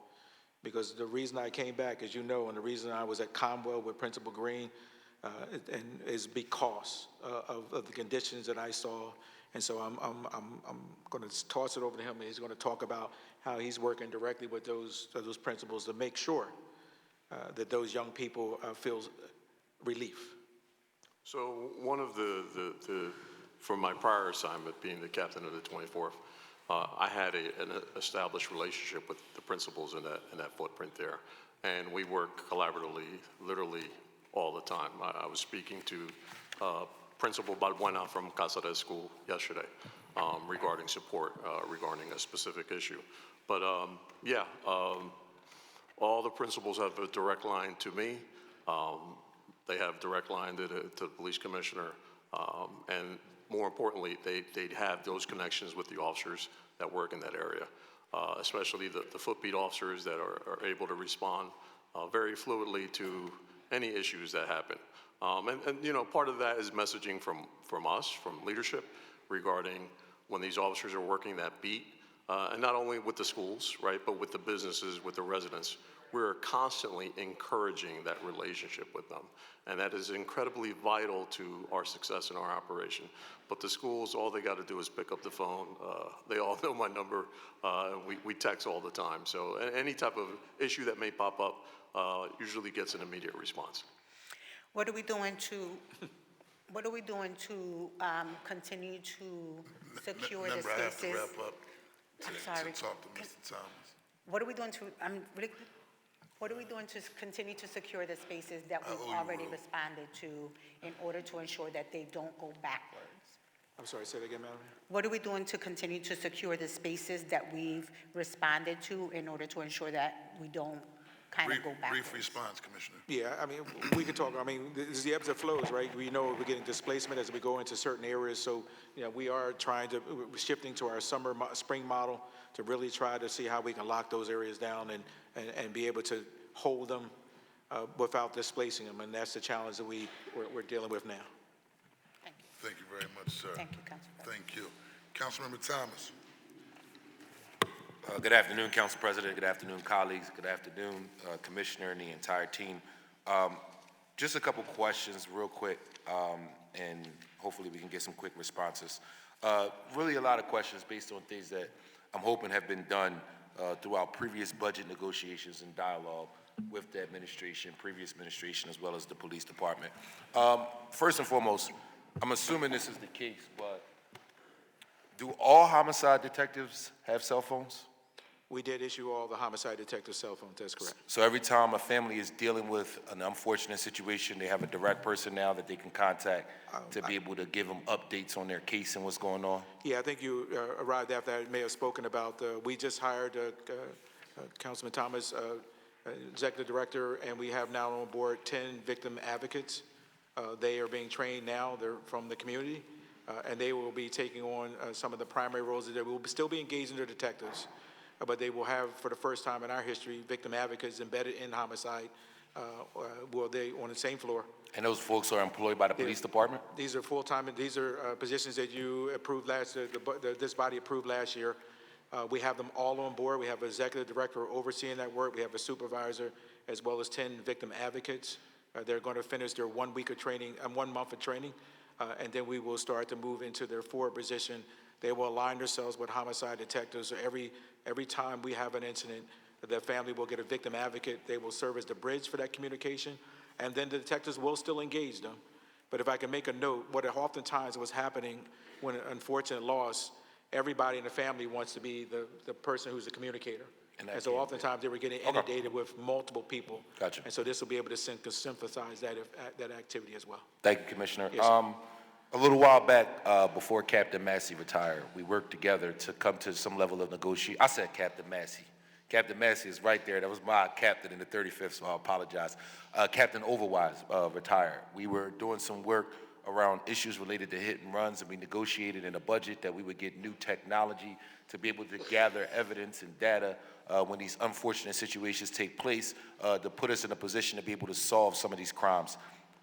because the reason I came back, as you know, and the reason I was at Conwell with Principal Green, is because of the conditions that I saw. And so I'm going to toss it over to him, and he's going to talk about how he's working directly with those principals to make sure that those young people feel relief. So one of the from my prior assignment, being the captain of the 24th, I had an established relationship with the principals in that footprint there, and we work collaboratively, literally all the time. I was speaking to Principal Balbuena from Casares School yesterday regarding support, regarding a specific issue. But all the principals have a direct line to me. They have direct line to the police commissioner, and more importantly, they have those connections with the officers that work in that area, especially the footbeat officers that are able to respond very fluidly to any issues that happen. And you know, part of that is messaging from us, from leadership, regarding when these officers are working that beat, and not only with the schools, right, but with the businesses, with the residents. We're constantly encouraging that relationship with them. And that is incredibly vital to our success in our operation. But the schools, all they got to do is pick up the phone. They all know my number. We text all the time. So any type of issue that may pop up usually gets an immediate response. What are we doing to continue to secure the Remember, I have to spaces? wrap up I'm sorry. to talk to Mr. Thomas. What are we doing to, what are we doing to continue to secure the spaces that we've already responded to in order to ensure that they don't go backwards? I'm sorry, say that again, Madam. What are we doing to continue to secure the spaces that we've responded to in order to ensure that we don't kind of go backwards? Brief response, Commissioner. Yeah, I mean, we could talk, I mean, there's the ebbs and flows, right? We know we're getting displacement as we go into certain areas, so, you know, we are we're shifting to our spring model to really try to see how we can lock those areas down and be able to hold them without displacing them, and that's the challenge that we're dealing with now. Thank you very much, sir. Thank you, Council President. Thank you. Councilmember Thomas. Good afternoon, Council President. Good afternoon, colleagues. Good afternoon, Commissioner and the entire team. Just a couple questions real quick, and hopefully we can get some quick responses. Really a lot of questions based on things that I'm hoping have been done throughout previous budget negotiations and dialogue with the administration, previous administration, as well as the police department. First and foremost, I'm assuming this is the case, but do all homicide detectives have cell phones? We did issue all the homicide detective cell phones, that's correct. So every time a family is dealing with an unfortunate situation, they have a direct person now that they can contact to be able to give them updates on their case and what's going on? Yeah, I think you arrived after I may have spoken about, we just hired Councilman Thomas, Executive Director, and we have now on board 10 victim advocates. They are being trained now, they're from the community, and they will be taking on some of the primary roles. They will still be engaging their detectives, but they will have, for the first time in our history, victim advocates embedded in homicide. They on the same floor. And those folks are employed by the police department? These are full-time, and these are positions that you approved this body approved last year. We have them all on board. We have an executive director overseeing that work. We have a supervisor, as well as 10 victim advocates. They're going to finish their 1 week of training, 1 month of training, and then we will start to move into their forward position. They will align themselves with homicide detectives. So every time we have an incident, the family will get a victim advocate. They will serve as the bridge for that communication, and then the detectives will still engage them. But if I can make a note, what oftentimes was happening when an unfortunate loss, everybody in the family wants to be the person who's the communicator. And so oftentimes they were getting inundated with multiple people. Gotcha. And so this will be able to synthesize that activity as well. Thank you, Commissioner. Yes, sir. A little while back, before Captain Massey retired, we worked together to come to some level of negotiation. I said Captain Massey. Captain Massey is right there. That was my captain in the 35th, so I apologize. Captain Overwise retired. We were doing some work around issues related to hit and runs, and we negotiated in a budget that we would get new technology to be able to gather evidence and data when these unfortunate situations take place to put us in a position to be able to solve some of these crimes.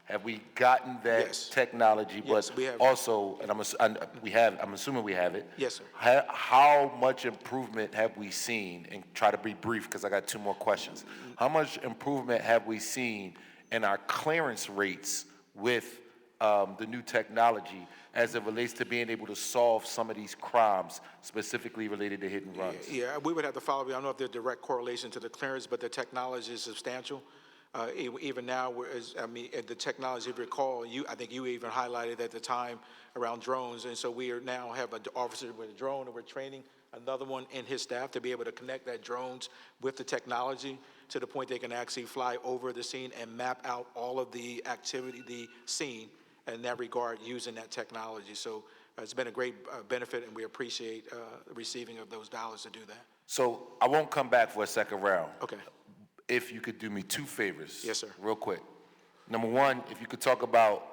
Have we gotten that Yes. technology? Yes, But we have. also, and I'm assuming we have it. Yes, sir. How much improvement have we seen, and try to be brief because I got two more questions. How much improvement have we seen in our clearance rates with the new technology as it relates to being able to solve some of these crimes specifically related to hit and runs? Yeah, we would have to follow. I don't know if there's a direct correlation to the clearance, but the technology is substantial. Even now, the technology, if you recall, I think you even highlighted at the time around drones, and so we now have an officer with a drone, and we're training another one and his staff to be able to connect that drones with the technology to the point they can actually fly over the scene and map out all of the activity, the scene, in that regard, using that technology. So it's been a great benefit, and we appreciate the receiving of those dollars to do that. So I won't come back for a second round. Okay. If you could do me two favors. Yes, sir. Real quick. Number one, if you could talk about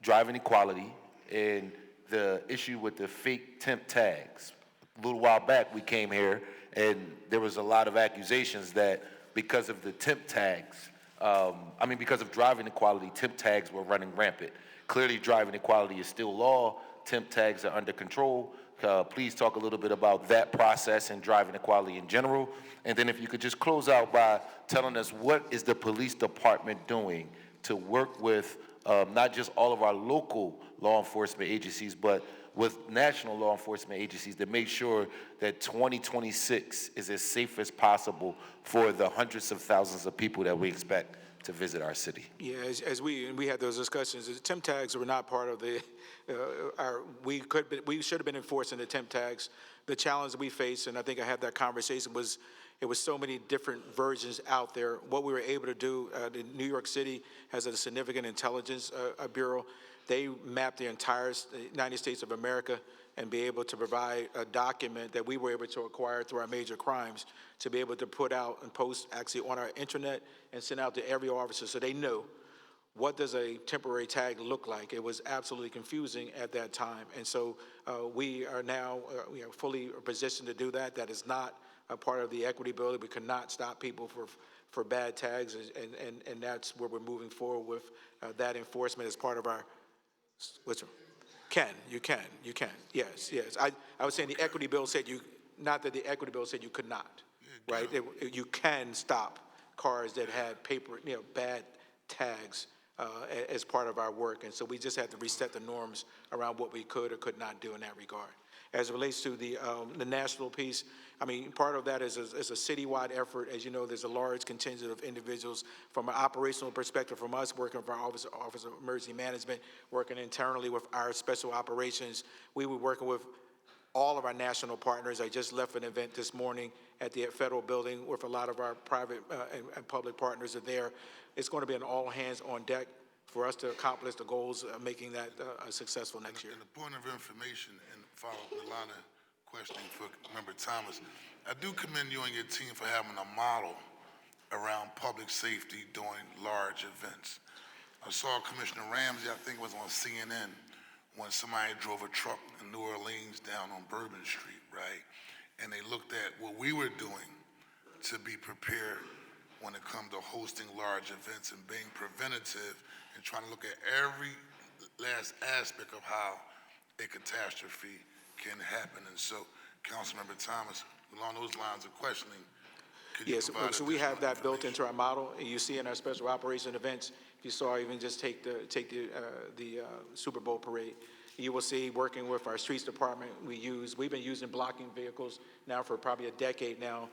driving equality and the issue with the fake temp tags. A little while back, we came here, and there was a lot of accusations that because of the temp tags, because of driving equality, temp tags were running rampant. Clearly, driving equality is still law. Temp tags are under control. Please talk a little bit about that process and driving equality in general. And then if you could just close out by telling us what is the police department doing to work with not just all of our local law enforcement agencies, but with national law enforcement agencies to make sure that 2026 is as safe as possible for the hundreds of thousands of people that we expect to visit our city. Yeah, as we had those discussions, the temp tags were not part of the, we should have been enforcing the temp tags. The challenge that we faced, and I think I had that conversation, was it was so many different versions out there. What we were able to do, New York City has a significant intelligence bureau. They mapped the entire United States of America and be able to provide a document that we were able to acquire through our major crimes to be able to put out and post actually on our intranet and send out to every officer so they know what does a temporary tag look like. It was absolutely confusing at that time. And so we are now fully positioned to do that. That is not a part of the equity bill. We could not stop people for bad tags, and that's where we're moving forward with that enforcement as part of our, You can. Yes. I was saying the equity bill said not that the equity bill said you could not, right? You can stop cars that had paper, bad tags as part of our work. And so we just had to reset the norms around what we could or could not do in that regard. As it relates to the national piece, part of that is a citywide effort. As you know, there's a large contingent of individuals from an operational perspective, from us working for our Office of Emergency Management, working internally with our special operations. We were working with all of our national partners. I just left an event this morning at the federal building with a lot of our private and public partners are there. It's going to be an all hands on deck for us to accomplish the goals of making that successful next year. And a point of information, and follow up the line of questioning for Member Thomas, I do commend you and your team for having a model around public safety during large events. I saw Commissioner Ramsey, I think it was on CNN, when somebody drove a truck in New Orleans down on Bourbon Street, right? And they looked at what we were doing to be prepared when it comes to hosting large events and being preventative and trying to look at every last aspect of how a catastrophe can happen. And so, Councilmember Thomas, along those lines of questioning, could you provide so we have additional that built into our model. You see in our special operation events, if you saw even just take the Super Bowl parade, you will see working with our streets department, we've been using blocking vehicles now for probably a decade now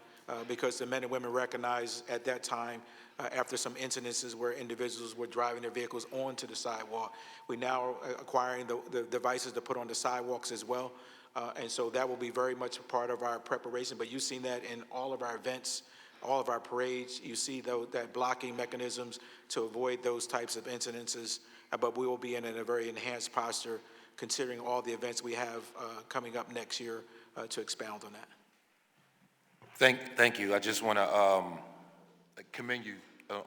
because the men and women recognized at that time after some incidences where individuals were driving their vehicles onto the sidewalk. We now are acquiring the devices to put on the sidewalks as well. And so that will be very much a part of our preparation. But you've seen that in all of our events, all of our parades. You see that blocking mechanisms to avoid those types of incidences. But we will be in a very enhanced posture considering all the events we have coming up next year to expound on that. Thank you. I just want to commend you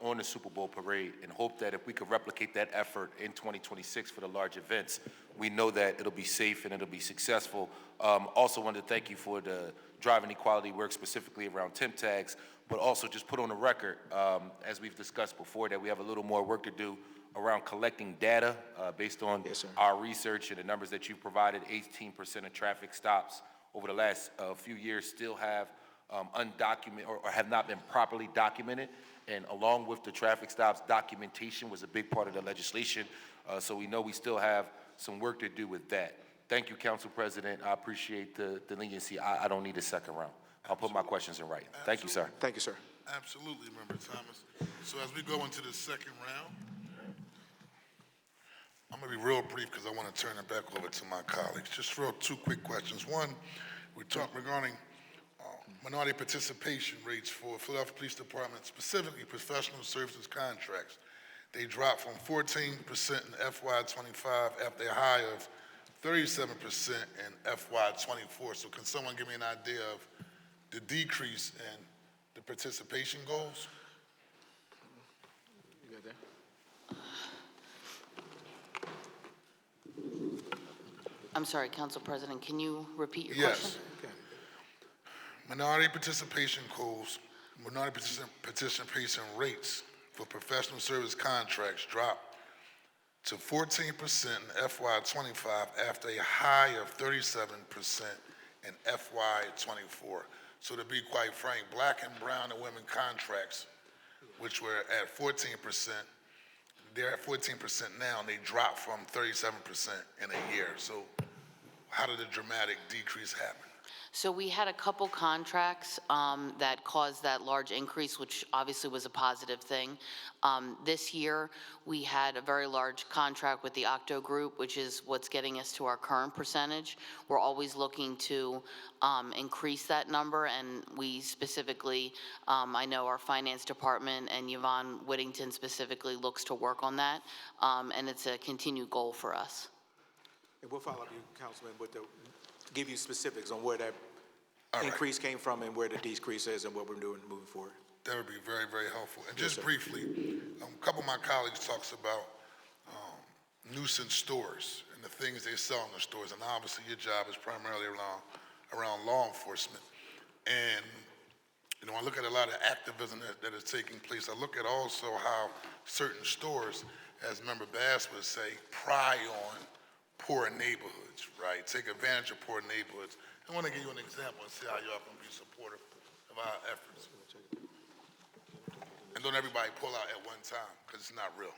on the Super Bowl parade and hope that if we could replicate that effort in 2026 for the large events, we know that it'll be safe and it'll be successful. Also wanted to thank you for the driving equality work specifically around temp tags, but also just put on the record, as we've discussed before, that we have a little more work to do around collecting data based on our research and the numbers that you've provided. 18% of traffic stops over the last few years still have undocumented or have not been properly documented. And along with the traffic stops, documentation was a big part of the legislation. So we know we still have some work to do with that. Thank you, Council President. I appreciate the leniency. I don't need a second round. I'll put my questions in writing. Thank you, sir. Thank you, sir. Absolutely, Member Thomas. So as we go into the second round, I'm going to be real brief because I want to turn it back over to my colleagues. Just real two quick questions. One, we talked regarding minority participation rates for Philadelphia Police Department, specifically professional services contracts. They dropped from 14% in FY25 after a high of 37% in FY24. So can someone give me an idea of the decrease in the participation goals? You got that? I'm sorry, Council President, can you repeat your Yes. question? Minority participation goals, minority participation rates for professional service contracts dropped to 14% in FY25 after a high of 37% in FY24. So to be quite frank, black and brown and women contracts, which were at 14%, they're at 14% now, and they dropped from 37% in a year. So how did the dramatic decrease happen? So we had a couple contracts that caused that large increase, which obviously was a positive thing. This year, we had a very large contract with the Octo Group, which is what's getting us to our current percentage. We're always looking to increase that number, and we specifically, I know our finance department and Yvonne Whittington specifically looks to work on that, and it's a continued goal for us. And we'll follow up you, Councilman, with give you specifics on where that increase came from and where the decrease is and what we're doing moving forward. That would be very, very helpful. And just briefly, a couple of my colleagues talks about nuisance stores and the things they sell in the stores. And obviously your job is primarily around law enforcement. And, you know, I look at a lot of activism that is taking place. I look at also how certain stores, as Member Bass would say, pry on poor neighborhoods, right? Take advantage of poor neighborhoods. I want to give you an example and see how y'all can be supportive of our efforts. And don't everybody pull out at one time, because it's not real.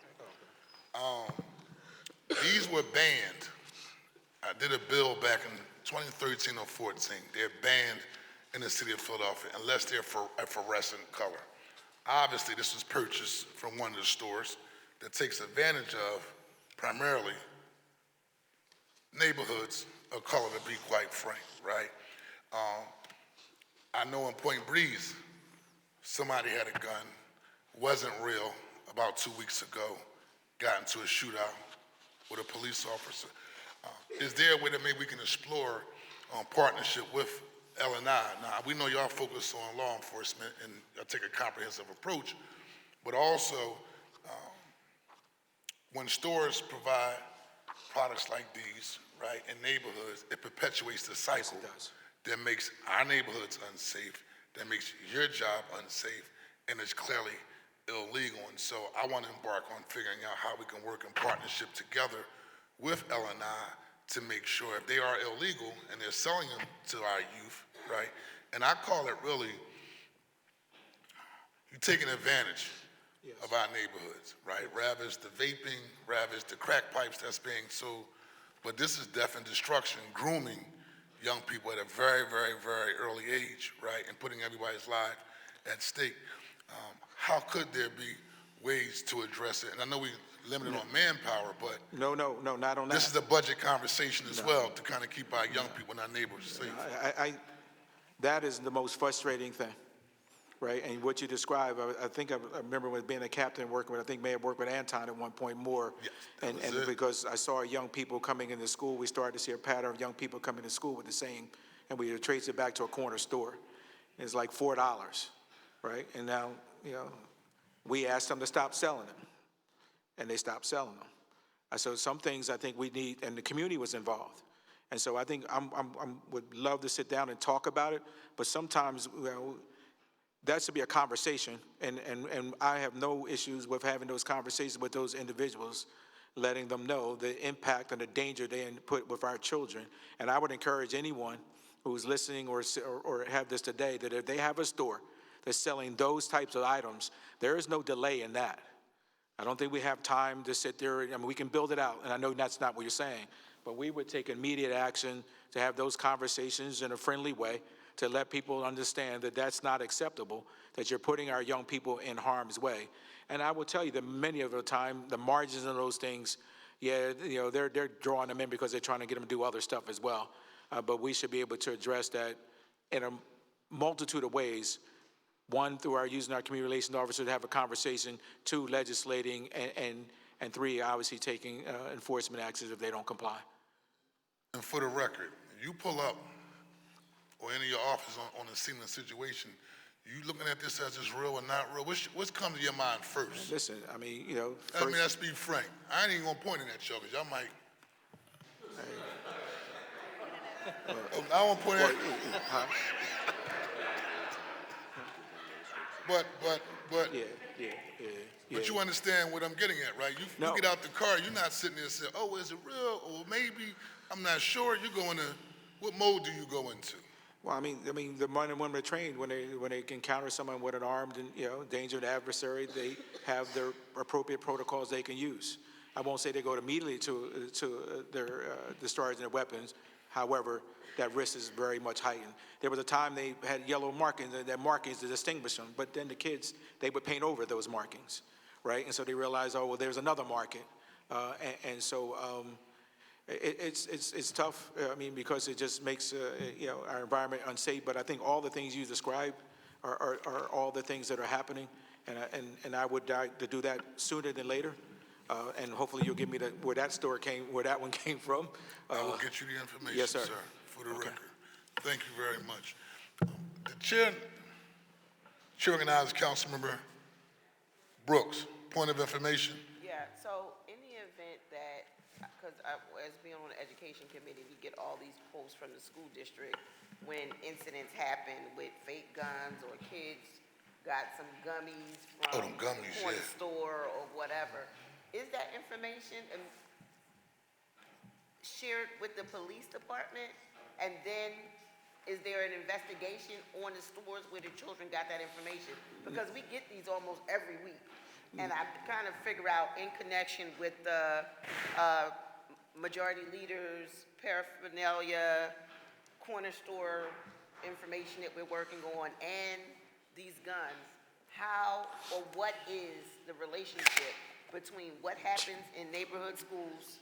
These were banned. I did a bill back in 2013 or 14. They're banned in the city of Philadelphia unless they're a fluorescent color. Obviously, this was purchased from one of the stores that takes advantage of primarily neighborhoods of color, to be quite frank, right? I know in Point Breeze, somebody had a gun, wasn't real, about 2 weeks ago, got into a shootout with a police officer. Is there a way that maybe we can explore partnership with L&I? Now, we know y'all focus on law enforcement and y'all take a comprehensive approach, but also when stores provide products like these, right, in neighborhoods, it perpetuates the cycle that makes our neighborhoods unsafe, that makes your job unsafe, and it's clearly illegal. And so I want to embark on figuring out how we can work in partnership together with L&I to make sure if they are illegal and they're selling them to our youth, right, and I call it really, you're taking advantage of our neighborhoods, right? Rather it's the vaping, rather it's the crack pipes that's being sold, but this is death and destruction, grooming young people at a very, very, very early age, right? And putting everybody's life at stake. How could there be ways to address it? And I know we limited on manpower, but No, not on that. this is a budget conversation as well to kind of keep our young people in our neighborhoods safe. That is the most frustrating thing, right? And what you described, I think I remember when being a captain working with, I think may have worked with Anton at one point more. Yes, and because I saw young people coming into school, we started to see a pattern of young people coming to school with the same, and we traced it back to a corner store. It's like $4, right? And now, we asked them to stop selling them, and they stopped selling them. So some things I think we need, and the community was involved. And so I think would love to sit down and talk about it, but sometimes, that should be a conversation, and I have no issues with having those conversations with those individuals, letting them know the impact and the danger they put with our children. And I would encourage anyone who's listening or have this today, that if they have a store that's selling those types of items, there is no delay in that. I don't think we have time to sit there. I mean, we can build it out, and I know that's not what you're saying, but we would take immediate action to have those conversations in a friendly way to let people understand that that's not acceptable, that you're putting our young people in harm's way. And I will tell you that many of the time, the margins of those things, they're drawing them in because they're trying to get them to do other stuff as well. But we should be able to address that in a multitude of ways. One, through using our community relations officer to have a conversation. Two, legislating, and three, obviously taking enforcement actions if they don't comply. And for the record, you pull up, or any of your officers on the scene of the situation, you looking at this as it's real or not real? What's coming to your mind first? Listen, I mean, first, let's be frank. I ain't even gonna point in at y'all, because y'all might. I won't point at. But But you understand what I'm getting at, right? You get out the car, you're not sitting there saying, oh, is it real? Or maybe, I'm not sure. You're going to, what mode do you go into? Well, I mean, the men and women are trained when they encounter someone with an armed and dangerous adversary, they have their appropriate protocols they can use. I won't say they go immediately to their discharging their weapons. However, that risk is very much heightened. There was a time they had yellow markings, and that markings to distinguish them. But then the kids, they would paint over those markings, right? And so they realized, oh well, there's another market, so. It's tough. I mean, because it just makes our environment unsafe. But I think all the things you described are all the things that are happening, and I would like to do that sooner than later. And hopefully you'll give me where that one came from. I will get you the information, yes, sir. For the record. Thank you very much. The chair organized Councilmember Brooks. Point of information. Yeah. So in the event that, because as being on the education committee, we get all these posts from the school district when incidents happen with fake guns or kids got some gummies from the store or whatever. Is that information shared with the police department? And then is there an investigation on the stores where the children got that information? Because we get these almost every week. And I kind of figure out in connection with the majority leaders, paraphernalia, corner store information that we're working on, and these guns, how or what is the relationship between what happens in neighborhood schools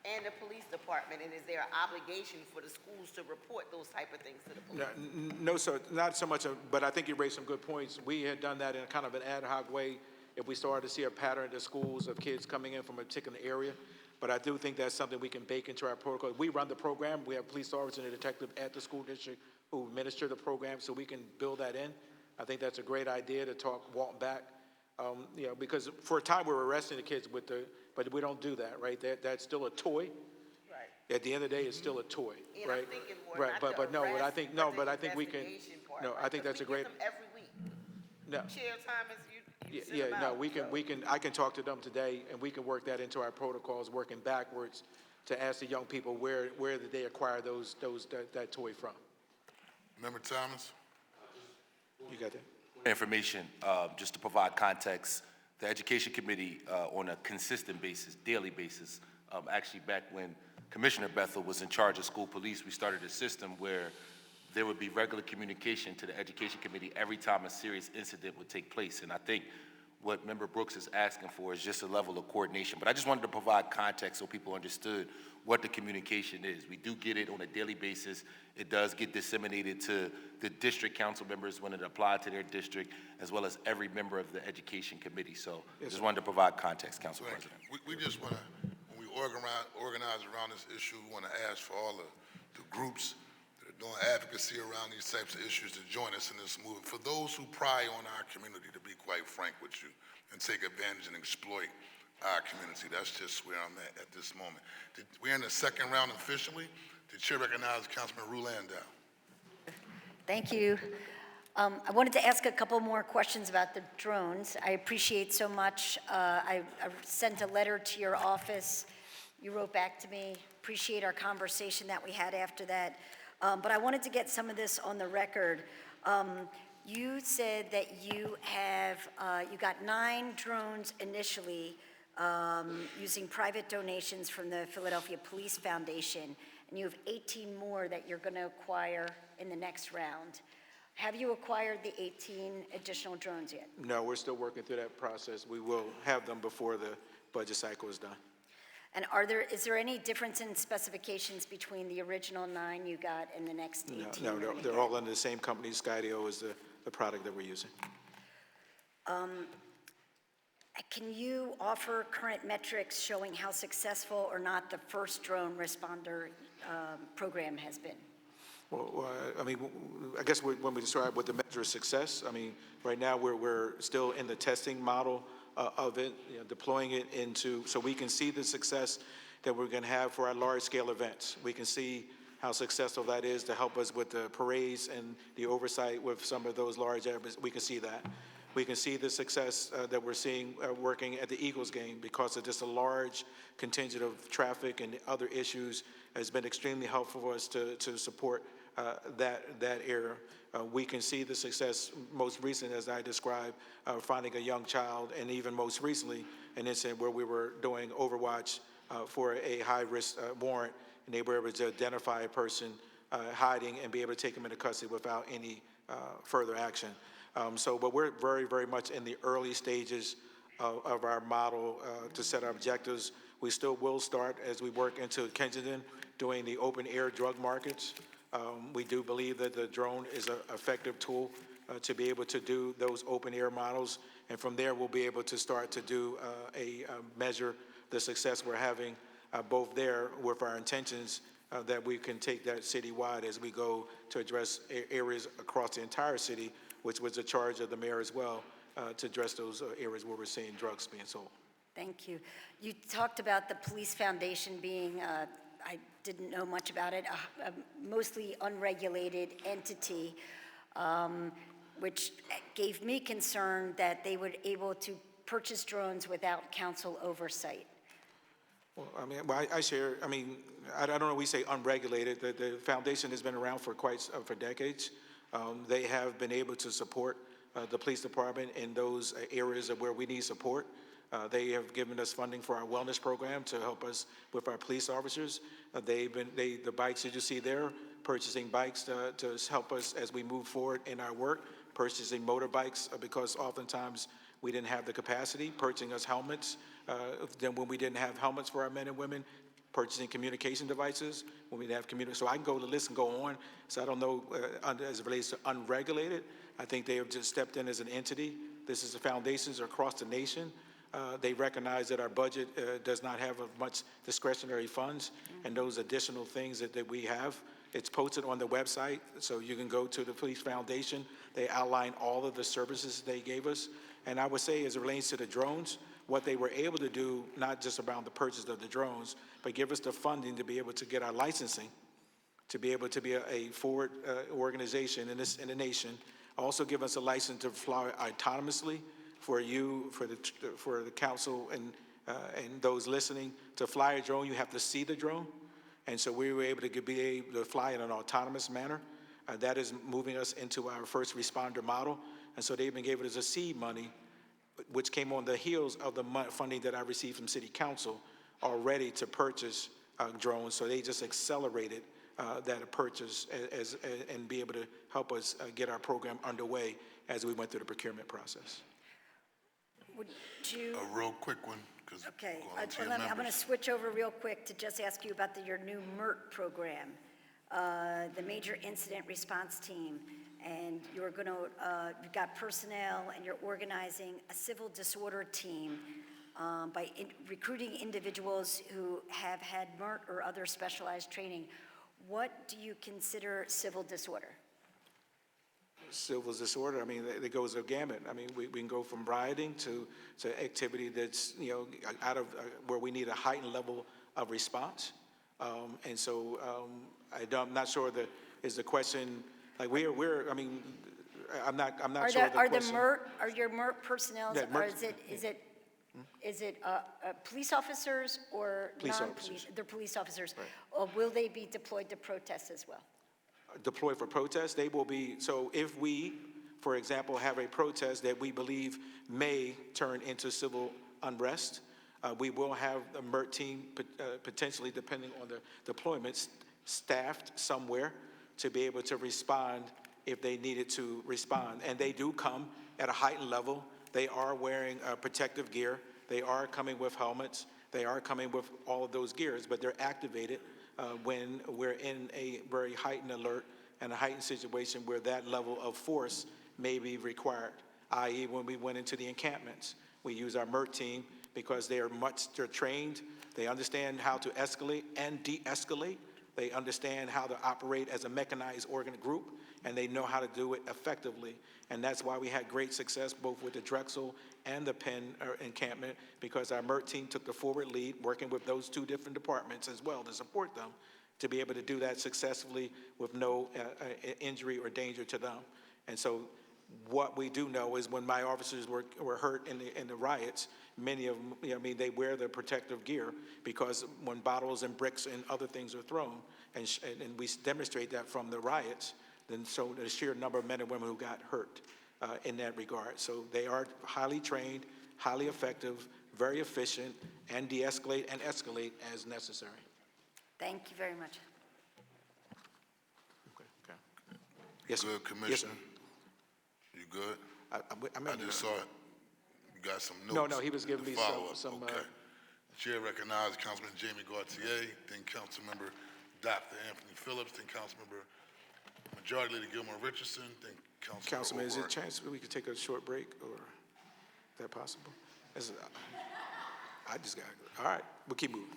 and the police department, and is there an obligation for the schools to report those type of things to the police? No, sir, not so much, but I think you raised some good points. We had done that in kind of an ad hoc way if we started to see a pattern in the schools of kids coming in from a particular area. But I do think that's something we can bake into our protocol. We run the program. We have police officers and a detective at the school district who administer the program, so we can build that in. I think that's a great idea to walk back, because for a time we were arresting the kids but we don't do that, right? That's still a toy. Right. At the end of the day, it's still a toy, and right? I'm thinking more right, not but the no, arrest, but I think we can. part, No, right? I think that's a great. We get them every week. No. Chair time is you send them out, I can talk to them today, and we can work that into our protocols, working backwards to ask the young people where did they acquire that toy from. Member Thomas. You got that? Information, just to provide context, the Education Committee on a consistent basis, daily basis, actually back when Commissioner Bethel was in charge of school police, we started a system where there would be regular communication to the Education Committee every time a serious incident would take place. And I think what Member Brooks is asking for is just a level of coordination. But I just wanted to provide context so people understood what the communication is. We do get it on a daily basis. It does get disseminated to the district council members when it applied to their district, as well as every member of the Education Committee. So I just wanted to provide context, Council President. We just want to, when we organize around this issue, we want to ask for all the groups that are doing advocacy around these types of issues to join us in this movement. For those who pry on our community, to be quite frank with you, and take advantage and exploit our community, that's just where I'm at this moment. We're in the second round officially. The chair recognizes Councilman Rue Landau. Thank you. I wanted to ask a couple more questions about the drones. I appreciate so much. I sent a letter to your office. You wrote back to me. Appreciate our conversation that we had after that. But I wanted to get some of this on the record. You said that you got 9 drones initially using private donations from the Philadelphia Police Foundation, and you have 18 more that you're going to acquire in the next round. Have you acquired the 18 additional drones yet? No, we're still working through that process. We will have them before the budget cycle is done. And is there any difference in specifications between the original 9 you got and the next 18? No, they're all under the same company. Skydio is the product that we're using. Can you offer current metrics showing how successful or not the first drone responder program has been? Well, I mean, I guess when we describe what the measure of success, I mean, right now we're still in the testing model of it, deploying it into, so we can see the success that we're going to have for our large-scale events. We can see how successful that is to help us with the parades and the oversight with some of those large areas. We can see that. We can see the success that we're seeing working at the Eagles game because of just a large contingent of traffic and other issues has been extremely helpful for us to support that area. We can see the success most recent, as I described, finding a young child, and even most recently, an incident where we were doing overwatch for a high-risk warrant, and they were able to identify a person hiding and be able to take him into custody without any further action. But we're very, very much in the early stages of our model to set our objectives. We still will start as we work into Kensington doing the open-air drug markets. We do believe that the drone is an effective tool to be able to do those open-air models, and from there we'll be able to start to do measure the success we're having both there with our intentions that we can take that citywide as we go to address areas across the entire city, which was a charge of the mayor as well, to address those areas where we're seeing drugs being sold. Thank you. You talked about the police foundation being, I didn't know much about it, a mostly unregulated entity, which gave me concern that they were able to purchase drones without council oversight. Well, I mean, I share, I mean, I don't know, we say unregulated. The foundation has been around for for decades. They have been able to support the police department in those areas of where we need support. They have given us funding for our wellness program to help us with our police officers. The bikes that you see there, purchasing bikes to help us as we move forward in our work, purchasing motorbikes because oftentimes we didn't have the capacity, purchasing us helmets. Then when we didn't have helmets for our men and women, purchasing communication devices when we didn't have communication. So I can go to the list and go on. So I don't know as it relates to unregulated. I think they have just stepped in as an entity. This is the foundations across the nation. They recognize that our budget does not have much discretionary funds, and those additional things that we have. It's posted on the website, so you can go to the Police Foundation. They outline all of the services they gave us. And I would say, as it relates to the drones, what they were able to do, not just around the purchase of the drones, but give us the funding to be able to get our licensing, to be able to be a forward organization in the nation. Also give us a license to fly autonomously for you, for the council and those listening. To fly a drone, you have to see the drone. And so we were able to fly in an autonomous manner. That is moving us into our first responder model. And so they've been giving us a seed money, which came on the heels of the funding that I received from City Council already to purchase drones. So they just accelerated that purchase and be able to help us get our program underway as we went through the procurement process. Would you? A real quick one, because Okay, I'm going to switch over real quick to just ask you about your new MERT program, the Major Incident Response Team, and you've got personnel, and you're organizing a civil disorder team by recruiting individuals who have had MERT or other specialized training. what do you consider civil disorder? Civil disorder, I mean, it goes a gamut. I mean, we can go from rioting to activity that's, out of where we need a heightened level of response. And so I'm not sure is the question, like I mean, I'm not sure of the question. Are your MERT personnel, Yeah, or MERT, is it police officers or Police non-police? officers. They're police officers. Right. Or will they be deployed to protest as well? Deployed for protest, they will be, so if we, for example, have a protest that we believe may turn into civil unrest, we will have a MERT team, potentially, depending on the deployments, staffed somewhere to be able to respond if they needed to respond. And they do come at a heightened level. They are wearing protective gear. They are coming with helmets. They are coming with all of those gears, but they're activated when we're in a very heightened alert and a heightened situation where that level of force may be required, i.e. when we went into the encampments. We use our MERT team because they're trained, they understand how to escalate and de-escalate, they understand how to operate as a mechanized group, and they know how to do it effectively. And that's why we had great success both with the Drexel and the Penn encampment, because our MERT team took the forward lead, working with those two different departments as well to support them, to be able to do that successfully with no injury or danger to them. And so what we do know is when my officers were hurt in the riots, many of them, they wear the protective gear, because when bottles and bricks and other things are thrown, and we demonstrate that from the riots, then so the sheer number of men and women who got hurt in that regard. So they are highly trained, highly effective, very efficient, and de-escalate and escalate as necessary. Thank you very much. Okay. Yes, Good, Commissioner? Yes, You good? I just saw it. You got some notes? No, he was giving me follow-up. some Okay. Chair recognizes Councilman Jamie Gaultier, then Councilmember Dr. Anthony Phillips, then Councilmember Majority Leader Gilmore Richardson, then Councilman, is there a Oversight. chance we could take a short break, or is that possible? I just got to go. All right, we'll keep moving.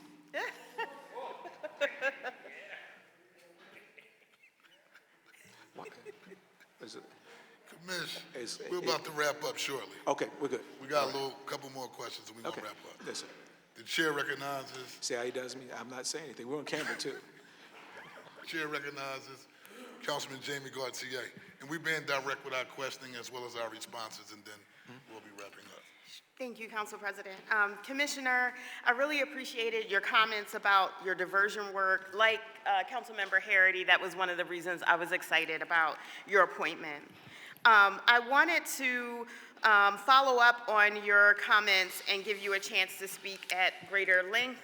Is it? Commissioner, we're about to wrap up shortly. Okay, we're good. We got couple more questions and we're gonna wrap up. Yes, sir. The chair recognizes, See how he does me? I'm not saying anything. We're on camera, too. chair recognizes Councilman Jamie Gaultier. And we've been direct with our questioning as well as our responses, and then we'll be wrapping up. Thank you, Council President. Commissioner, I really appreciated your comments about your diversion work. Like Councilmember Harity, that was one of the reasons I was excited about your appointment. I wanted to follow up on your comments and give you a chance to speak at greater length,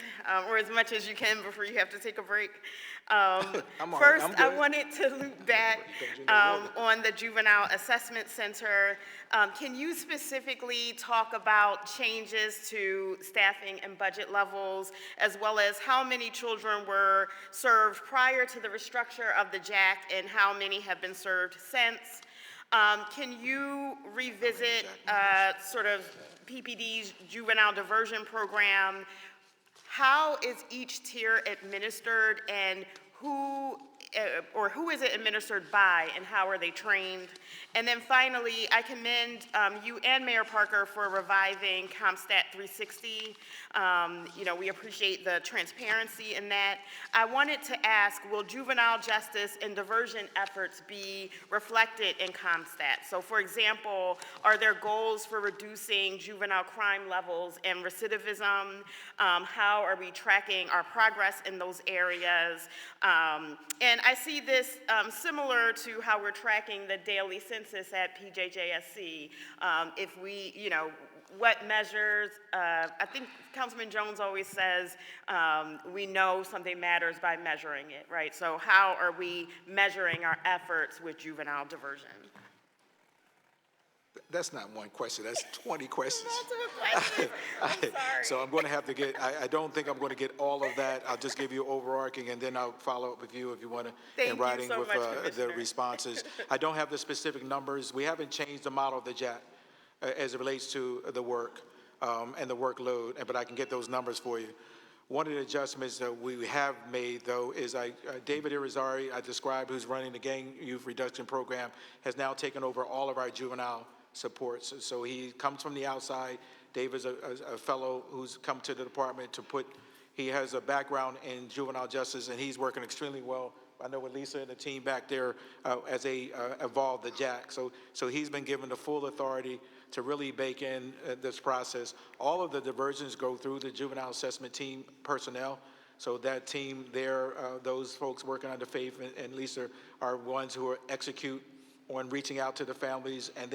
or as much as you can before you have to take a break. First, I wanted to loop back on the Juvenile Assessment Center. Can you specifically talk about changes to staffing and budget levels, as well as how many children were served prior to the restructure of the JAC and how many have been served since? Can you revisit sort of PPD's juvenile diversion program? How is each tier administered, and who is it administered by, and how are they trained? And then finally, I commend you and Mayor Parker for reviving CompStat 360. We appreciate the transparency in that. I wanted to ask, will juvenile justice and diversion efforts be reflected in CompStat? So for example, are there goals for reducing juvenile crime levels and recidivism? How are we tracking our progress in those areas? And I see this similar to how we're tracking the daily census at PJJSC. If we, what measures, I think Councilman Jones always says, we know something matters by measuring it, right? So how are we measuring our efforts with juvenile diversion? That's not one question, that's 20 questions. Multiple questions. I'm sorry. So I'm going to have to I don't think I'm going to get all of that. I'll just give you overarching, and then I'll follow up with you if you want to, in writing so with much, the responses. I don't have the specific numbers. We haven't changed the model of the JAC as it relates to the work and the workload, but I can get those numbers for you. One of the adjustments that we have made, though, is David Irizarry, I described, who's running the Gang Youth Reduction Program, has now taken over all of our juvenile supports. So he comes from the outside. David's a fellow who's come to the department he has a background in juvenile justice, and he's working extremely well. I know with Lisa and the team back there as they evolve the JAC. So he's been given the full authority to really bake in this process. All of the diversions go through the juvenile assessment team personnel. So that team there, those folks working under Faith and Lisa are ones who execute on reaching out to the families, and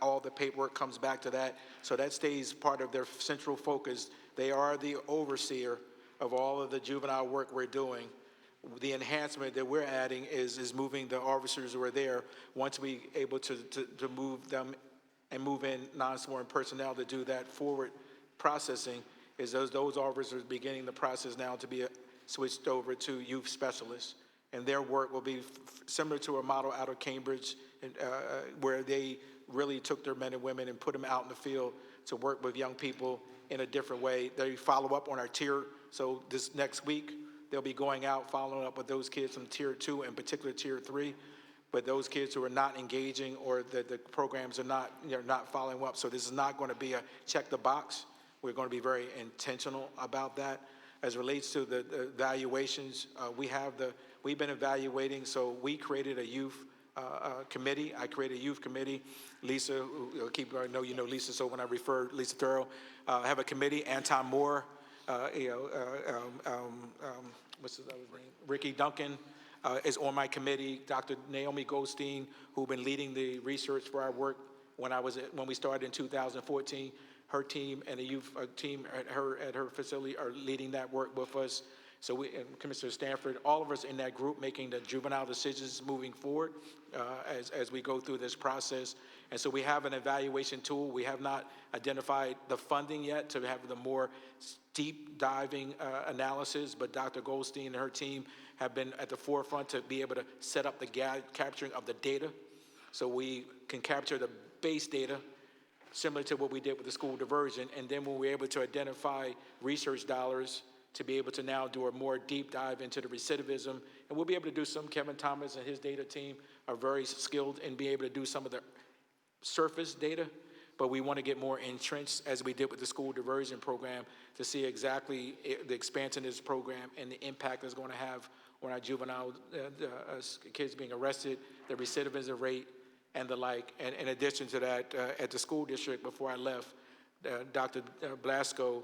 all the paperwork comes back to that. So that stays part of their central focus. They are the overseer of all of the juvenile work we're doing. The enhancement that we're adding is moving the officers who are there, once we able to move them and move in non-sworn personnel to do that forward processing, is those officers beginning the process now to be switched over to youth specialists. And their work will be similar to a model out of Cambridge, where they really took their men and women and put them out in the field to work with young people in a different way. They follow up on our tier. So this next week, they'll be going out following up with those kids from Tier 2, in particular Tier 3, but those kids who are not engaging or the programs are not following up. So this is not going to be a check the box. We're going to be very intentional about that. As it relates to the evaluations, we've been evaluating, so we created a youth committee. I created a youth committee. Lisa, I know you know Lisa, so when I refer Lisa Thurl, I have a committee. Anton Moore, what's his other name? Ricky Duncan is on my committee. Dr. Naomi Goldstein, who's been leading the research for our work when we started in 2014. Her team and the youth team at her facility are leading that work with us. So and Commissioner Stanford, all of us in that group making the juvenile decisions moving forward as we go through this process. And so we have an evaluation tool. We have not identified the funding yet to have the more deep diving analysis, but Dr. Goldstein and her team have been at the forefront to be able to set up the capturing of the data. So we can capture the base data, similar to what we did with the school diversion, and then when we're able to identify research dollars to be able to now do a more deep dive into the recidivism, and we'll be able to do some. Kevin Thomas and his data team are very skilled in being able to do some of the surface data, but we want to get more entrenched, as we did with the school diversion program, to see exactly the expansion of this program and the impact it's going to have on our juvenile kids being arrested, the recidivism rate, and the like. And in addition to that, at the school district, before I left, Dr. Blasco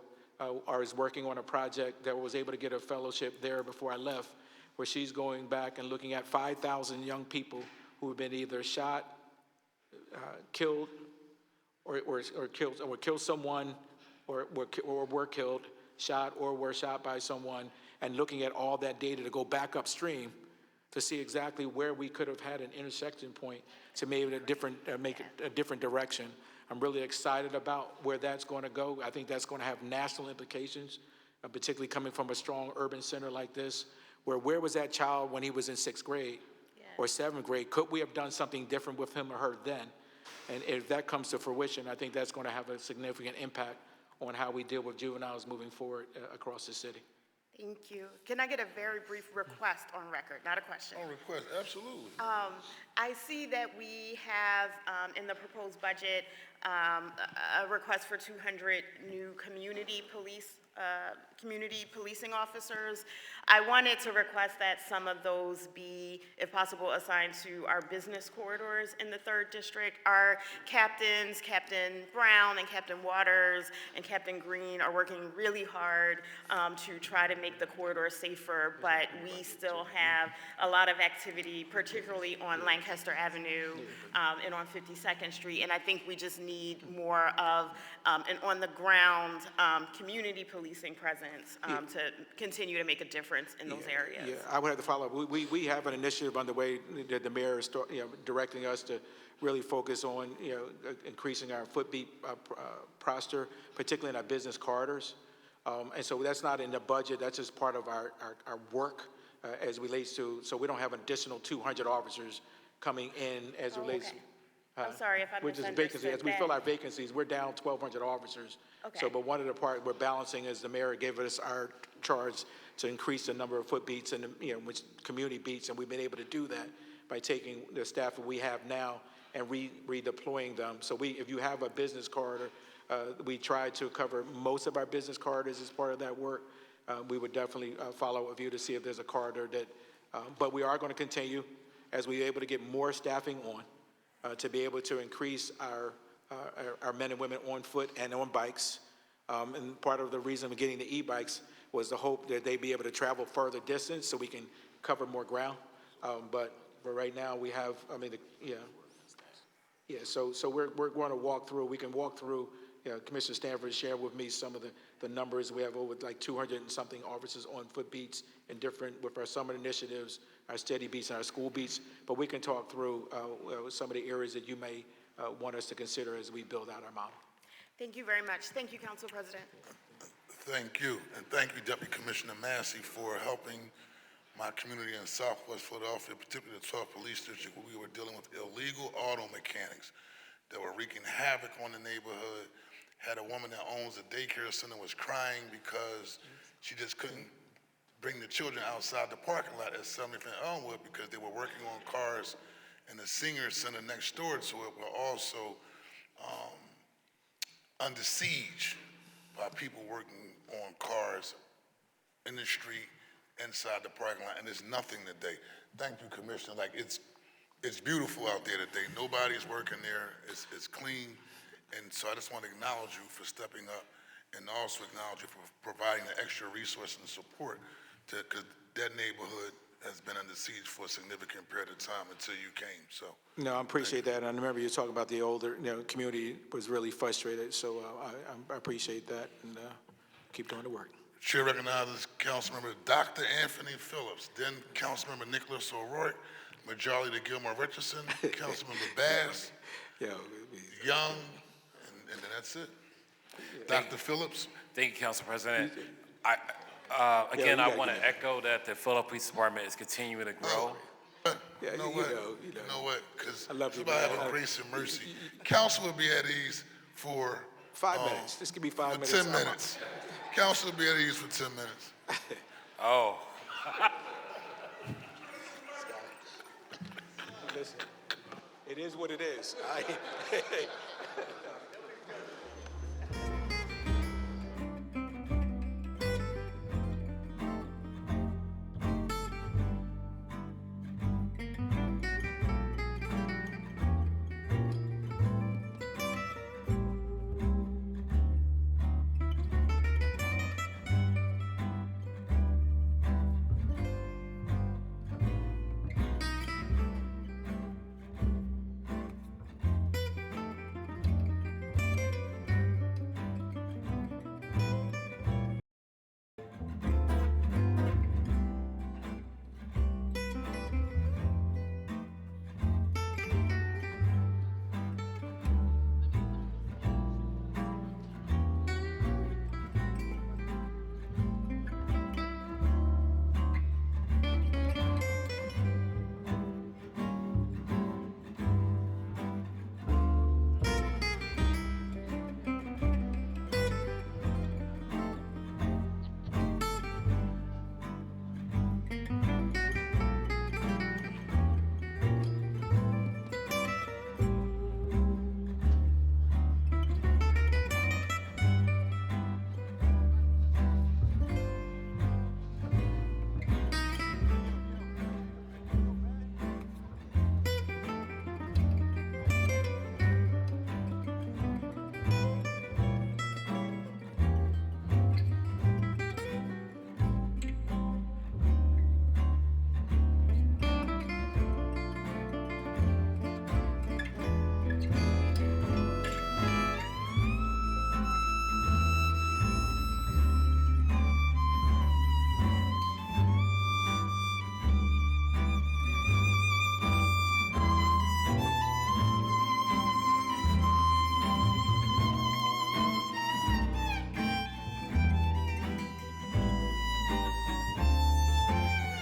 is working on a project that was able to get a fellowship there before I left, where she's going back and looking at 5,000 young people who have been either shot, killed, or killed someone, or were killed, shot, or were shot by someone, and looking at all that data to go back upstream to see exactly where we could have had an intersection point to make a different direction. I'm really excited about where that's going to go. I think that's going to have national implications, particularly coming from a strong urban center like this, where was that child when he was in 6th grade or 7th grade? Could we have done something different with him or her then? And if that comes to fruition, I think that's going to have a significant impact on how we deal with juveniles moving forward across the city. Thank you. Can I get a very brief request on record, not a question? On request, absolutely. I see that we have in the proposed budget a request for 200 new community policing officers. I wanted to request that some of those be, if possible, assigned to our business corridors in the 3rd District. Our captains, Captain Brown and Captain Waters and Captain Green, are working really hard to try to make the corridor safer, but we still have a lot of activity, particularly on Lancaster Avenue and on 52nd Street, and I think we just need more of an on-the-ground community policing presence to continue to make a difference in those areas. Yeah, I would have to follow up. We have an initiative underway that the mayor is directing us to really focus on increasing our footbeat posture, particularly in our business corridors. And so that's not in the budget. That's just part of our work as relates to, so we don't have an additional 200 officers coming in as relates. Okay. I'm sorry if I Which is vacancy. misunderstood As we that. fill our vacancies, we're down 1,200 officers. Okay. So, but one of the part we're balancing is the mayor gave us our charge to increase the number of foot beats and, which community beats, and we've been able to do that by taking the staff that we have now and redeploying them. So if you have a business corridor, we try to cover most of our business corridors as part of that work. We would definitely follow with you to see if there's a corridor that, but we are going to continue as we're able to get more staffing on to be able to increase our men and women on foot and on bikes. And part of the reason we're getting the e-bikes was the hope that they'd be able to travel further distance so we can cover more ground. But for right now, we have, so we're going to walk through, we can walk through, Commissioner Stanford shared with me some of the numbers. We have over like 200 and something officers on foot beats and different, with our summer initiatives, our steady beats and our school beats. But we can talk through some of the areas that you may want us to consider as we build out our model. Thank you very much. Thank you, Council President. Thank you, and thank you, Deputy Commissioner Massey, for helping my community in Southwest Philadelphia, particularly the 12th Police District, where we were dealing with illegal auto mechanics that were wreaking havoc on the neighborhood. Had a woman that owns a daycare center was crying because she just couldn't bring the children outside the parking lot at 70th and Elmwood because they were working on cars in the senior center next door to it, were also under siege by people working on cars in the street, inside the parking lot, and there's nothing today. Thank you, Commissioner. Like, it's beautiful out there today. Nobody's working there. It's clean. And so I just want to acknowledge you for stepping up and also acknowledge you for providing the extra resource and support because that neighborhood has been under siege for a significant period of time until you came. So No, I appreciate that. And I remember you talking about the older community was really frustrated. So I appreciate that and keep doing the work. Chair recognizes Councilmember Dr. Anthony Phillips, then Councilmember Nicholas O'Rourke, Majority to Gilmore Richardson, Councilmember Bass, Young, and then that's it. Dr. Phillips. Thank you, Council President. I want to echo that the Philadelphia Police Department is continuing to grow. You know what? Because people have grace and mercy. Council will be at ease for 5 minutes. This could be 5 minutes. 10 minutes. Council will be at ease for 10 minutes. Oh. Listen, it is what it is.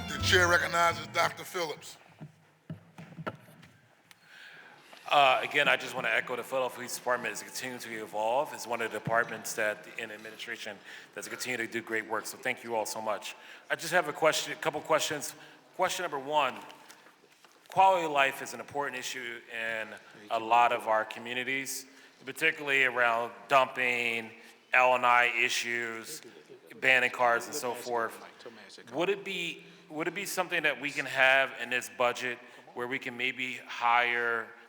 The chair recognizes Dr. Phillips. Again, I just want to echo the Philadelphia Police Department is continuing to evolve. It's one of the departments that in administration that's continuing to do great work. So thank you all so much. I just have a couple questions. Question number one, quality of life is an important issue in a lot of our communities, particularly around dumping, L&I issues, banning cars and so forth. Would it be something that we can have in this budget where we can maybe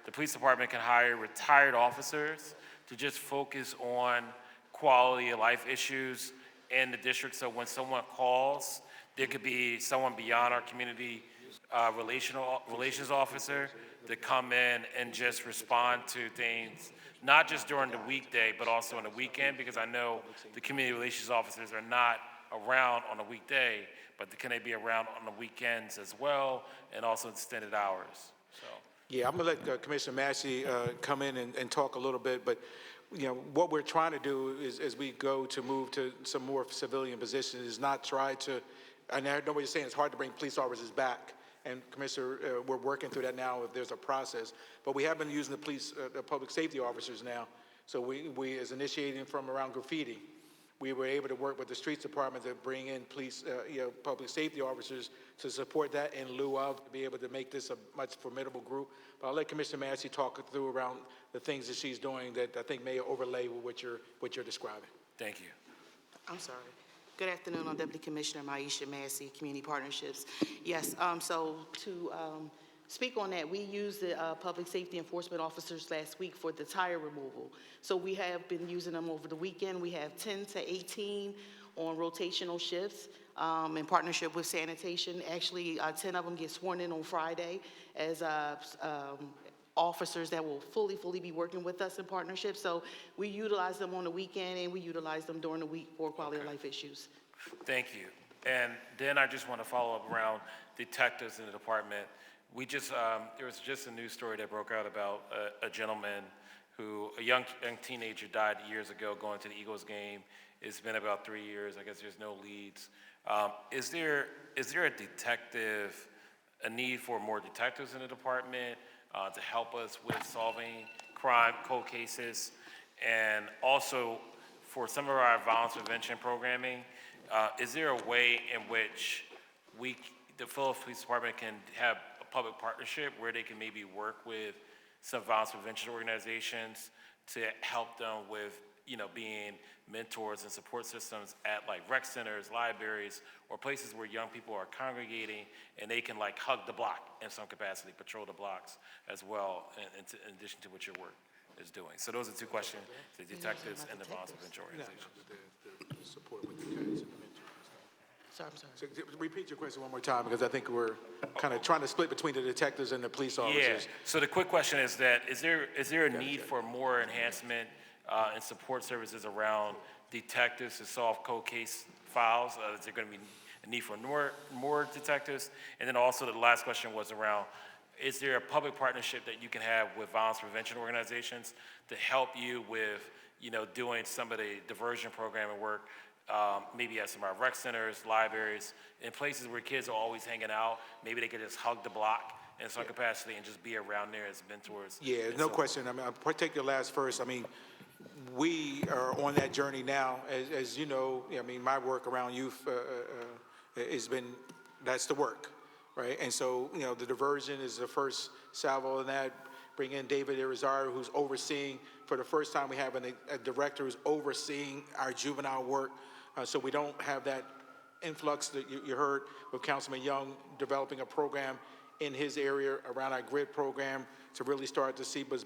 the police department can hire retired officers to just focus on quality of life issues in the district, so when someone calls, there could be someone beyond our community relations officer to come in and just respond to things, not just during the weekday, but also on the weekend, because I know the community relations officers are not around on a weekday, but can they be around on the weekends as well, and also extended hours? So. Yeah, I'm gonna let Commissioner Massey come in and talk a little bit, but what we're trying to do is as we go to move to some more civilian positions is not try to, and I know what you're saying, it's hard to bring police officers back, and Commissioner, we're working through that now if there's a process, but we have been using the public safety officers now, so we is initiating from around graffiti. We were able to work with the streets department to bring in police, public safety officers to support that in lieu of, to be able to make this a much formidable group. But I'll let Commissioner Massey talk through around the things that she's doing that I think may overlay with what you're describing. Thank you. I'm sorry. Good afternoon, I'm Deputy Commissioner Maisha Massey, Community Partnerships. Yes, so to speak on that, we used the public safety enforcement officers last week for the tire removal. So we have been using them over the weekend. We have 10 to 18 on rotational shifts in partnership with sanitation. Actually, 10 of them get sworn in on Friday as officers that will fully be working with us in partnership. So we utilize them on the weekend and we utilize them during the week for quality of life issues. Thank you. And then I just want to follow up around detectives in the department. We just, there was just a news story that broke out about a gentleman a young teenager died years ago going to the Eagles game. It's been about 3 years. I guess there's no leads. Is there a need for more detectives in the department to help us with solving cold cases? And also, for some of our violence prevention programming, is there a way in which the Philadelphia Police Department can have a public partnership where they can maybe work with some violence prevention organizations to help them with, being mentors and support systems at like rec centers, libraries, or places where young people are congregating and they can like hug the block in some capacity, patrol the blocks as well, in addition to what your work is doing. So those are two questions, the detectives and the violence prevention organizations. The support with the kids. I'm sorry. So repeat your question one more time, because I think we're kind of trying to split between the detectives and the police officers. Yeah, so the quick question is that, is there a need for more enhancement and support services around detectives to solve cold case files? Is there going to be a need for more detectives? And then also the last question was around, is there a public partnership that you can have with violence prevention organizations to help you with, doing some of the diversion programming work, maybe at some of our rec centers, libraries, in places where kids are always hanging out? Maybe they could just hug the block in some capacity and just be around there as mentors. Yeah, no question. I mean, I'll take your last first. I mean, we are on that journey now. As you know, I mean, my work around youth has been, that's the work, right? And so, the diversion is the first salvo in that. Bring in David Irizarry, who's overseeing, for the first time we have a director who's overseeing our juvenile work. So we don't have that influx that you heard with Councilman Young developing a program in his area around our grid program to really start to see, but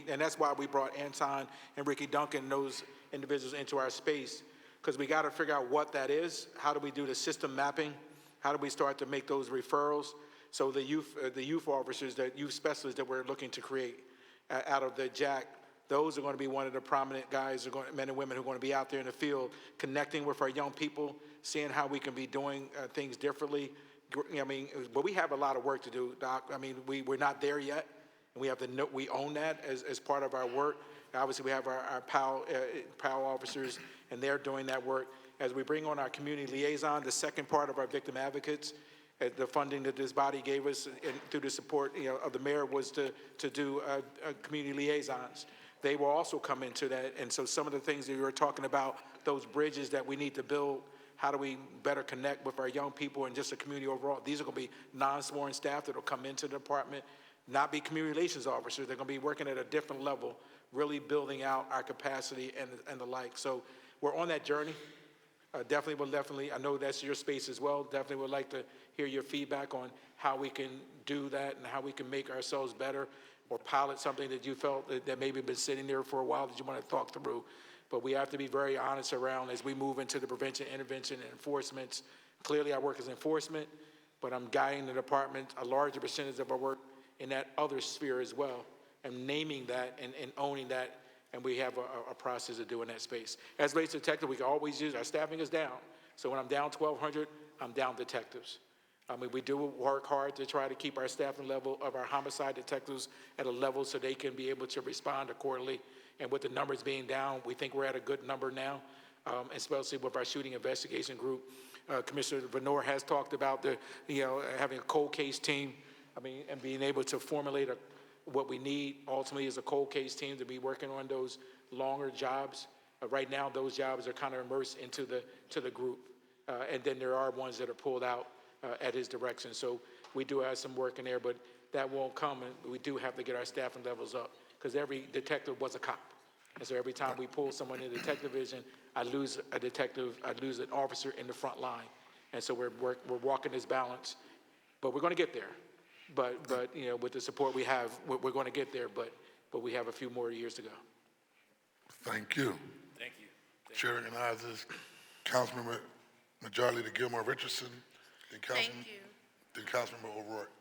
and that's why we brought Anton and Ricky Duncan, those individuals, into our space, because we got to figure out what that is. How do we do the system mapping? How do we start to make those referrals? So the youth officers, the youth specialists that we're looking to create out of the JAC, those are going to be one of the prominent guys, men and women who are going to be out there in the field, connecting with our young people, seeing how we can be doing things differently. I mean, but we have a lot of work to do, Doc. I mean, we're not there yet, and we have to know, we own that as part of our work. Obviously, we have our PAL officers, and they're doing that work. As we bring on our community liaison, the second part of our victim advocates, The funding that this body gave us and through the support, of the mayor was to do community liaisons. They will also come into that. And so some of the things that you were talking about, those bridges that we need to build, how do we better connect with our young people and just the community overall? These are going to be non-sworn staff that will come into the department, not be community relations officers. They're going to be working at a different level, really building out our capacity and the like. So we're on that journey. Definitely, I know that's your space as well. Definitely would like to hear your feedback on how we can do that and how we can make ourselves better or pilot something that you felt that maybe been sitting there for a while that you want to talk through. But we have to be very honest around as we move into the prevention, intervention, and enforcements. Clearly, our work is enforcement, but I'm guiding the department a larger percentage of our work in that other sphere as well, and naming that and owning that, and we have a process of doing that space. As relates to detective, we can always use, our staffing is down. So when I'm down 1,200, I'm down detectives. I mean, we do work hard to try to keep our staffing level of our homicide detectives at a level so they can be able to respond accordingly. And with the numbers being down, we think we're at a good number now, especially with our shooting investigation group. Commissioner Venor has talked about having a cold case team, and being able to formulate what we need ultimately is a cold case team to be working on those longer jobs. Right now, those jobs are kind of immersed into the group. And then there are ones that are pulled out at his direction. So we do have some work in there, but that won't come, and we do have to get our staffing levels up because every detective was a cop. And so every time we pull someone in the detective division, I lose a detective, I lose an officer in the front line. And so we're walking this balance, but we're going to get there. But with the support we have, we're going to get there, but we have a few more years to go. Thank you. Thank you. Chair recognizes Councilmember Majority Leader Gilmore Richardson, then Councilmember O'Rourke,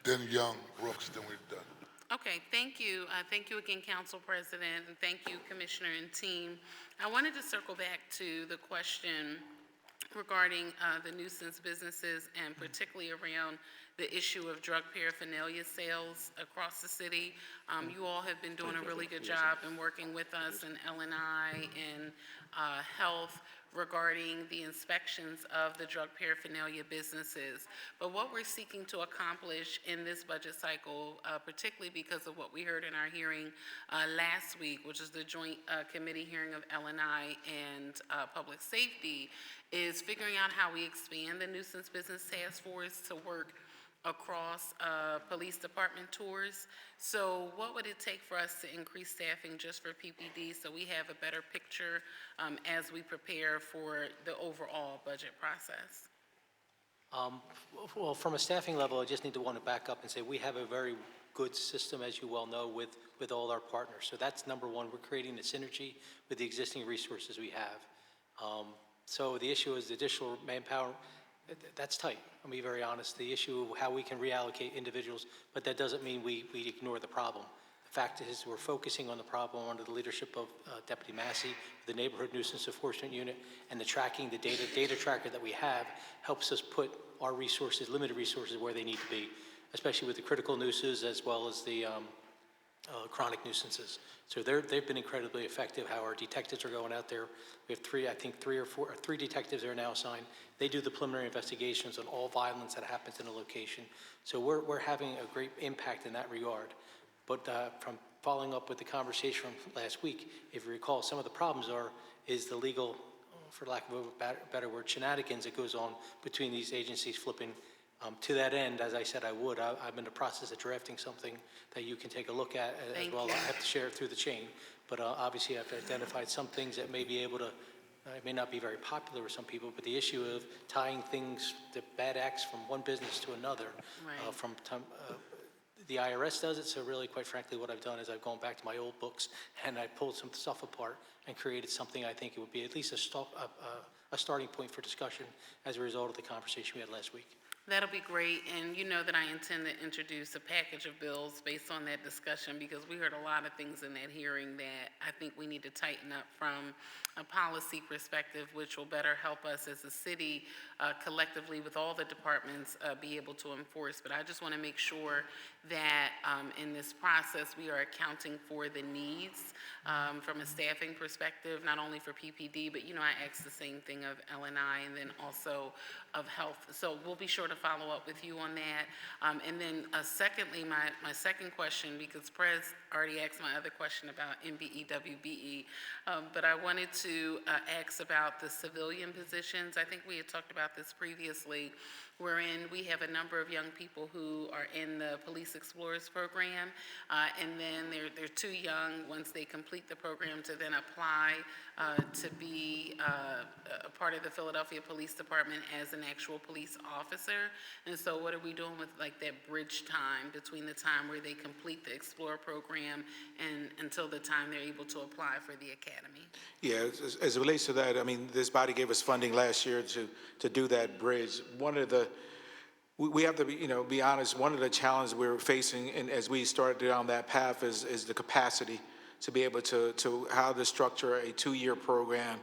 then Young, Brooks, then we're done. Okay, thank you. Thank you again, Council President, and thank you, Commissioner and team. I wanted to circle back to the question regarding the nuisance businesses and particularly around the issue of drug paraphernalia sales across the city. You all have been doing a really good job in working with us in L&I and health regarding the inspections of the drug paraphernalia businesses. But what we're seeking to accomplish in this budget cycle, particularly because of what we heard in our hearing last week, which is the joint committee hearing of L&I and public safety, is figuring out how we expand the nuisance business task force to work across police department tours. So what would it take for us to increase staffing just for PPD so we have a better picture as we prepare for the overall budget process? Well, from a staffing level, I just need to want to back up and say we have a very good system, as you well know, with all our partners. So that's number one. We're creating a synergy with the existing resources we have. So the issue is the additional manpower. That's tight. I'll be very honest. The issue of how we can reallocate individuals, but that doesn't mean we ignore the problem. The fact is we're focusing on the problem under the leadership of Deputy Massey, the Neighborhood Nuisance Enforcement Unit, and the tracking, the data tracker that we have helps us put our resources, limited resources, where they need to be, especially with the critical nuisances as well as the chronic nuisances. So they've been incredibly effective. How our detectives are going out there. We have three detectives that are now assigned. They do the preliminary investigations on all violence that happens in a location. So we're having a great impact in that regard. But from following up with the conversation from last week, if you recall, some of the problems is the legal, for lack of a better word, shenanigans that goes on between these agencies flipping. To that end, as I said I would, I'm in the process of drafting something that you can take a look at as well. I have to share it through the chain, but obviously I've identified some things that may be able to, it may not be very popular with some people, but the issue of tying things, the bad acts from one business to another, the IRS does it, so really, quite frankly, what I've done is I've gone back to my old books and I pulled some stuff apart and created something I think it would be at least a starting point for discussion as a result of the conversation we had last week. That'll be great, and you know that I intend to introduce a package of bills based on that discussion, because we heard a lot of things in that hearing that I think we need to tighten up from a policy perspective, which will better help us as a city collectively with all the departments be able to enforce. But I just want to make sure that in this process, we are accounting for the needs from a staffing perspective, not only for PPD, but I asked the same thing of L&I and then also of health. So we'll be sure to follow up with you on that. And then secondly, my second question, because Prez already asked my other question about MBE, WBE, but I wanted to ask about the civilian positions. I think we had talked about this previously, wherein we have a number of young people who are in the Police Explorers program, and then they're too young once they complete the program to then apply to be a part of the Philadelphia Police Department as an actual police officer. And so what are we doing with like that bridge time between the time where they complete the Explorer program and until the time they're able to apply for the academy? Yeah, as it relates to that, I mean, this body gave us funding last year to do that bridge. We have to be honest, one of the challenges we're facing, and as we started down that path, is the capacity to be able to how to structure a 2-year program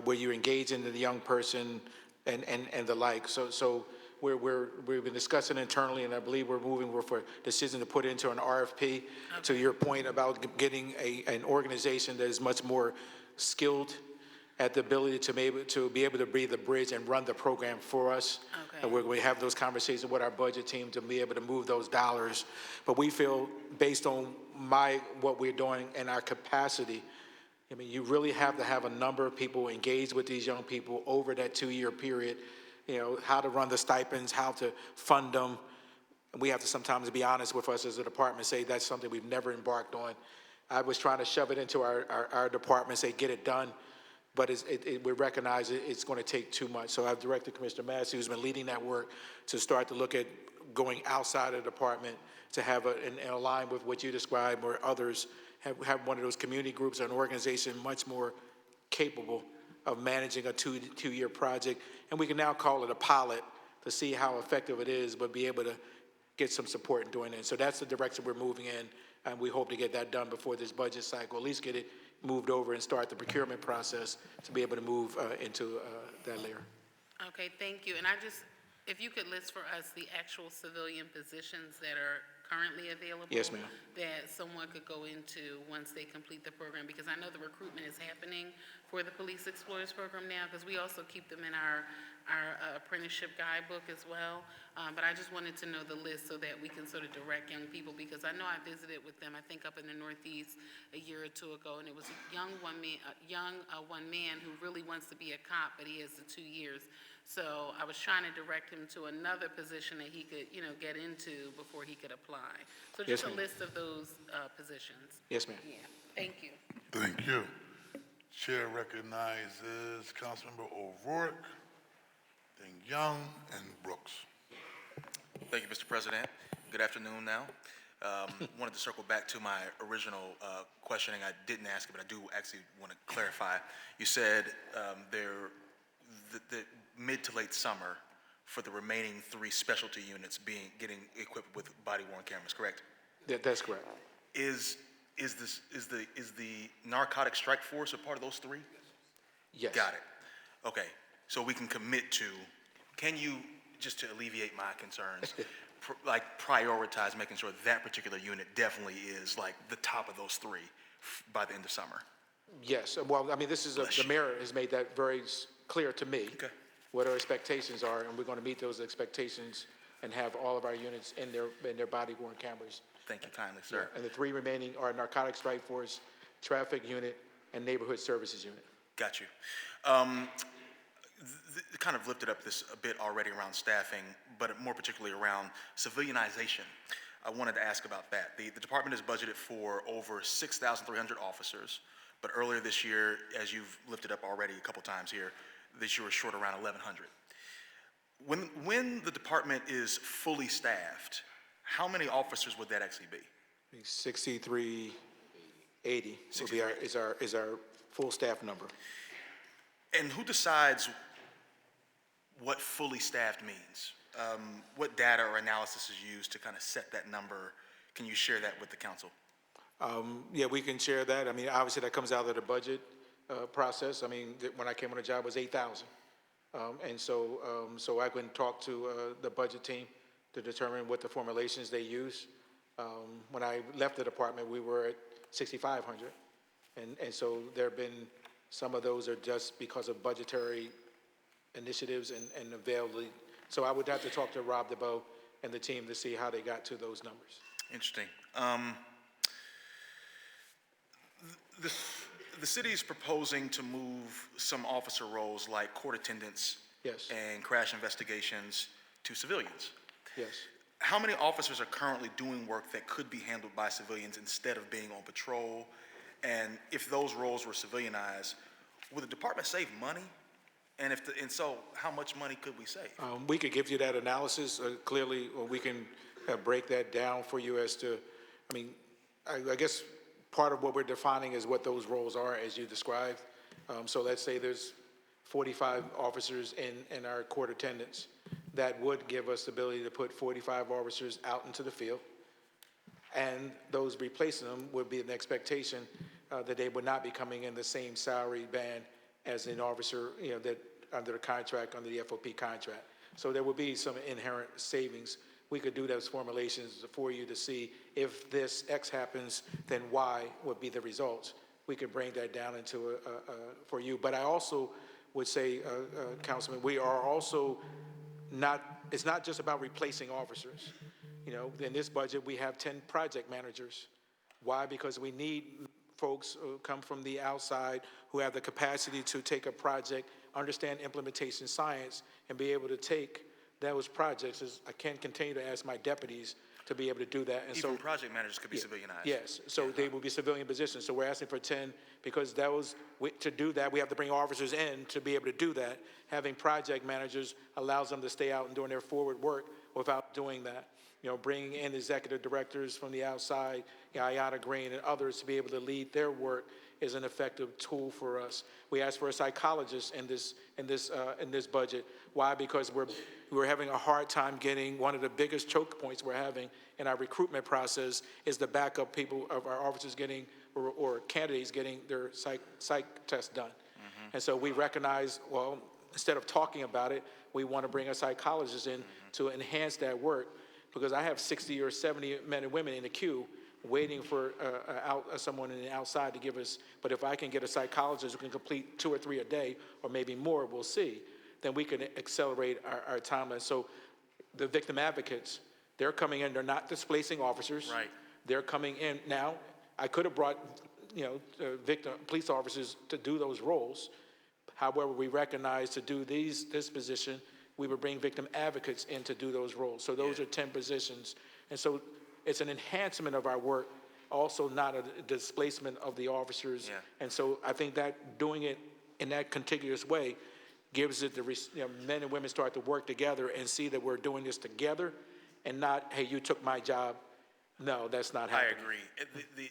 where you engage into the young person and the like. So we've been discussing internally, and I believe we're moving for decision to put into an RFP. Okay. To your point about getting an organization that is much more skilled at the ability to be able to be the bridge and run the program for us. Okay. And we have those conversations with our budget team to be able to move those dollars. But we feel, based on what we're doing and our capacity, I mean, you really have to have a number of people engaged with these young people over that 2-year period. How to run the stipends, how to fund them. And we have to sometimes be honest with us as a department, say that's something we've never embarked on. I was trying to shove it into our department, say get it done. But we recognize it's going to take too much. So I've directed Commissioner Massey, who's been leading that work, to start to look at going outside of the department to have and align with what you described, where others have one of those community groups or an organization much more capable of managing a two-year project. And we can now call it a pilot to see how effective it is, but be able to get some support in doing it. So that's the direction we're moving in, and we hope to get that done before this budget cycle, at least get it moved over and start the procurement process to be able to move into that layer. Okay, thank you. And if you could list for us the actual civilian positions that are currently available. Yes, ma'am. That someone could go into once they complete the program, because I know the recruitment is happening for the Police Explorers program now, because we also keep them in our apprenticeship guidebook as well. But I just wanted to know the list so that we can sort of direct young people, because I know I visited with them, I think up in the Northeast a year or two ago, and it was a young one man who really wants to be a cop, but he has the 2 years. So I was trying to direct him to another position that he could, get into before he could apply. So just a list of those positions. Yes, ma'am. Yeah, thank you. Thank you. Chair recognizes Councilmember O'Rourke, then Young, and Brooks. Thank you, Mr. President. Good afternoon now. Wanted to circle back to my original questioning. I didn't ask it, but I do actually want to clarify. You said the mid to late summer for the remaining 3 specialty units getting equipped with body-worn cameras, correct? That's correct. Is the narcotic strike force a part of those 3? Yes. Got it. Okay, so we can commit to, can you, just to alleviate my concerns, prioritize making sure that particular unit definitely is like the top of those 3 by the end of summer? Yes. Well, I mean, the mayor has made that very clear to me. Okay. What our expectations are, and we're going to meet those expectations and have all of our units in their body-worn cameras. Thank you kindly, sir. Yeah. And the 3 remaining are narcotic strike force, traffic unit, and neighborhood services unit. Got you. Kind of lifted up this a bit already around staffing, but more particularly around civilianization. I wanted to ask about that. The department is budgeted for over 6,300 officers, but earlier this year, as you've lifted up already a couple times here, this year was short around 1,100. When the department is fully staffed, how many officers would that actually be? 6,380 is our full staff number. And who decides what fully staffed means? what data or analysis is used to kind of set that number? Can you share that with the council? Yeah, we can share that. I mean, obviously that comes out of the budget process. I mean, when I came on the job it was 8,000. And so I can talk to the budget team to determine what the formulations they use. When I left the department, we were at 6,500. And so there have been, some of those are just because of budgetary initiatives and availability. So I would have to talk to Rob DeBoe and the team to see how they got to those numbers. Interesting. The city is proposing to move some officer roles like court attendants Yes. and crash investigations to civilians. Yes. How many officers are currently doing work that could be handled by civilians instead of being on patrol? And if those roles were civilianized, would the department save money? And so, how much money could we save? We could give you that analysis clearly, or we can break that down for you as to, I mean, I guess part of what we're defining is what those roles are as you described. So let's say there's 45 officers in our court attendants. That would give us the ability to put 45 officers out into the field. And those replacing them would be an expectation that they would not be coming in the same salary band as an officer, that under the contract, under the FOP contract. So there would be some inherent savings. We could do those formulations for you to see if this X happens, then Y would be the results. We could bring that down into for you. But I also would say, Councilman, we are also it's not just about replacing officers. In this budget, we have 10 project managers. Why? Because we need folks who come from the outside who have the capacity to take a project, understand implementation science, and be able to take those projects. I can't continue to ask my deputies to be able to do that. And Even project managers could be civilianized. Yes, so they will be civilian positions. So we're asking for 10 because to do that, we have to bring officers in to be able to do that. Having project managers allows them to stay out and doing their forward work without doing that. Bringing in executive directors from the outside, Ayana Green and others to be able to lead their work is an effective tool for us. We asked for a psychologist in this budget. Why? Because we're having a hard time getting, one of the biggest choke points we're having in our recruitment process is the backup people of our officers getting, or candidates getting their psych test done. Mm-hmm. And so we recognize, well, instead of talking about it, we want to bring a psychologist in to enhance that work, because I have 60 or 70 men and women in the queue waiting for someone in the outside to give us, but if I can get a psychologist who can complete 2 or 3 a day, or maybe more, we'll see, then we can accelerate our timeline. So the victim advocates, they're coming in, they're not displacing officers. Right. They're coming in. Now, I could have brought, police officers to do those roles. However, we recognize to do this position, we would bring victim advocates in to do those roles. So those are 10 positions. And so it's an enhancement of our work, also not a displacement of the officers. Yeah. And so I think that doing it in that contiguous way gives it men and women start to work together and see that we're doing this together and not, hey, you took my job. No, that's not happening. I agree.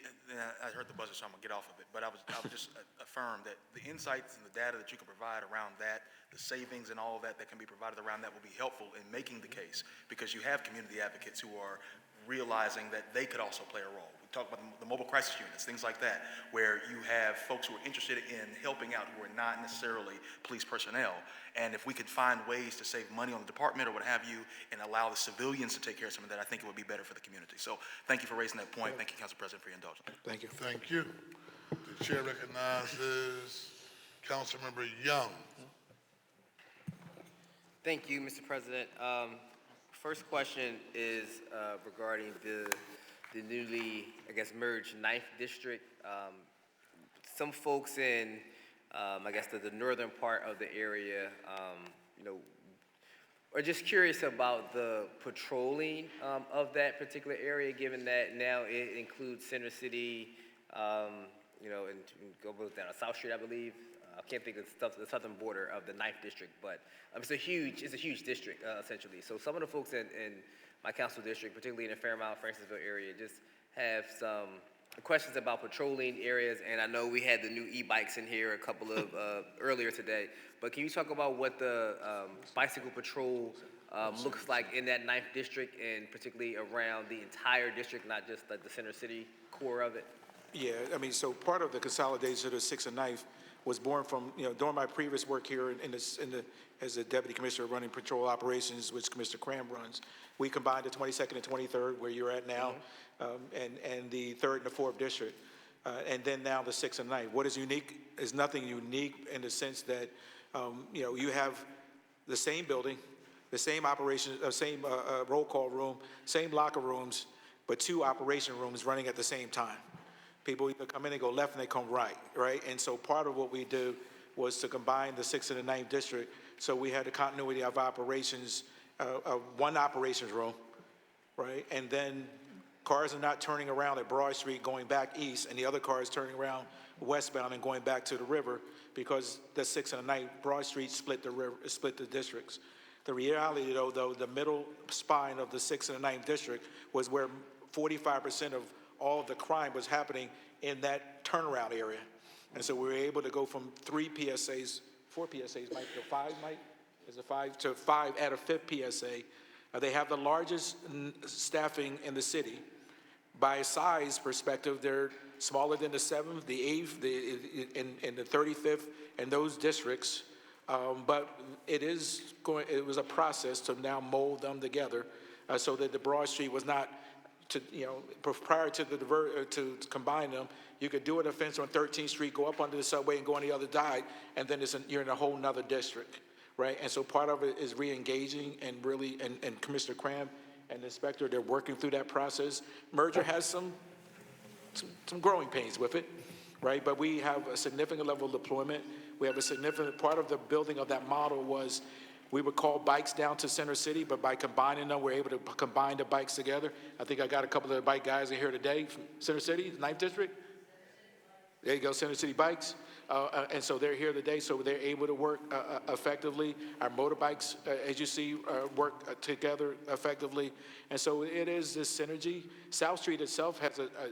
I heard the buzzer, so I'm going to get off of it. But I would just affirm that the insights and the data that you can provide around that, the savings and all of that can be provided around that will be helpful in making the case, because you have community advocates who are realizing that they could also play a role. We talk about the mobile crisis units, things like that, where you have folks who are interested in helping out who are not necessarily police personnel. And if we could find ways to save money on the department or what have you and allow the civilians to take care of some of that, I think it would be better for the community. So thank you for raising that point. Thank you, Council President, for your indulgence. Thank you. Thank you. The chair recognizes Councilmember Young. Thank you, Mr. President. First question is regarding the newly, merged 9th District. Some folks in, the northern part of the area, are just curious about the patrolling of that particular area, given that now it includes Center City, and go down South Street, I believe. I can't think of the southern border of the 9th District, but it's a huge district, essentially. So some of the folks in my council district, particularly in the Fairmount, Francisville area, just have some questions about patrolling areas. And I know we had the new e-bikes in here a couple of earlier today, but can you talk about what the bicycle patrol looks like in that 9th district and particularly around the entire district, not just the center city core of it? Yeah, I mean, so part of the consolidation of the 6th and 9th was born from, during my previous work here as a deputy commissioner running patrol operations, which Commissioner Cram runs, we combined the 22nd and 23rd, where you're at now, and the 3rd and the 4th district, and then now the 6th and 9th. What is unique is nothing unique in the sense that, you have the same building, the same operation, same roll call room, same locker rooms, but 2 operation rooms running at the same time. People either come in and go left and they come right? And so part of what we do was to combine the 6th and the 9th district. So we had the continuity of operations, one operations room, right? And then cars are not turning around at Broad Street going back east, and the other car is turning around westbound and going back to the river, because the 6th and the 9th, Broad Street split the districts. The reality, though, the middle spine of the 6th and the 9th district was where 45% of all of the crime was happening in that turnaround area. And so we were able to go from 4 PSAs, Mike, to 5, Mike? Is it 5? To 5 at a 5th PSA. They have the largest staffing in the city. By size perspective, they're smaller than the 7th, the 8th, and the 35th, and those districts. But it was a process to now mold them together so that the Broad Street was not, prior to to combine them, you could do an offense on 13th Street, go up under the subway and go on the other side, and then you're in a whole nother district, right? And so part of it is re-engaging and really, and Commissioner Cram and the inspector, they're working through that process. Merger has some growing pains with it, right? But we have a significant level of deployment. We have a significant part of the building of that model was we would call bikes down to Center City, but by combining them, we're able to combine the bikes together. I think I got a couple of the bike guys in here today from Center City, 9th District. There you go, Center City Bikes. And so they're here today, so they're able to work effectively. Our motorbikes, as you see, work together effectively. And so it is this synergy. South Street itself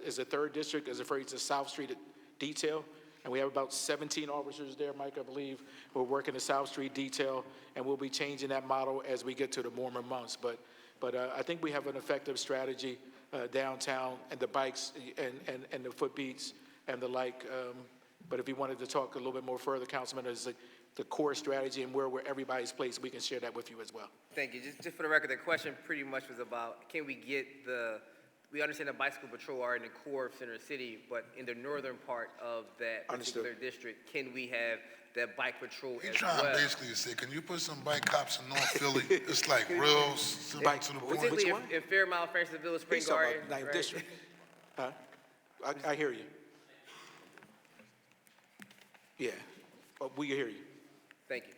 is a 3rd district, as referred to South Street detail. And we have about 17 officers there, Mike, I believe, who are working the South Street detail, and we'll be changing that model as we get to the warmer months. But I think we have an effective strategy downtown, and the bikes and the footbeats and the like. But if you wanted to talk a little bit more further, Councilman, is the core strategy and where everybody's placed, we can share that with you as well. Thank you. Just for the record, the question pretty much was about, can we get we understand the bicycle patrol are in the core of Center City, but in the northern part of that particular district, can we have that bike patrol He's as trying well? basically to say, can you put some bike cops in North Philly? It's like real simple to the point. Particularly in Fairmount, Francisville, Spring He's talking Garden. about 9th right? District. Huh? I hear you. Yeah, we hear you. Thank you.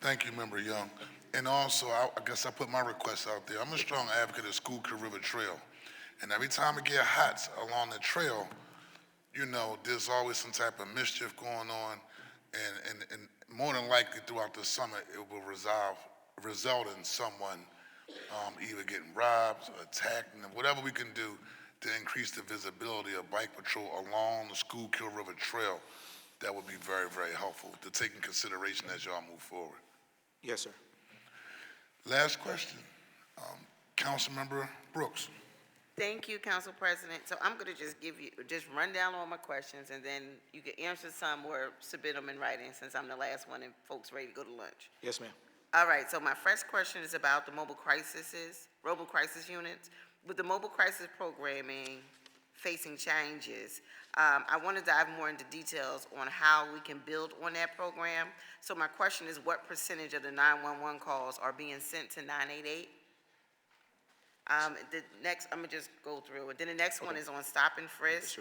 Thank you, Member Young. And also, I guess I put my request out there. I'm a strong advocate of Schuylkill River Trail. And every time it get hot along the trail, there's always some type of mischief going on. And more than likely throughout the summer, it will result in someone either getting robbed or attacked, and whatever we can do to increase the visibility of bike patrol along the Schuylkill River Trail, that would be very, very helpful to take in consideration as y'all move forward. Yes, sir. Last question, Councilmember Brooks. Thank you, Council President. So I'm going to just run down all my questions, and then you can answer some or submit them in writing, since I'm the last one and folks ready to go to lunch. Yes, ma'am. All right, so my first question is about the mobile crisis units. With the mobile crisis programming facing changes, I want to dive more into details on how we can build on that program. So my question is, what percentage of the 911 calls are being sent to 988? The next, I'm gonna just go through it. Then the next one is on stop and frisk.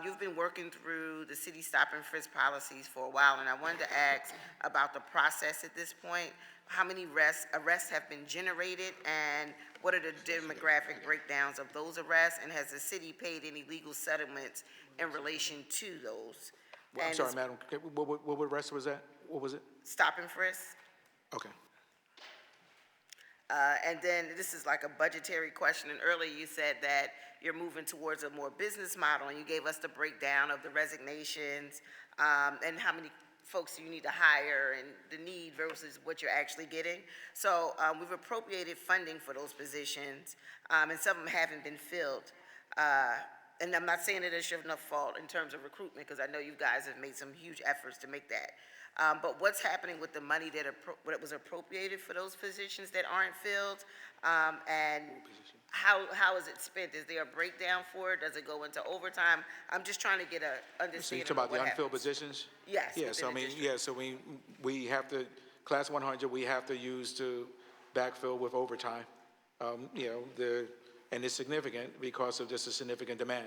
You've been working through the city stop and frisk policies for a while, and I wanted to ask about the process at this point. How many arrests have been generated, and what are the demographic breakdowns of those arrests? And has the city paid any legal settlements in relation to those? Well, I'm sorry, madam. What arrest was that? What was it? Stop and frisk. Okay. And then this is like a budgetary question, and earlier you said that you're moving towards a more business model, and you gave us the breakdown of the resignations, and how many folks you need to hire and the need versus what you're actually getting. So we've appropriated funding for those positions, and some of them haven't been filled. And I'm not saying that it's your enough fault in terms of recruitment, because I know you guys have made some huge efforts to make that. But what's happening with the money that was appropriated for those positions that aren't filled? And how is it spent? Is there a breakdown for it? Does it go into overtime? I'm just trying to get a So understanding you of talk about what the unfilled happens. positions? Yes, Yeah, within so I the mean, district. yeah, so we have to, class 100, we have to use to backfill with overtime. You know, and it's significant because of just a significant demand.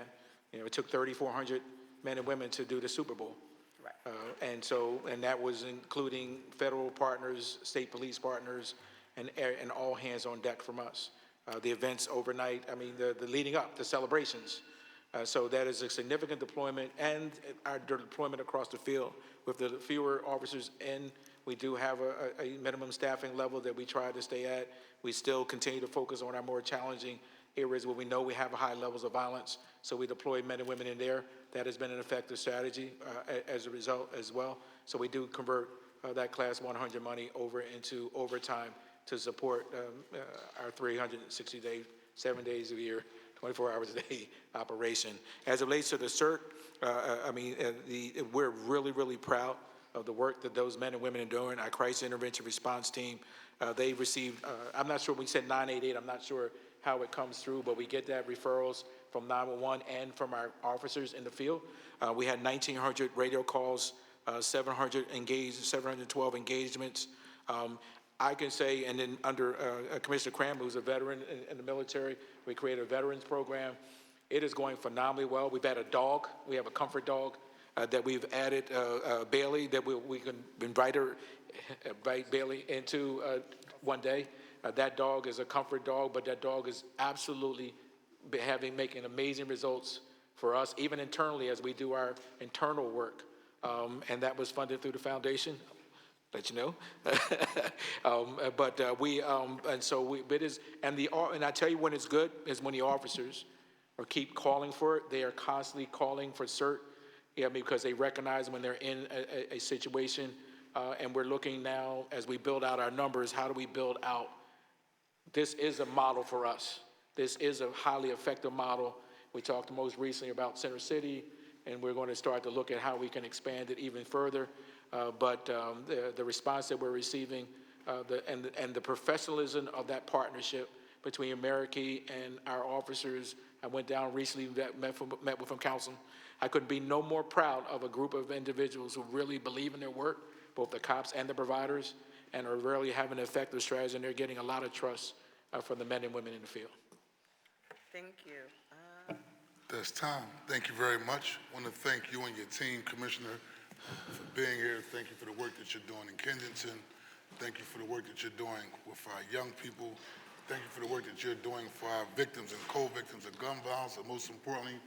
You know, it took 3,400 men and women to do the Super Bowl. Right. And that was including federal partners, state police partners, and all hands on deck from us. The events overnight, I mean, the leading up, the celebrations. So that is a significant deployment, and our deployment across the field. With the fewer officers in, we do have a minimum staffing level that we try to stay at. We still continue to focus on our more challenging areas where we know we have high levels of violence, so we deploy men and women in there. That has been an effective strategy as a result as well. So we do convert that class 100 money over into overtime to support our 360-day, 7 days a year, 24 hours a day operation. As it relates to the CERT, I mean, we're really, really proud of the work that those men and women are doing. Our crisis intervention response team, they received, I'm not sure, we said 988, I'm not sure how it comes through, but we get that referrals from 911 and from our officers in the field. We had 1,900 radio calls, 712 engagements. I can say, and then under Commissioner Cram, who's a veteran in the military, we created a veterans program. It is going phenomenally well. We've had a dog. We have a comfort dog that we've added, Bailey, that we can invite Bailey into one day. That dog is a comfort dog, but that dog is absolutely making amazing results for us, even internally as we do our internal work. And that was funded through the foundation. Let you know. And I tell you when it's good is when the officers keep calling for it. They are constantly calling for CERT, because they recognize when they're in a situation. And we're looking now as we build out our numbers, how do we build out? This is a model for us. This is a highly effective model. We talked most recently about Center City, and we're going to start to look at how we can expand it even further. But the response that we're receiving and the professionalism of that partnership between America and our officers. I went down recently, met with them, council. I couldn't be no more proud of a group of individuals who really believe in their work, both the cops and the providers, and are really having an effective strategy, and they're getting a lot of trust from the men and women in the field. Thank you. That's time. Thank you very much. I want to thank you and your team, Commissioner, for being here. Thank you for the work that you're doing in Kensington. Thank you for the work that you're doing with our young people. Thank you for the work that you're doing for our victims and co-victims of gun violence, and most importantly,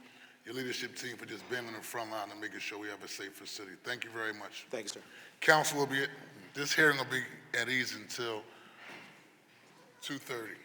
your leadership team for just being on the front line and making sure we have a safer city. Thank you very much. Thanks, sir. Council will be, this hearing will be at ease until 2:30.